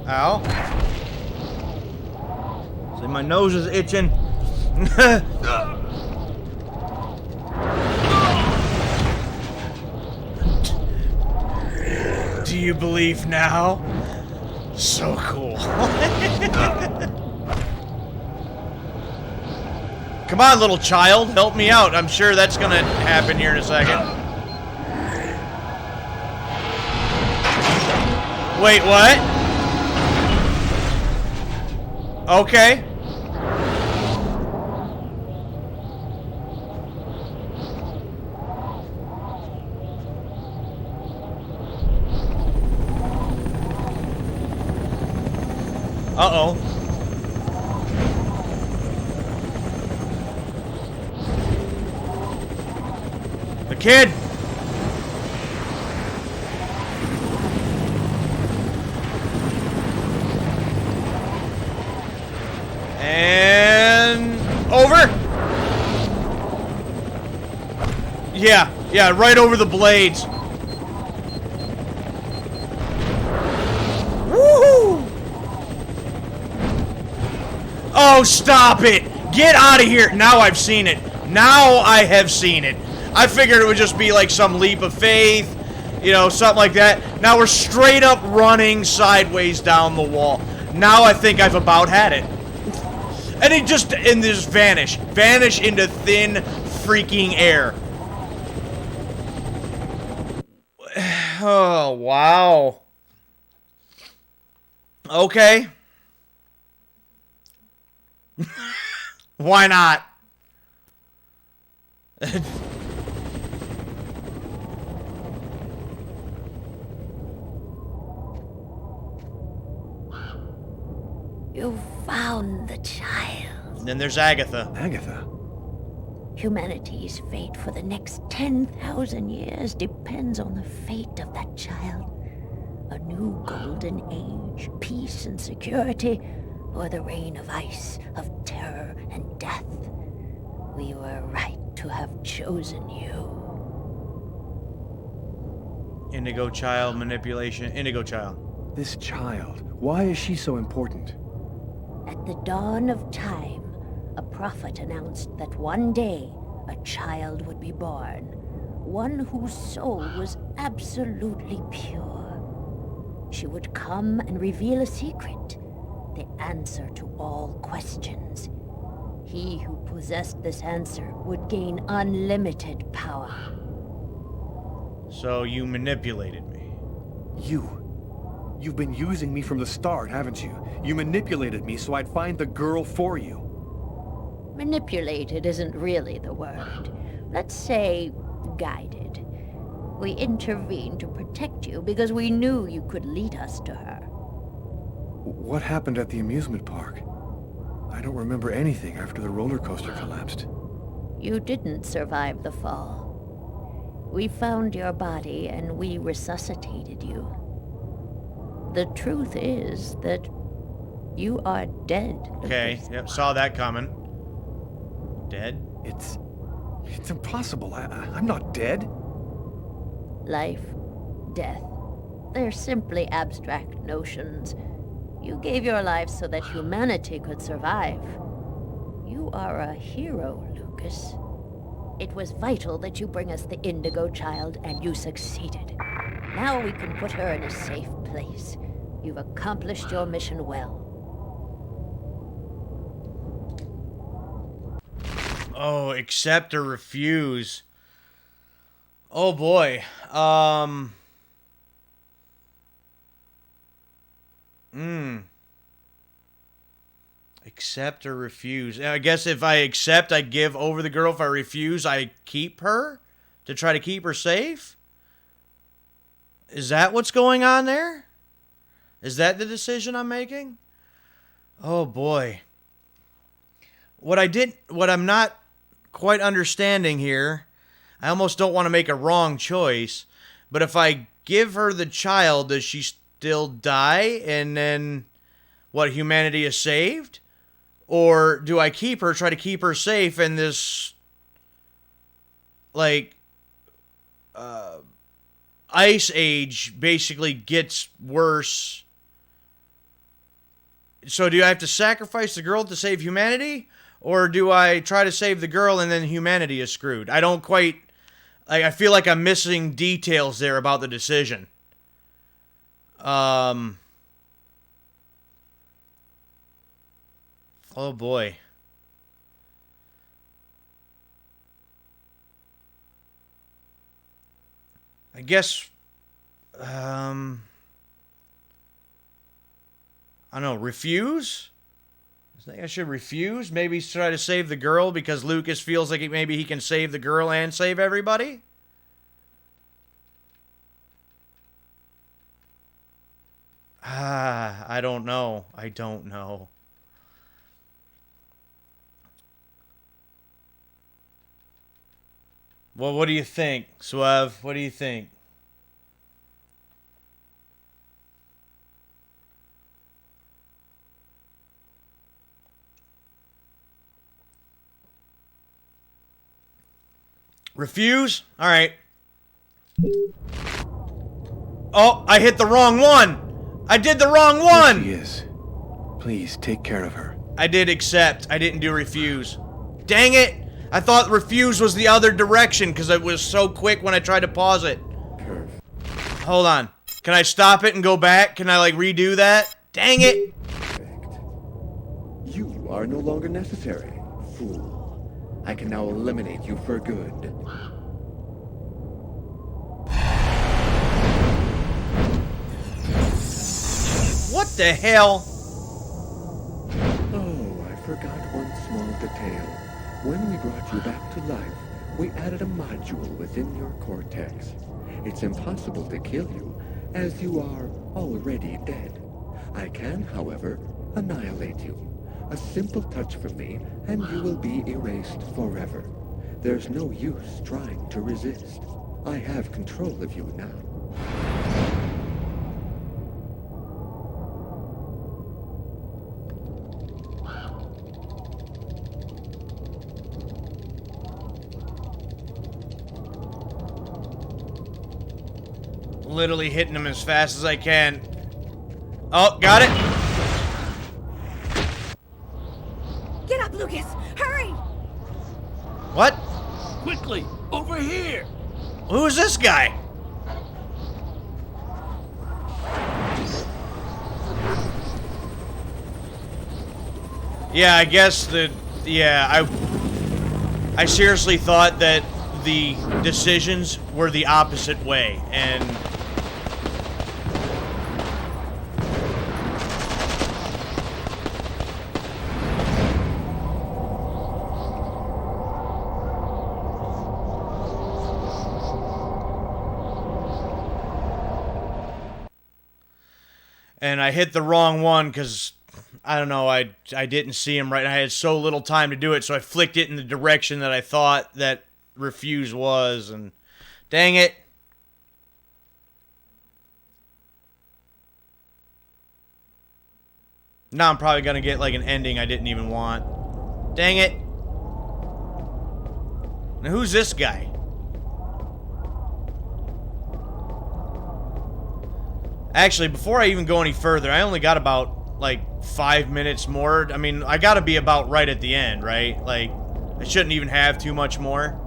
[SPEAKER 1] Ow. See, my nose is itching. Do you believe now? So cool. Come on, little child, help me out. I'm sure that's gonna happen here in a second. Wait, what? Okay. Uh-oh. Kid! And... over? Yeah, right over the blades. Woohoo! Oh, stop it! Get out of here! Now I've seen it. Now I have seen it. I figured it would just be like some leap of faith, you know, something like that. Now we're straight up running sideways down the wall. Now I think I've about had it. And it just, and just vanish. Vanish into thin freaking air. Oh, wow. Okay. Why not?
[SPEAKER 9] You found the child.
[SPEAKER 1] And then there's Agatha.
[SPEAKER 6] Agatha?
[SPEAKER 9] Humanity's fate for the next 10,000 years depends on the fate of that child. A new golden age, peace and security, or the reign of ice, of terror and death. We were right to have chosen you.
[SPEAKER 1] Indigo child manipulation. Indigo child.
[SPEAKER 6] This child, why is she so important?
[SPEAKER 9] At the dawn of time, a prophet announced that one day a child would be born, one whose soul was absolutely pure. She would come and reveal a secret, the answer to all questions. He who possessed this answer would gain unlimited power.
[SPEAKER 1] So you manipulated me.
[SPEAKER 6] You've been using me from the start, haven't you? You manipulated me so I'd find the girl for you.
[SPEAKER 9] Manipulated isn't really the word. Let's say guided. We intervened to protect you because we knew you could lead us to her.
[SPEAKER 6] What happened at the amusement park? I don't remember anything after the roller coaster collapsed.
[SPEAKER 9] You didn't survive the fall. We found your body and we resuscitated you. The truth is that you are dead.
[SPEAKER 1] Okay, yep, saw that coming. Dead?
[SPEAKER 6] It's impossible. I'm not dead.
[SPEAKER 9] Life, death, they're simply abstract notions. You gave your life so that humanity could survive. You are a hero, Lucas. It was vital that you bring us the Indigo Child, and you succeeded. Now we can put her in a safe place. You've accomplished your mission well.
[SPEAKER 1] Oh, accept or refuse. Oh boy. Accept or refuse. I guess if I accept, I give over the girl. If I refuse, I keep her to try to keep her safe. Is that what's going on there? Is that the decision I'm making? Oh boy. What I'm not quite understanding here, I almost don't want to make a wrong choice, but if I give her the child, does she still die and then what, humanity is saved? Or do I keep her, try to keep her safe, and this like ice age basically gets worse? So do I have to sacrifice the girl to save humanity? Or do I try to save the girl and then humanity is screwed? I don't quite... I feel like I'm missing details there about the decision. Oh boy. I guess... I don't know, refuse? I think I should refuse. Maybe try to save the girl because Lucas feels like maybe he can save the girl and save everybody. I don't know. I don't know. Well, what do you think, Suave? What do you think? Refuse? Alright. Oh, I hit the wrong one! I did the wrong one!
[SPEAKER 6] Here she is. Please, take care of her.
[SPEAKER 1] I did accept. I didn't do refuse. Dang it! I thought refuse was the other direction because it was so quick when I tried to pause it. Hold on. Can I stop it and go back? Can I, like, redo that? Dang it!
[SPEAKER 10] You are no longer necessary, fool. I can now eliminate you for good.
[SPEAKER 1] What the hell?
[SPEAKER 10] Oh, I forgot one small detail. When we brought you back to life, we added a module within your cortex. It's impossible to kill you, as you are already dead. I can, however, annihilate you. A simple touch from me, and you will be erased forever. There's no use trying to resist. I have control of you now.
[SPEAKER 1] Literally hitting him as fast as I can. Oh, got it.
[SPEAKER 12] Get up, Lucas! Hurry!
[SPEAKER 1] What?
[SPEAKER 7] Quickly, over here!
[SPEAKER 1] Who is this guy? Yeah, I guess I seriously thought that the decisions were the opposite way, and I hit the wrong one because I don't know, I didn't see him right. I had so little time to do it, so I flicked it in the direction that I thought that refuse was, and dang it. Now I'm probably gonna get like an ending I didn't even want. Dang it. Now who's this guy? Actually, before I even go any further, I only got about, like, 5 minutes more. I mean, I gotta be about right at the end, right? Like, I shouldn't even have too much more.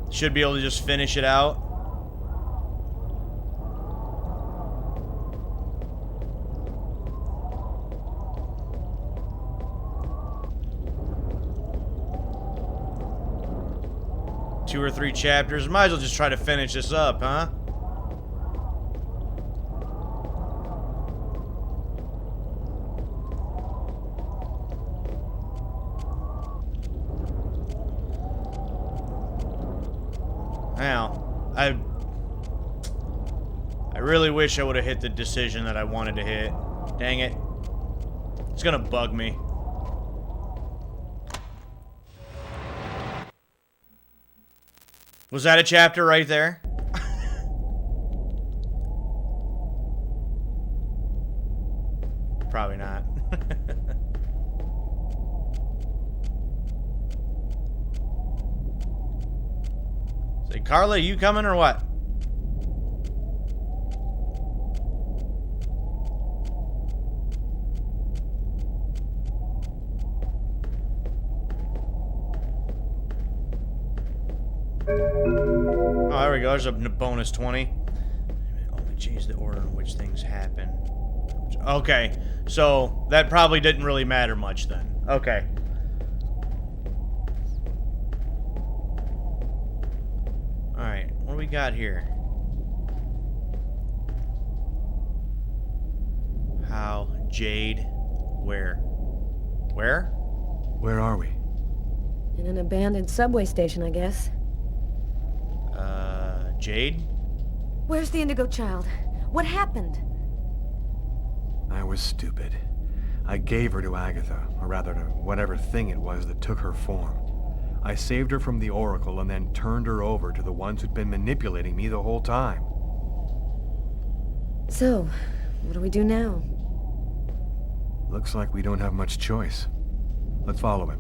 [SPEAKER 1] Should be able to just finish it out. Two or three chapters. Might as well just try to finish this up, huh? Now, I really wish I would have hit the decision that I wanted to hit. Dang it. It's gonna bug me. Was that a chapter right there? Probably not. Say, Carla, you coming or what? Oh, there we go. There's a bonus 20. Only change the order in which things happen. Okay, so that probably didn't really matter much then. Okay. Alright, what do we got here? How? Jade? Where? Where?
[SPEAKER 6] Where are we?
[SPEAKER 2] In an abandoned subway station, I guess.
[SPEAKER 1] Jade?
[SPEAKER 12] Where's the Indigo child? What happened?
[SPEAKER 6] I was stupid. I gave her to Agatha, or rather to whatever thing it was that took her form. I saved her from the Oracle and then turned her over to the ones who'd been manipulating me the whole time.
[SPEAKER 2] So, what do we do now?
[SPEAKER 6] Looks like we don't have much choice. Let's follow him.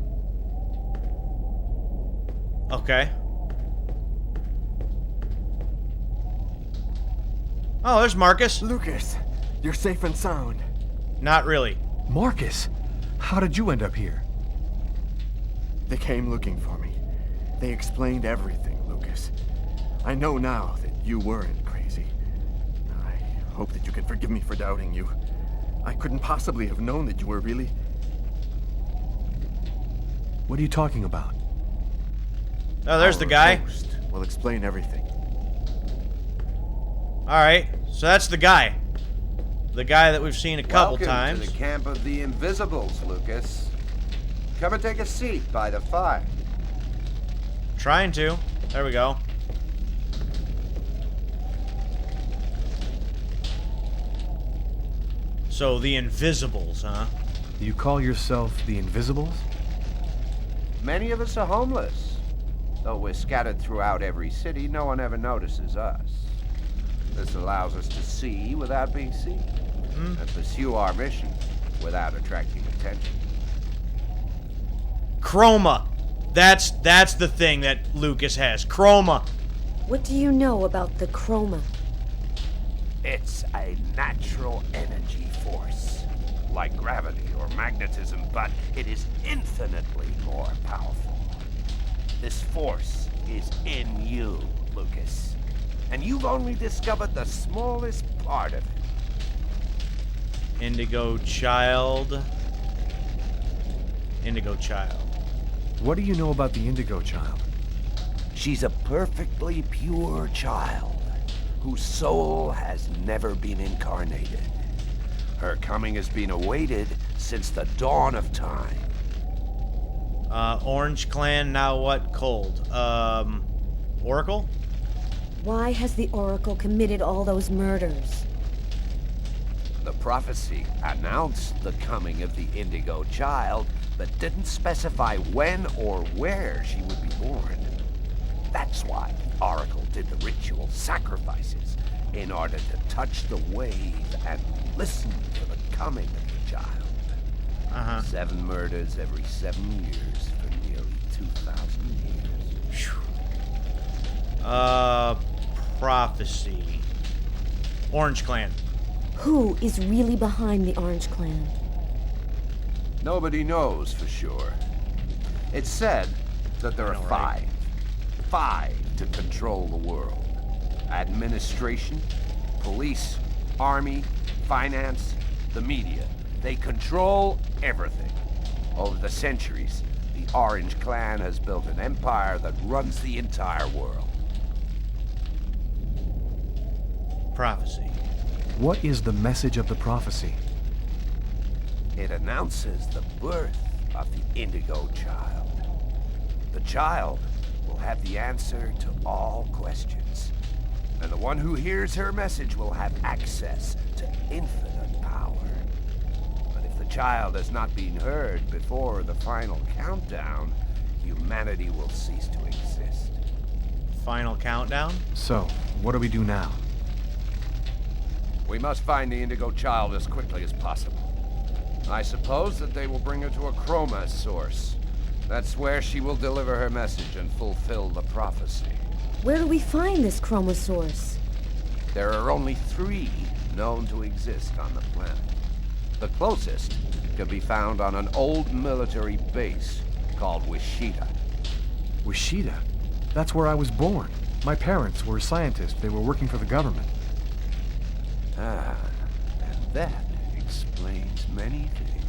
[SPEAKER 1] Okay. Oh, there's Marcus.
[SPEAKER 6] Lucas, you're safe and sound.
[SPEAKER 1] Not really.
[SPEAKER 6] Marcus, how did you end up here? They came looking for me. They explained everything, Lucas. I know now that you weren't crazy. I hope that you can forgive me for doubting you. I couldn't possibly have known that you were really... What are you talking about?
[SPEAKER 1] Oh, there's the guy.
[SPEAKER 6] Host will explain everything.
[SPEAKER 1] Alright, so that's the guy. The guy that we've seen a couple
[SPEAKER 4] Welcome
[SPEAKER 1] times.
[SPEAKER 4] to the camp of the Invisibles, Lucas. Come and take a seat by the fire.
[SPEAKER 1] Trying to. There we go. So, the Invisibles, huh?
[SPEAKER 6] You call yourself the Invisibles?
[SPEAKER 4] Many of us are homeless. Though we're scattered throughout every city, no one ever notices us. This allows us to see without being seen, and pursue our mission without attracting attention.
[SPEAKER 1] Chroma. That's the thing that Lucas has. Chroma.
[SPEAKER 2] What do you know about the chroma?
[SPEAKER 11] It's a natural energy force, like gravity or magnetism, but it is infinitely more powerful. This force is in you, Lucas, and you've only discovered the smallest part of it.
[SPEAKER 1] Indigo Child. Indigo Child.
[SPEAKER 6] What do you know about the Indigo Child?
[SPEAKER 11] She's a perfectly pure child whose soul has never been incarnated. Her coming has been awaited since the dawn of time.
[SPEAKER 1] Orange Clan, now what? Cold. Oracle?
[SPEAKER 2] Why has the Oracle committed all those murders?
[SPEAKER 11] The prophecy announced the coming of the Indigo Child, but didn't specify when or where she would be born. That's why the Oracle did the ritual sacrifices, in order to touch the wave and listen for the coming of the child. 7 murders every 7 years for nearly 2,000 years.
[SPEAKER 1] Prophecy. Orange Clan.
[SPEAKER 2] Who is really behind the Orange Clan?
[SPEAKER 4] Nobody knows for sure. It's said that there are 5. 5 to control the world. Administration, police, army, finance, the media. They control everything. Over the centuries, the Orange Clan has built an empire that runs the entire world.
[SPEAKER 1] Prophecy.
[SPEAKER 6] What is the message of the prophecy?
[SPEAKER 11] It announces the birth of the Indigo Child. The child will have the answer to all questions, and the one who hears her message will have access to infinite power. But if the child has not been heard before the final countdown, humanity will cease to exist.
[SPEAKER 1] Final countdown?
[SPEAKER 6] So, what do we do now?
[SPEAKER 4] We must find the Indigo Child as quickly as possible. I suppose that they will bring her to a chroma source. That's where she will deliver her message and fulfill the prophecy.
[SPEAKER 2] Where do we find this chroma source?
[SPEAKER 4] There are only 3 known to exist on the planet. The closest can be found on an old military base called Wichita.
[SPEAKER 6] Wichita? That's where I was born. My parents were scientists. They were working for the government.
[SPEAKER 4] Ah, and that explains many things.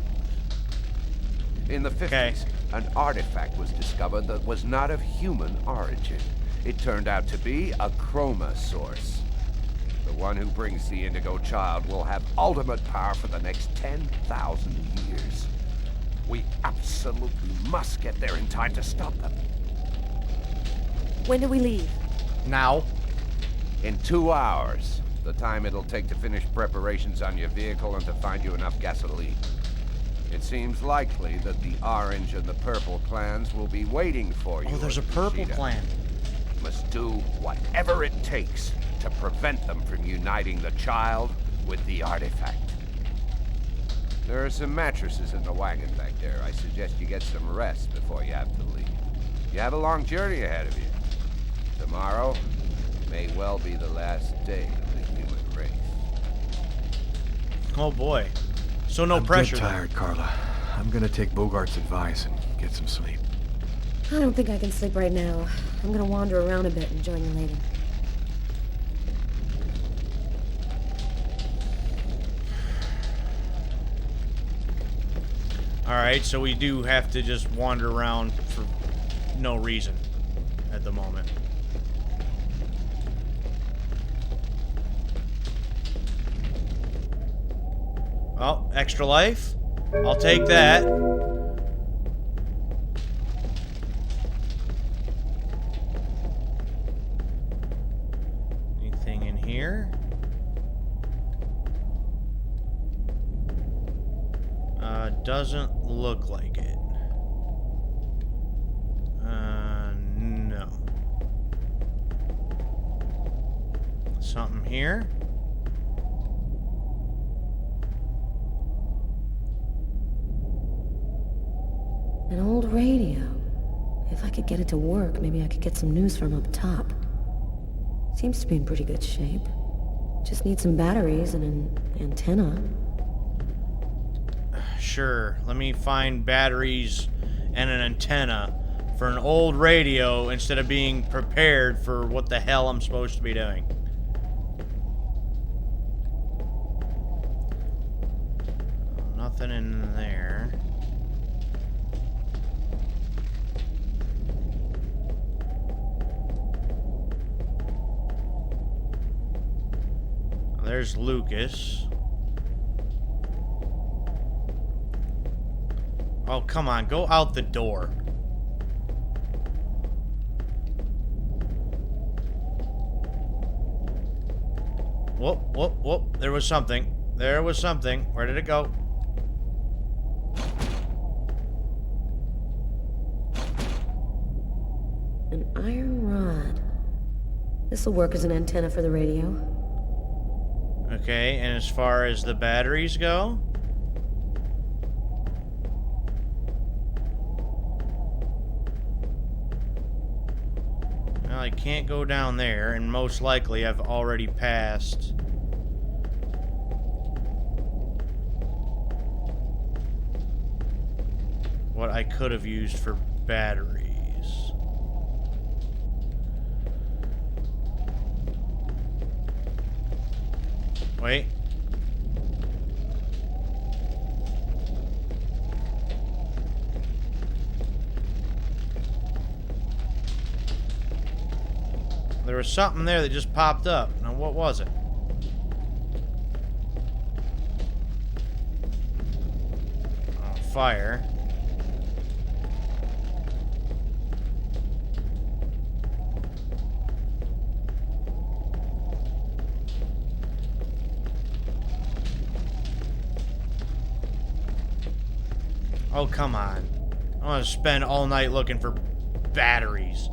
[SPEAKER 4] In the 50s, an artifact was discovered that was not of human origin. It turned out to be a chroma source. The one who brings the Indigo Child will have ultimate power for the next 10,000 years. We absolutely must get there in time to stop them.
[SPEAKER 2] When do we leave?
[SPEAKER 1] Now.
[SPEAKER 4] In 2 hours. The time it'll take to finish preparations on your vehicle and to find you enough gasoline. It seems likely that the Orange and the Purple clans will be waiting for you.
[SPEAKER 1] Oh, there's a Purple clan.
[SPEAKER 4] Must do whatever it takes to prevent them from uniting the child with the artifact. There are some mattresses in the wagon back there. I suggest you get some rest before you have to leave. You have a long journey ahead of you. Tomorrow may well be the last day of the human race.
[SPEAKER 1] Oh boy. So no
[SPEAKER 6] I'm
[SPEAKER 1] pressure.
[SPEAKER 6] I'm tired, Carla. I'm gonna take Bogart's advice and get some sleep.
[SPEAKER 2] I don't think I can sleep right now. I'm gonna wander around a bit and join you later.
[SPEAKER 1] Alright, so we do have to just wander around for no reason at the moment. Oh, extra life? I'll take that. Anything in here? Doesn't look like it. No. Something here?
[SPEAKER 2] An old radio. If I could get it to work, maybe I could get some news from up top. Seems to be in pretty good shape. Just need some batteries and an antenna.
[SPEAKER 1] Sure, let me find batteries and an antenna for an old radio instead of being prepared for what the hell I'm supposed to be doing. Nothing in there. There's Lucas. Oh, come on, go out the door. Whoop, whoop, whoop. There was something. There was something. Where did it go?
[SPEAKER 2] An iron rod. This'll work as an antenna for the radio.
[SPEAKER 1] Okay, and as far as the batteries go? Well, I can't go down there, and most likely I've already passed. What I could have used for batteries. Wait. There was something there that just popped up. Now, what was it? Oh, fire. Oh, come on. I want to spend all night looking for batteries.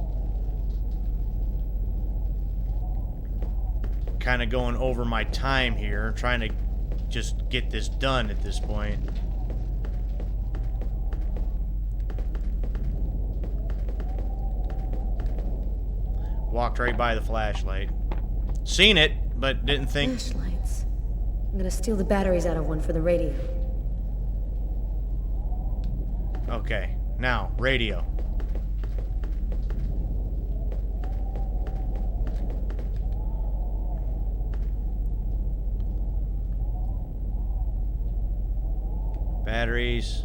[SPEAKER 1] Kind of going over my time here, trying to just get this done at this point. Walked right by the flashlight. Seen it, but didn't think...
[SPEAKER 2] Flashlights. I'm gonna steal the batteries out of one for the radio.
[SPEAKER 1] Okay, now, radio. Batteries.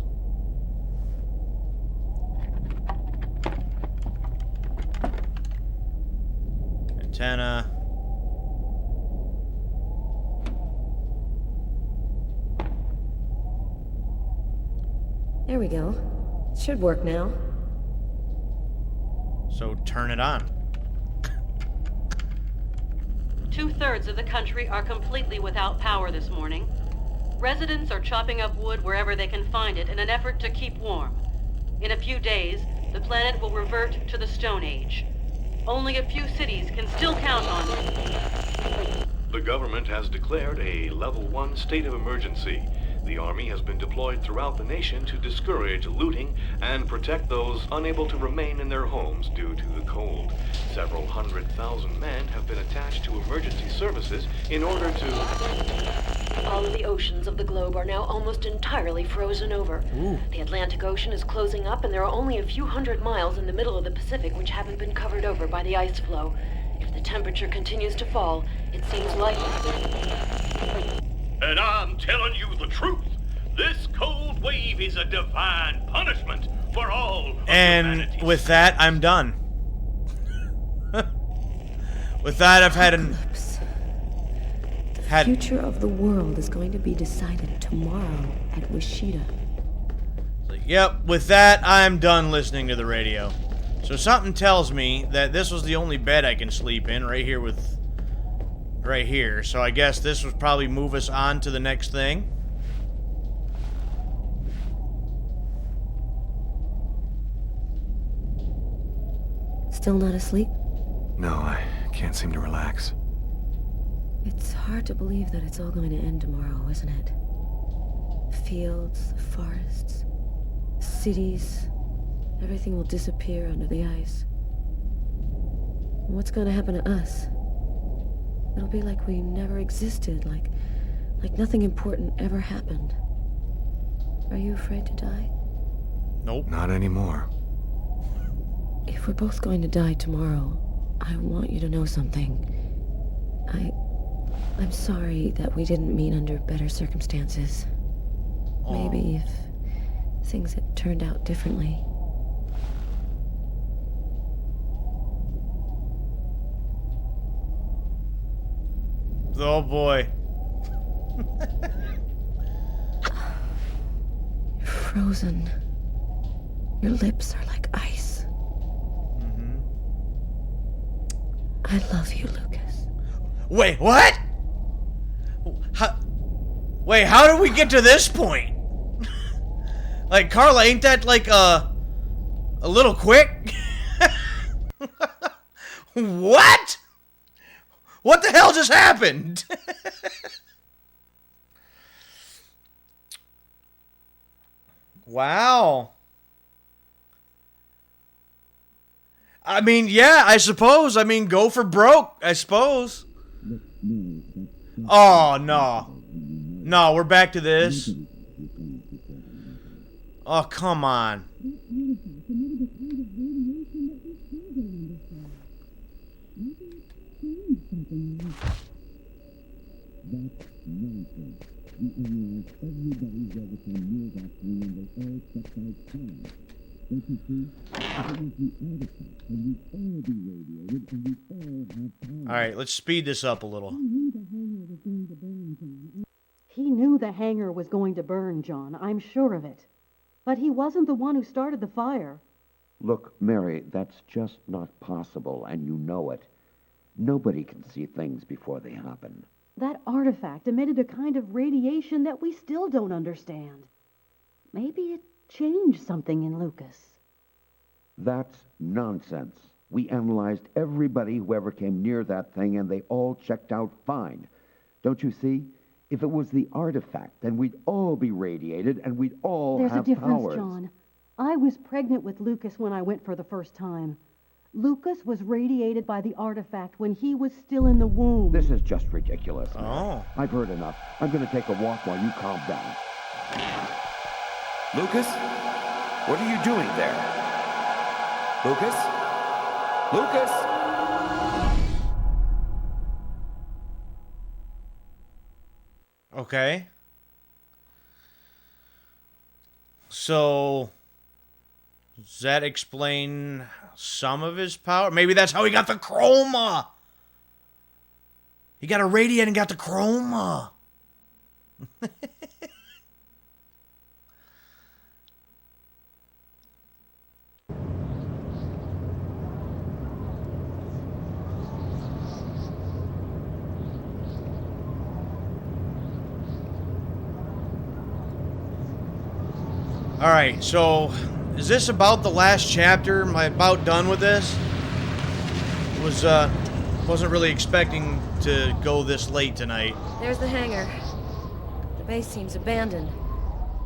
[SPEAKER 1] Antenna.
[SPEAKER 2] There we go. It should work now.
[SPEAKER 1] So turn it on.
[SPEAKER 5] 2/3 of the country are completely without power this morning. Residents are chopping up wood wherever they can find it in an effort to keep warm. In a few days, the planet will revert to the Stone Age. Only a few cities can still count on it.
[SPEAKER 22] The government has declared a Level 1 state of emergency. The Army has been deployed throughout the nation to discourage looting and protect those unable to remain in their homes due to the cold. Several 100,000 men have been attached to emergency services in order to...
[SPEAKER 23] All of the oceans of the globe are now almost entirely frozen over.
[SPEAKER 1] Ooh.
[SPEAKER 23] The Atlantic Ocean is closing up, and there are only a few hundred miles in the middle of the Pacific which haven't been covered over by the ice flow. If the temperature continues to fall, it seems likely...
[SPEAKER 24] And I'm telling you the truth. This cold wave is a divine punishment for all of
[SPEAKER 1] And with that, I'm done. With that, I've had an...
[SPEAKER 2] The future of the world is going to be decided tomorrow at Wishida.
[SPEAKER 1] Yep, with that, I'm done listening to the radio. So something tells me that this was the only bed I can sleep in, right here. So I guess this would probably move us on to the next thing.
[SPEAKER 2] Still not asleep?
[SPEAKER 6] No, I can't seem to relax.
[SPEAKER 2] It's hard to believe that it's all going to end tomorrow, isn't it? Fields, the forests, cities, everything will disappear under the ice. What's going to happen to us? It'll be like we never existed, like nothing important ever happened. Are you afraid to die?
[SPEAKER 1] Nope.
[SPEAKER 6] Not anymore.
[SPEAKER 2] If we're both going to die tomorrow, I want you to know something. I'm sorry that we didn't meet under better circumstances. Maybe if things had turned out differently.
[SPEAKER 1] Oh boy.
[SPEAKER 2] You're frozen. Your lips are like ice. I love you, Lucas.
[SPEAKER 1] Wait, what? Wait, how did we get to this point? Like, Carla, ain't that like a little quick? What? What the hell just happened? Wow. I mean, yeah, I suppose. I mean, go for broke, I suppose. Oh, no. No, we're back to this. Oh, come on. Alright, let's speed this up a little.
[SPEAKER 25] He knew the hangar was going to burn, John. I'm sure of it. But he wasn't the one who started the fire.
[SPEAKER 17] Look, Mary, that's just not possible, and you know it. Nobody can see things before they happen.
[SPEAKER 25] That artifact emitted a kind of radiation that we still don't understand. Maybe it changed something in Lucas.
[SPEAKER 17] That's nonsense. We analyzed everybody who ever came near that thing, and they all checked out fine. Don't you see? If it was the artifact, then we'd all be radiated, and we'd all
[SPEAKER 25] There's
[SPEAKER 17] have
[SPEAKER 25] a difference,
[SPEAKER 17] powers.
[SPEAKER 25] John. I was pregnant with Lucas when I went for the first time. Lucas was radiated by the artifact when he was still in the womb.
[SPEAKER 17] This is just ridiculous.
[SPEAKER 1] Oh.
[SPEAKER 17] I've heard enough. I'm going to take a walk while you calm down.
[SPEAKER 8] Lucas? What are you doing there? Lucas? Lucas?
[SPEAKER 1] Okay. So, does that explain some of his power? Maybe that's how he got the chroma. He got a radiant and got the chroma. Alright, so is this about the last chapter? Am I about done with this? Wasn't really expecting to go this late tonight.
[SPEAKER 12] There's the hangar. The base seems abandoned.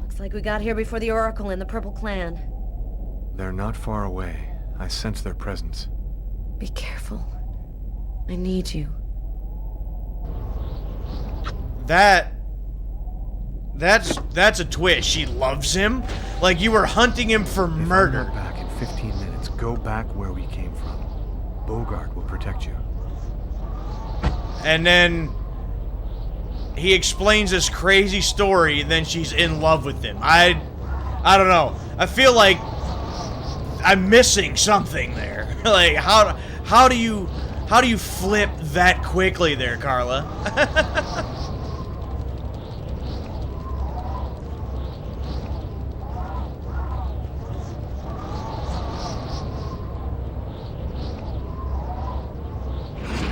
[SPEAKER 12] Looks like we got here before the Oracle and the Purple Clan.
[SPEAKER 6] They're not far away. I sense their presence.
[SPEAKER 12] Be careful. I need you.
[SPEAKER 1] That's a twist. She loves him? Like you were hunting him for murder.
[SPEAKER 6] If I'm not back in 15 minutes, go back where we came from. Bogart will protect you.
[SPEAKER 1] And then he explains this crazy story, and then she's in love with him. I don't know. I feel like I'm missing something there. Like how do you flip that quickly there, Carla?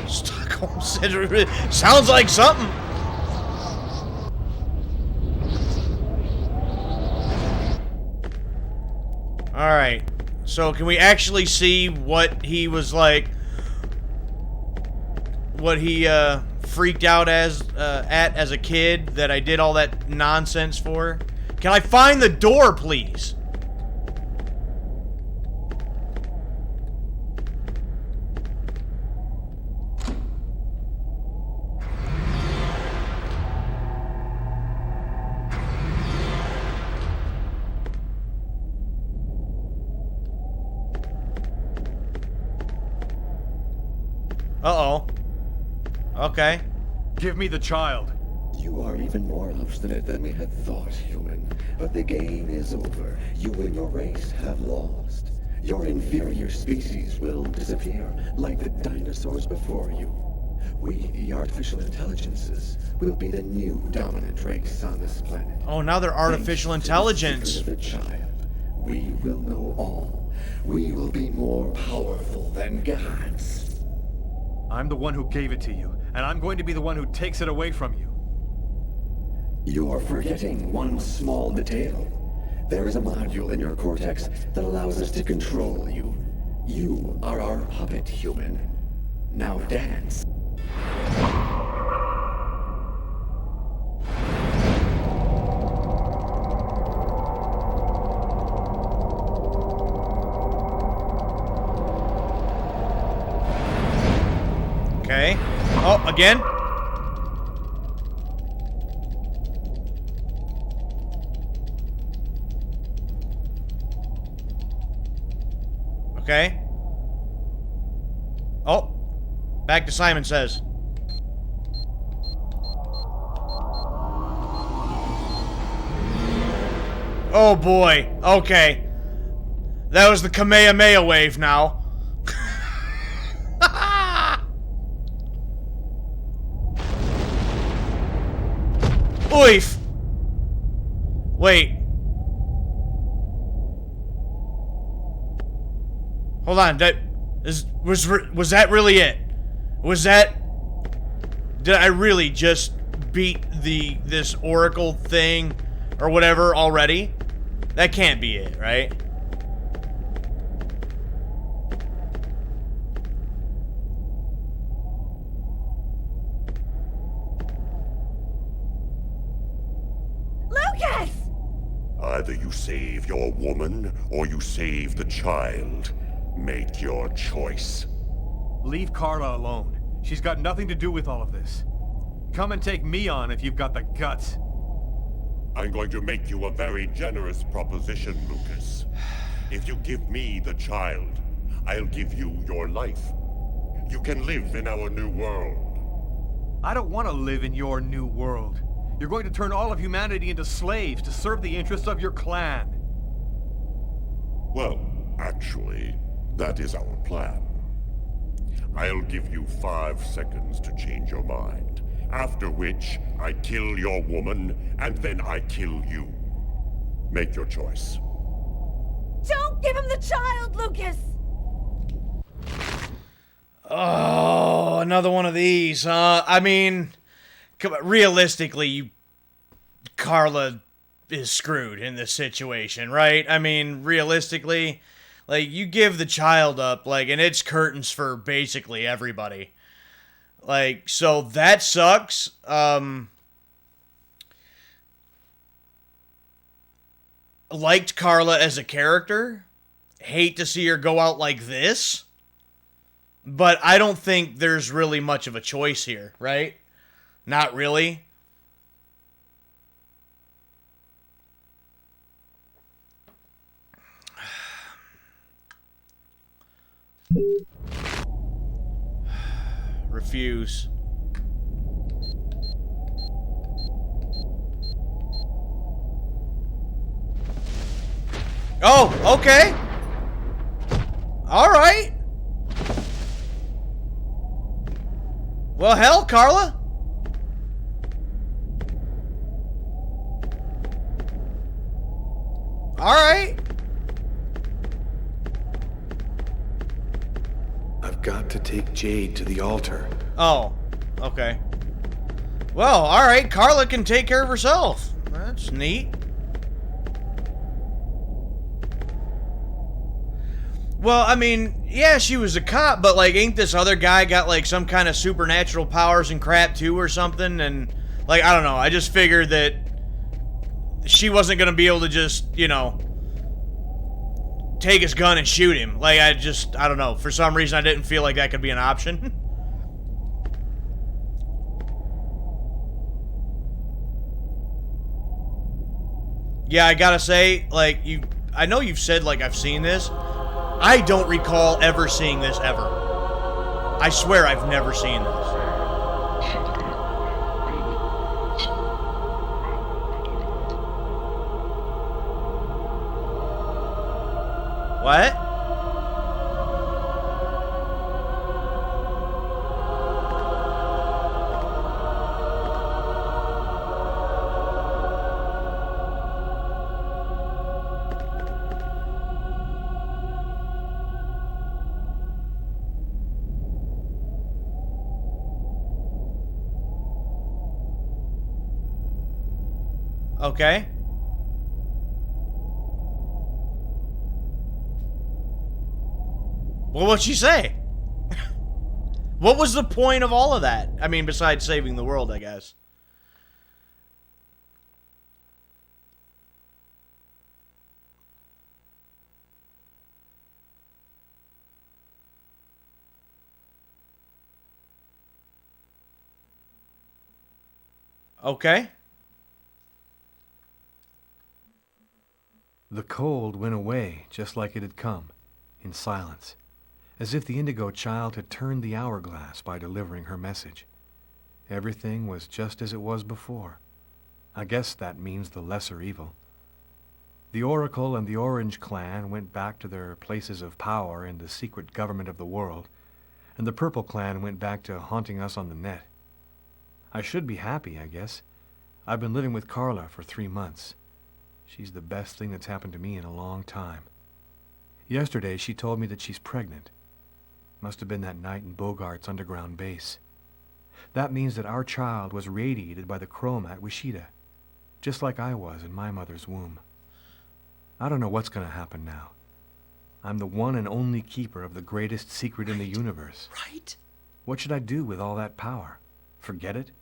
[SPEAKER 1] Stockholm Syndrome sounds like something. All right. So can we actually see what he was like? What he freaked out as a kid that I did all that nonsense for? Can I find the door, please? Uh-oh. Okay.
[SPEAKER 6] Give me the child.
[SPEAKER 10] You are even more obstinate than we had thought, human. But the game is over. You and your race have lost. Your inferior species will disappear, like the dinosaurs before you. We, the artificial intelligences, will be the new dominant race on this planet.
[SPEAKER 1] Oh, now they're artificial intelligence.
[SPEAKER 10] The child. We will know all. We will be more powerful than gods.
[SPEAKER 6] I'm the one who gave it to you, and I'm going to be the one who takes it away from you.
[SPEAKER 10] You're forgetting one small detail. There is a module in your cortex that allows us to control you. You are our puppet, human. Now dance.
[SPEAKER 1] Okay. Oh, again? Okay. Oh. Back to Simon Says. Oh boy. Okay. That was the Kamehameha wave now. Oof! Wait. Hold on. Was that really it? Was that... Did I really just beat this Oracle thing or whatever already? That can't be it, right?
[SPEAKER 15] Either you save your woman, or you save the child. Make your choice.
[SPEAKER 6] Leave Carla alone. She's got nothing to do with all of this. Come and take me on if you've got the guts.
[SPEAKER 15] I'm going to make you a very generous proposition, Lucas. If you give me the child, I'll give you your life. You can live in our new world.
[SPEAKER 6] I don't want to live in your new world. You're going to turn all of humanity into slaves to serve the interests of your clan.
[SPEAKER 15] Well, actually, that is our plan. I'll give you 5 seconds to change your mind. After which, I kill your woman, and then I kill you. Make your choice.
[SPEAKER 12] Don't give him the child, Lucas!
[SPEAKER 1] Oh, another one of these, huh? I mean... Come on, realistically, Carla is screwed in this situation, right? I mean, realistically, like, you give the child up, like, and it's curtains for basically everybody. Like, so that sucks. Liked Carla as a character. Hate to see her go out like this. But I don't think there's really much of a choice here, right? Not really. Refuse. Oh, okay. All right. Well, hell, Carla. All right.
[SPEAKER 6] I've got to take Jade to the altar.
[SPEAKER 1] Oh, okay. Well, all right. Carla can take care of herself. That's neat. Well, I mean, yeah, she was a cop, but, like, ain't this other guy got, like, some kind of supernatural powers and crap, too, or something? And, like, I don't know. I just figured that she wasn't going to be able to just, you know, take his gun and shoot him. Like, I don't know. For some reason, I didn't feel like that could be an option. Yeah, I gotta say, like, I know you've said, like, I've seen this. I don't recall ever seeing this ever. I swear I've never seen this. What? Okay. Well, what'd she say? What was the point of all of that? I mean, besides saving the world, I guess. Okay.
[SPEAKER 6] The cold went away just like it had come, in silence, as if the Indigo child had turned the hourglass by delivering her message. Everything was just as it was before. I guess that means the lesser evil. The Oracle and the Orange Clan went back to their places of power in the secret government of the world, and the Purple Clan went back to haunting us on the net. I should be happy, I guess. I've been living with Carla for 3 months. She's the best thing that's happened to me in a long time. Yesterday, she told me that she's pregnant. Must have been that night in Bogart's underground base. That means that our child was radiated by the chroma at Wishida, just like I was in my mother's womb. I don't know what's going to happen now. I'm the one and only keeper of the greatest secret in the universe.
[SPEAKER 1] Right.
[SPEAKER 6] What should I do with all that power? Forget it?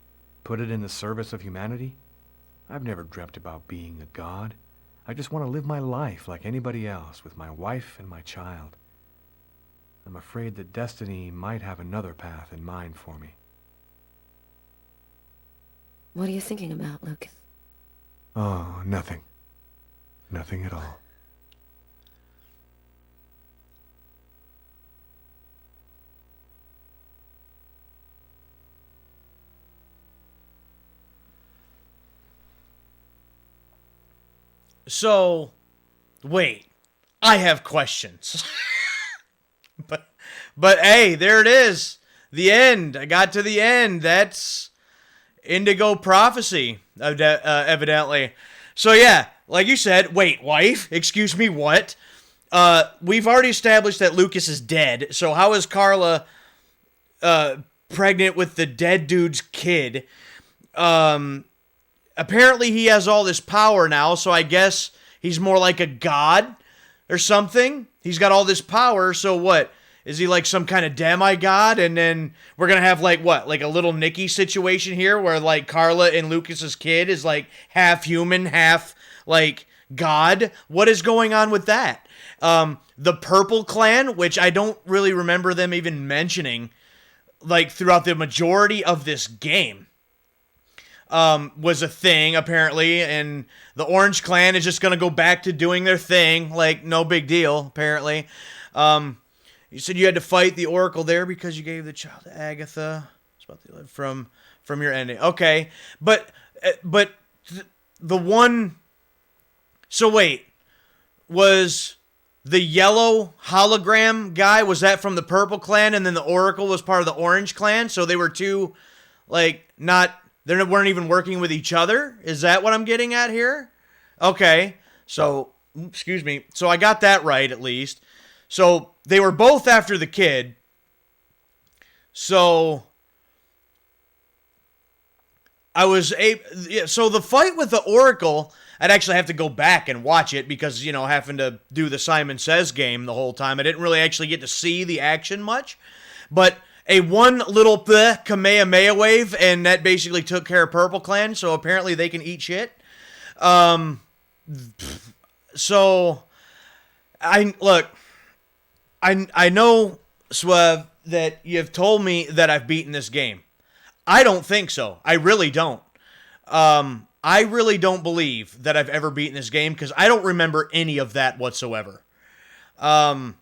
[SPEAKER 6] Put it in the service of humanity? I've never dreamt about being a god. I just want to live my life like anybody else with my wife and my child. I'm afraid that destiny might have another path in mind for me.
[SPEAKER 2] What are you thinking about, Lucas?
[SPEAKER 6] Oh, nothing. Nothing at all.
[SPEAKER 1] So, wait. I have questions. But hey, there it is. The end. I got to the end. That's Indigo Prophecy, evidently. So yeah, like you said, wait, wife? Excuse me, what? We've already established that Lucas is dead, so how is Carla pregnant with the dead dude's kid? apparently he has all this power now, so I guess he's more like a god or something. He's got all this power, so what? Is he like some kind of demigod? And then we're going to have like what? Like a little Nicky situation here where like Carla and Lucas's kid is like half human, half like god. What is going on with that? The Purple Clan, which I don't really remember them even mentioning like throughout the majority of this game, was a thing apparently, and the Orange Clan is just going to go back to doing their thing, like no big deal apparently. You said you had to fight the Oracle there because you gave the child to Agatha. It's about the from your ending. Okay, but the one. So wait, was the yellow hologram guy, was that from the Purple Clan, and then the Oracle was part of the Orange Clan? So they were two, like they weren't even working with each other. Is that what I'm getting at here? Okay, so excuse me. So I got that right at least. So they were both after the kid. So so the fight with the Oracle, I'd actually have to go back and watch it because, having to do the Simon Says game the whole time, I didn't really actually get to see the action much. But a one little Kamehameha wave, and that basically took care of Purple Clan, so apparently they can eat shit. So, I know, Suave, that you've told me that I've beaten this game. I don't think so. I really don't. I really don't believe that I've ever beaten this game because I don't remember any of that whatsoever. I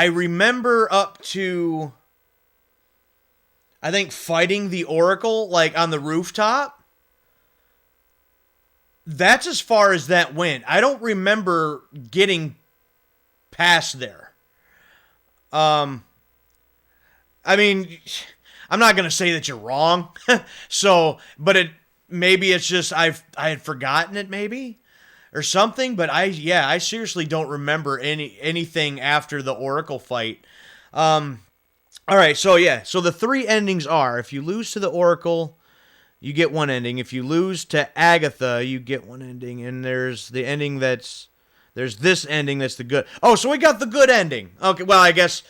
[SPEAKER 1] remember up to, I think, fighting the Oracle, like, on the rooftop. That's as far as that went. I don't remember getting past there. I mean, I'm not going to say that you're wrong. But maybe it's just I had forgotten it maybe or something, but I seriously don't remember anything after the Oracle fight. All right, so the three endings are: if you lose to the Oracle, you get one ending. If you lose to Agatha, you get one ending, and there's the ending there's this ending that's the good. Oh, so we got the good ending. Okay, well, I guess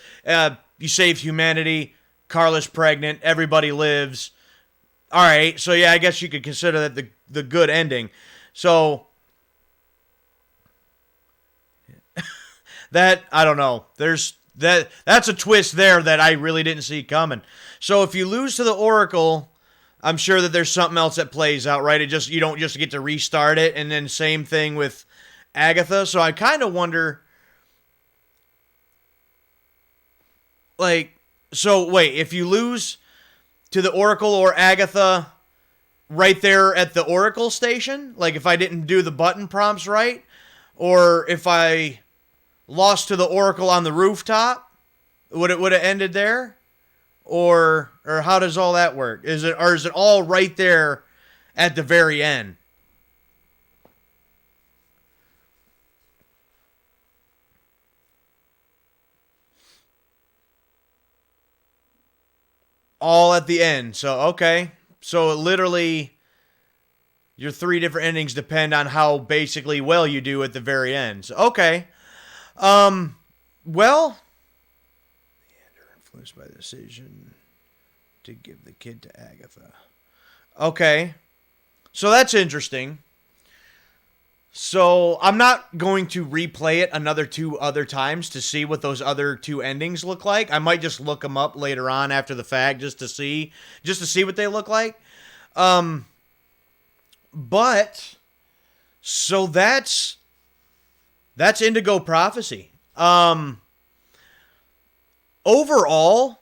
[SPEAKER 1] you saved humanity. Carla's pregnant. Everybody lives. All right, so I guess you could consider that the good ending. So that, I don't know. That's a twist there that I really didn't see coming. So if you lose to the Oracle, I'm sure that there's something else that plays out, right? You don't just get to restart it, and then same thing with Agatha. So I kind of wonder, like, so wait, if you lose to the Oracle or Agatha right there at the Oracle station, like if I didn't do the button prompts right, or if I lost to the Oracle on the rooftop, would it ended there? Or how does all that work? Is it all right there at the very end? All at the end. So, okay. So, literally, your three different endings depend on how basically well you do at the very end. So, okay. Well, they're influenced by the decision to give the kid to Agatha. Okay. So, that's interesting. So, I'm not going to replay it two other times to see what those other two endings look like. I might just look them up later on after the fact just to see what they look like. But so that's Indigo Prophecy. Overall,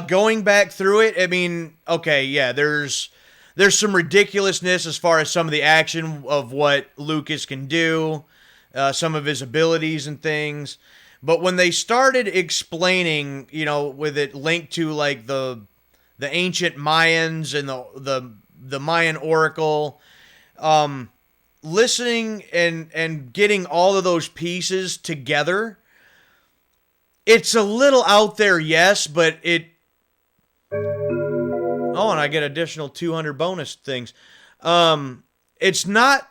[SPEAKER 1] going back through it, I mean, okay, yeah, there's some ridiculousness as far as some of the action of what Lucas can do, some of his abilities and things. But when they started explaining, with it linked to like the ancient Mayans and the Mayan Oracle, listening and getting all of those pieces together, it's a little out there, yes, but Oh, and I get additional 200 bonus things. It's not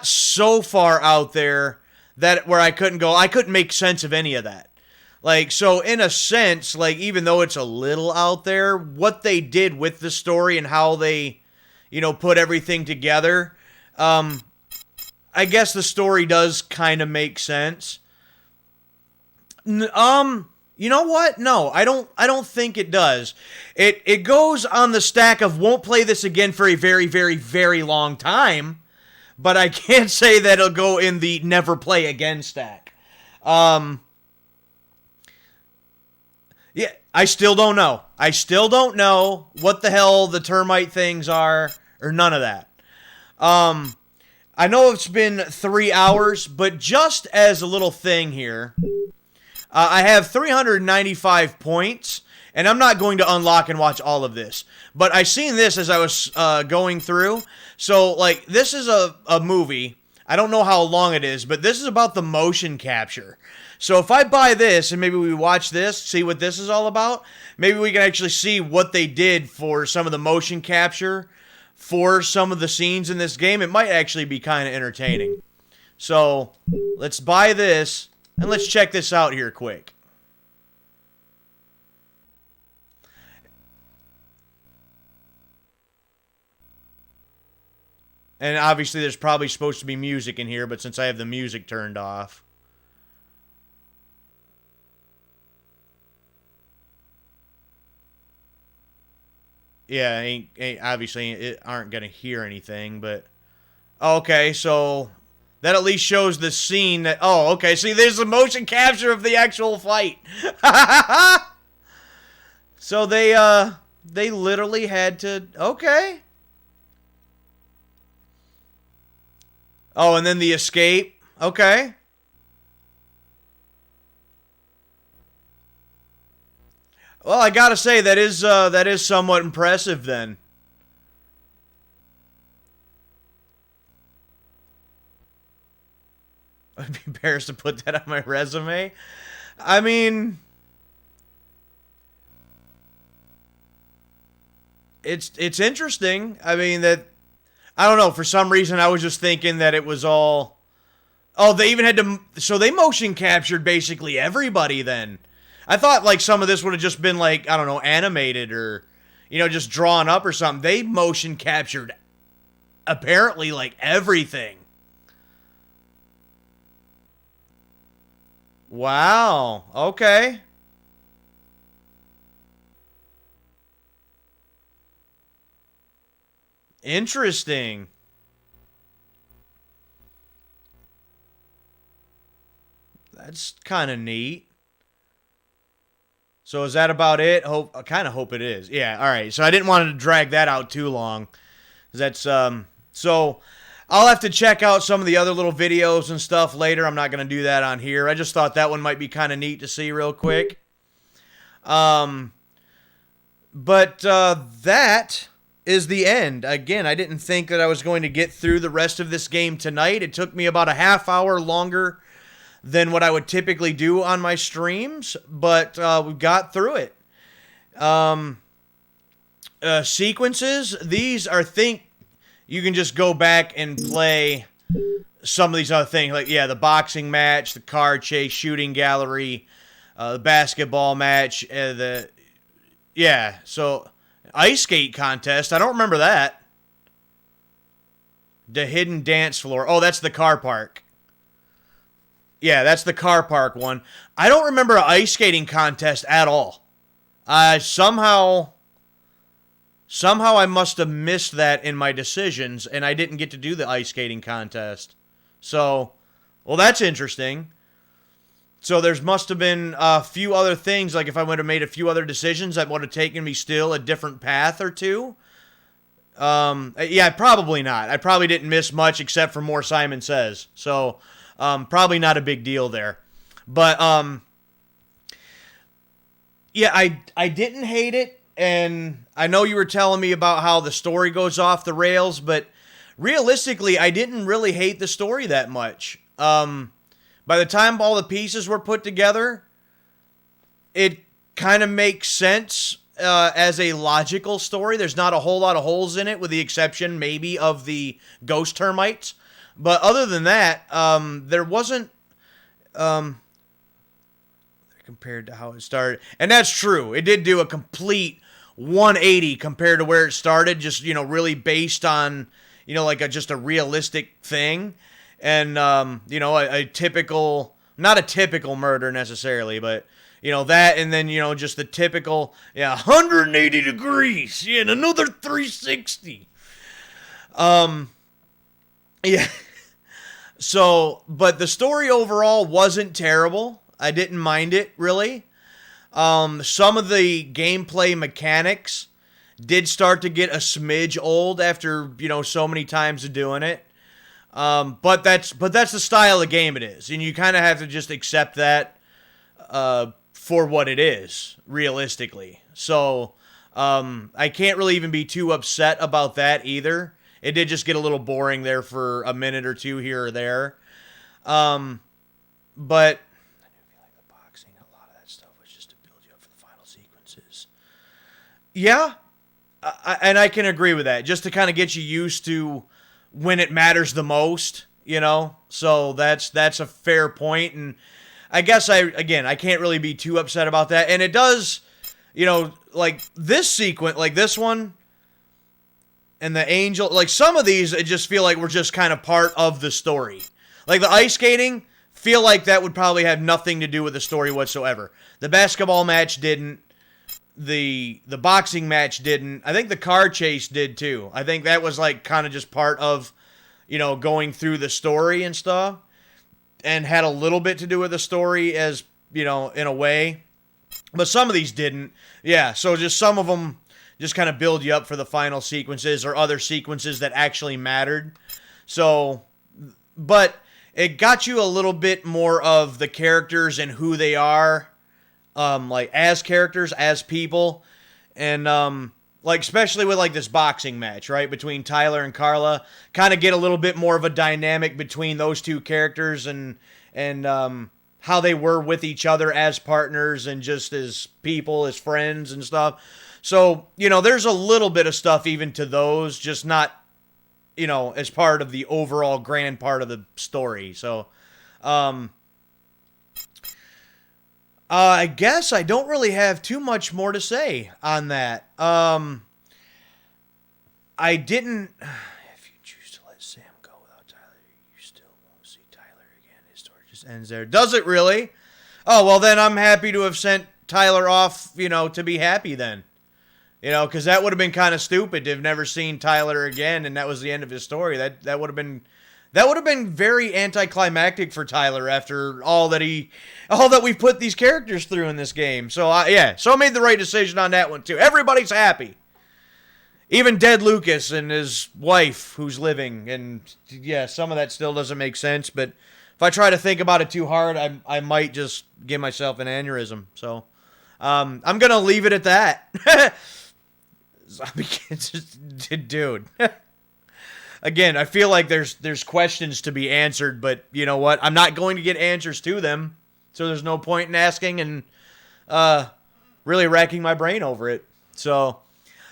[SPEAKER 1] so far out there that where I couldn't make sense of any of that. Like, so in a sense, like, even though it's a little out there, what they did with the story and how they, put everything together, I guess the story does kind of make sense. You know what? No, I don't think it does. It goes on the stack of won't play this again for a very, very, very long time, but I can't say that it'll go in the never play again stack. Yeah, I still don't know. I still don't know what the hell the termite things are, or none of that. I know it's been 3 hours, but just as a little thing here, I have 395 points, and I'm not going to unlock and watch all of this. But I seen this as I was going through. So, like, this is a movie. I don't know how long it is, but this is about the motion capture. So if I buy this and maybe we watch this, see what this is all about, maybe we can actually see what they did for some of the motion capture for some of the scenes in this game. It might actually be kind of entertaining. So let's buy this and let's check this out here quick. And obviously there's probably supposed to be music in here, but since I have the music turned off. Yeah, ain't obviously aren't going to hear anything, but... Okay, so that at least shows the scene that... Oh, okay, see, there's the motion capture of the actual fight. So they literally had to... Okay. Oh, and then the escape. Okay. Well, I gotta say, that is somewhat impressive then. I'd be embarrassed to put that on my resume. I mean... It's interesting. I mean, that... I don't know, for some reason I was just thinking that it was all... Oh, they even had to... So they motion captured basically everybody then. I thought, like, some of this would have just been, like, I don't know, animated or, just drawn up or something. They motion captured, apparently, like, everything. Wow. Okay. Interesting. That's kind of neat. So is that about it? I kind of hope it is. Yeah, all right. So I didn't want to drag that out too long. That's so I'll have to check out some of the other little videos and stuff later. I'm not going to do that on here. I just thought that one might be kind of neat to see real quick. But that is the end. Again, I didn't think that I was going to get through the rest of this game tonight. It took me about a half hour longer than what I would typically do on my streams, but we got through it. Sequences, these are you can just go back and play some of these other things, like, yeah, the boxing match, the car chase, shooting gallery, the basketball match, so ice skate contest, I don't remember that. The hidden dance floor, oh, that's the car park. Yeah, that's the car park one. I don't remember an ice skating contest at all. Somehow I must have missed that in my decisions, and I didn't get to do the ice skating contest. So, well, that's interesting. So there must have been a few other things, like if I would have made a few other decisions that would have taken me still a different path or two. Yeah, probably not. I probably didn't miss much except for more Simon Says. So... probably not a big deal there. But, yeah, I didn't hate it, and I know you were telling me about how the story goes off the rails, but realistically, I didn't really hate the story that much. By the time all the pieces were put together, it kind of makes sense as a logical story. There's not a whole lot of holes in it, with the exception maybe of the ghost termites. But other than that, there wasn't, compared to how it started. And that's true. It did do a complete 180 compared to where it started, just, really based on, like just a realistic thing. And, a typical, not a typical murder necessarily, but, that, and then, just the typical, 180 degrees, and another 360. Yeah. So, but the story overall wasn't terrible. I didn't mind it, really. Some of the gameplay mechanics did start to get a smidge old after, so many times of doing it. But that's the style of game it is. And you kind of have to just accept that, for what it is, realistically. So, I can't really even be too upset about that either. It did just get a little boring there for a minute or two here or there. But I do feel like the boxing, a lot of that stuff was just to build you up for the final sequences. Yeah, and I can agree with that. Just to kind of get you used to when it matters the most, So that's a fair point, and I guess I can't really be too upset about that. And it does, like this sequence, like this one, and the angel, like some of these, I just feel like we're just kind of part of the story. Like the ice skating, feel like that would probably have nothing to do with the story whatsoever. The basketball match didn't. The boxing match didn't. I think the car chase did too. I think that was like kind of just part of, going through the story and stuff, and had a little bit to do with the story as, in a way. But some of these didn't. Yeah, so just some of them just kind of build you up for the final sequences or other sequences that actually mattered. So, but it got you a little bit more of the characters and who they are, like as characters, as people. And, like, especially with like this boxing match, right, between Tyler and Carla, kind of get a little bit more of a dynamic between those two characters and how they were with each other as partners and just as people, as friends and stuff. So, there's a little bit of stuff even to those, just not, as part of the overall grand part of the story. So, I guess I don't really have too much more to say on that. I didn't... If you choose to let Sam go without Tyler, you still won't see Tyler again. His story just ends there. Does it really? Oh, well, then I'm happy to have sent Tyler off, to be happy then. Because that would have been kind of stupid to have never seen Tyler again, and that was the end of his story. That would have been very anticlimactic for Tyler after all that we put these characters through in this game. So so I made the right decision on that one too. Everybody's happy, even dead Lucas and his wife who's living. And yeah, some of that still doesn't make sense. But if I try to think about it too hard, I might just give myself an aneurysm. So I'm gonna leave it at that. Dude. Again, I feel like there's questions to be answered, but you know what? I'm not going to get answers to them, so there's no point in asking and really racking my brain over it. So,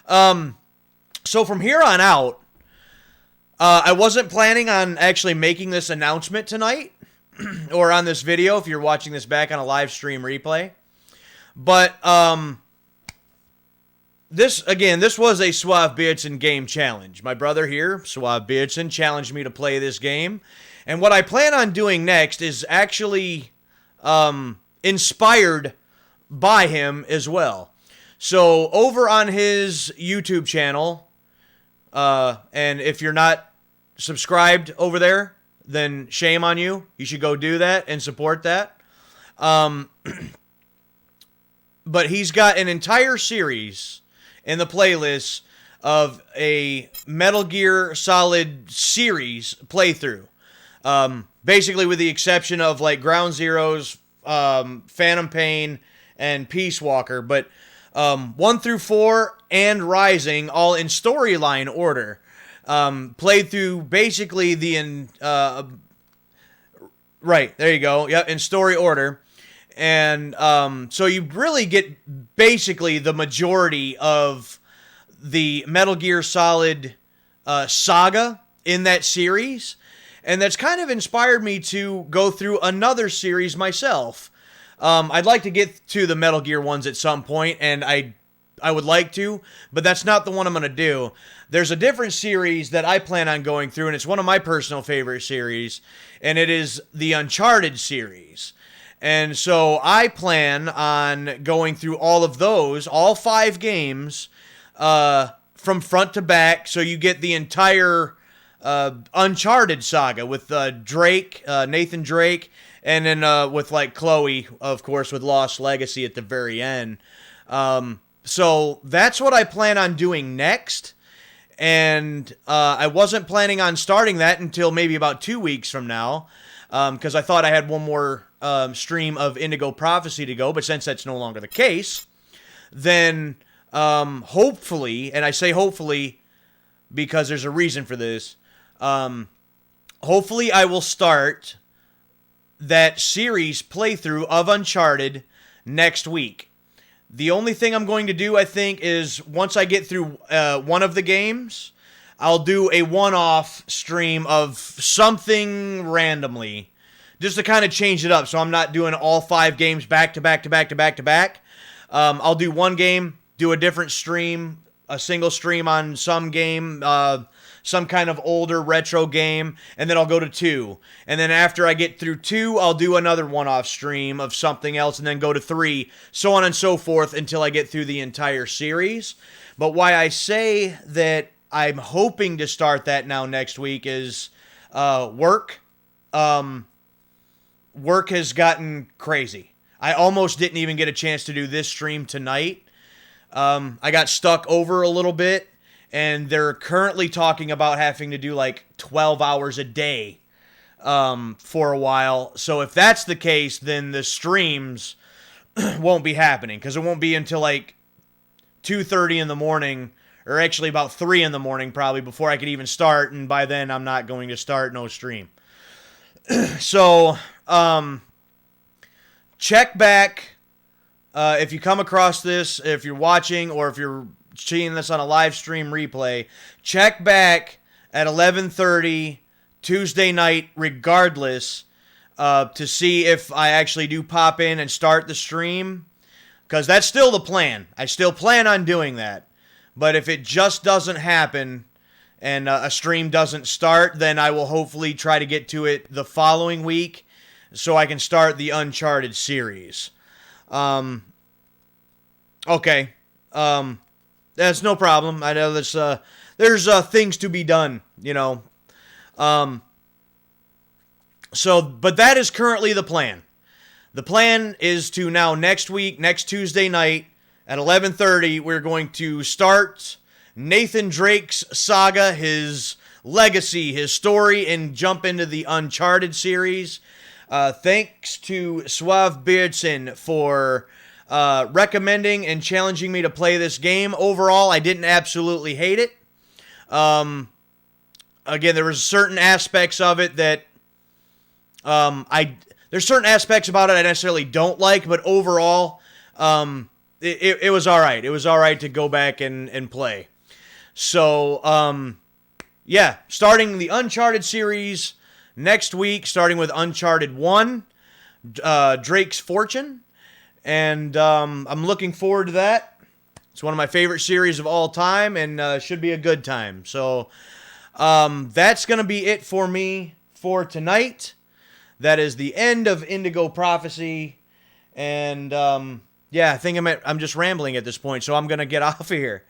[SPEAKER 1] so from here on out, I wasn't planning on actually making this announcement tonight or on this video if you're watching this back on a live stream replay. But this was a Suave Beardson game challenge. My brother here, Suave Beardson, challenged me to play this game. And what I plan on doing next is actually inspired by him as well. So over on his YouTube channel, and if you're not subscribed over there, then shame on you. You should go do that and support that. But he's got an entire series in the playlist of a Metal Gear Solid series playthrough. Basically with the exception of like Ground Zeroes, Phantom Pain, and Peace Walker. But 1 through 4 and Rising, all in storyline order. Played through basically the... right, there you go. Yep, in story order. And so you really get basically the majority of the Metal Gear Solid saga in that series. And that's kind of inspired me to go through another series myself. I'd like to get to the Metal Gear ones at some point, and I would like to, but that's not the one I'm going to do. There's a different series that I plan on going through, and it's one of my personal favorite series, and it is the Uncharted series. And so I plan on going through all of those, all 5 games, from front to back, so you get the entire Uncharted saga with Drake, Nathan Drake, and then with like Chloe, of course, with Lost Legacy at the very end. So that's what I plan on doing next. And I wasn't planning on starting that until maybe about 2 weeks from now, because I thought I had one more stream of Indigo Prophecy to go. But since that's no longer the case, then hopefully, and I say hopefully because there's a reason for this, hopefully I will start that series playthrough of Uncharted next week. The only thing I'm going to do, I think, is once I get through one of the games, I'll do a one-off stream of something randomly, just to kind of change it up, so I'm not doing all 5 games back to back to back to back to back. I'll do one game, do a different stream, a single stream on some game, some kind of older retro game, and then I'll go to 2. And then after I get through 2, I'll do another one-off stream of something else, and then go to 3, so on and so forth until I get through the entire series. But why I say that I'm hoping to start that now next week is work. Work has gotten crazy. I almost didn't even get a chance to do this stream tonight. I got stuck over a little bit, and they're currently talking about having to do like 12 hours a day for a while. So if that's the case, then the streams won't be happening, because it won't be until like 2:30 in the morning, or actually about 3 in the morning probably, before I could even start, and by then I'm not going to start no stream. So check back if you come across this, if you're watching, or if you're seeing this on a live stream replay, check back at 11:30 Tuesday night regardless, to see if I actually do pop in and start the stream, because that's still the plan. I still plan on doing that. But if it just doesn't happen and a stream doesn't start, then I will hopefully try to get to it the following week so I can start the Uncharted series. Okay. That's no problem. I know there's things to be done, you know. But that is currently the plan. The plan is to now next week, next Tuesday night at 11:30, we're going to start Nathan Drake's saga, his legacy, his story, and jump into the Uncharted series. Thanks to Suave Beardson for recommending and challenging me to play this game. Overall, I didn't absolutely hate it. Again, there was certain aspects of it that there's certain aspects about it I necessarily don't like, but overall, it was all right. It was all right to go back and play. So, yeah, starting the Uncharted series next week, starting with Uncharted 1, Drake's Fortune. And I'm looking forward to that. It's one of my favorite series of all time, and should be a good time. So that's going to be it for me for tonight. That is the end of Indigo Prophecy. And yeah, I think I'm just rambling at this point, so I'm going to get off of here.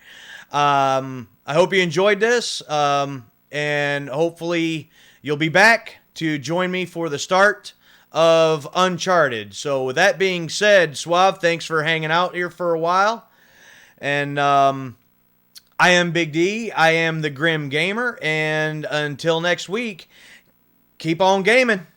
[SPEAKER 1] I hope you enjoyed this, and hopefully you'll be back to join me for the start of Uncharted. So with that being said, Suave, thanks for hanging out here for a while. And I am Big D. I am the Grim Gamer. And until next week, keep on gaming.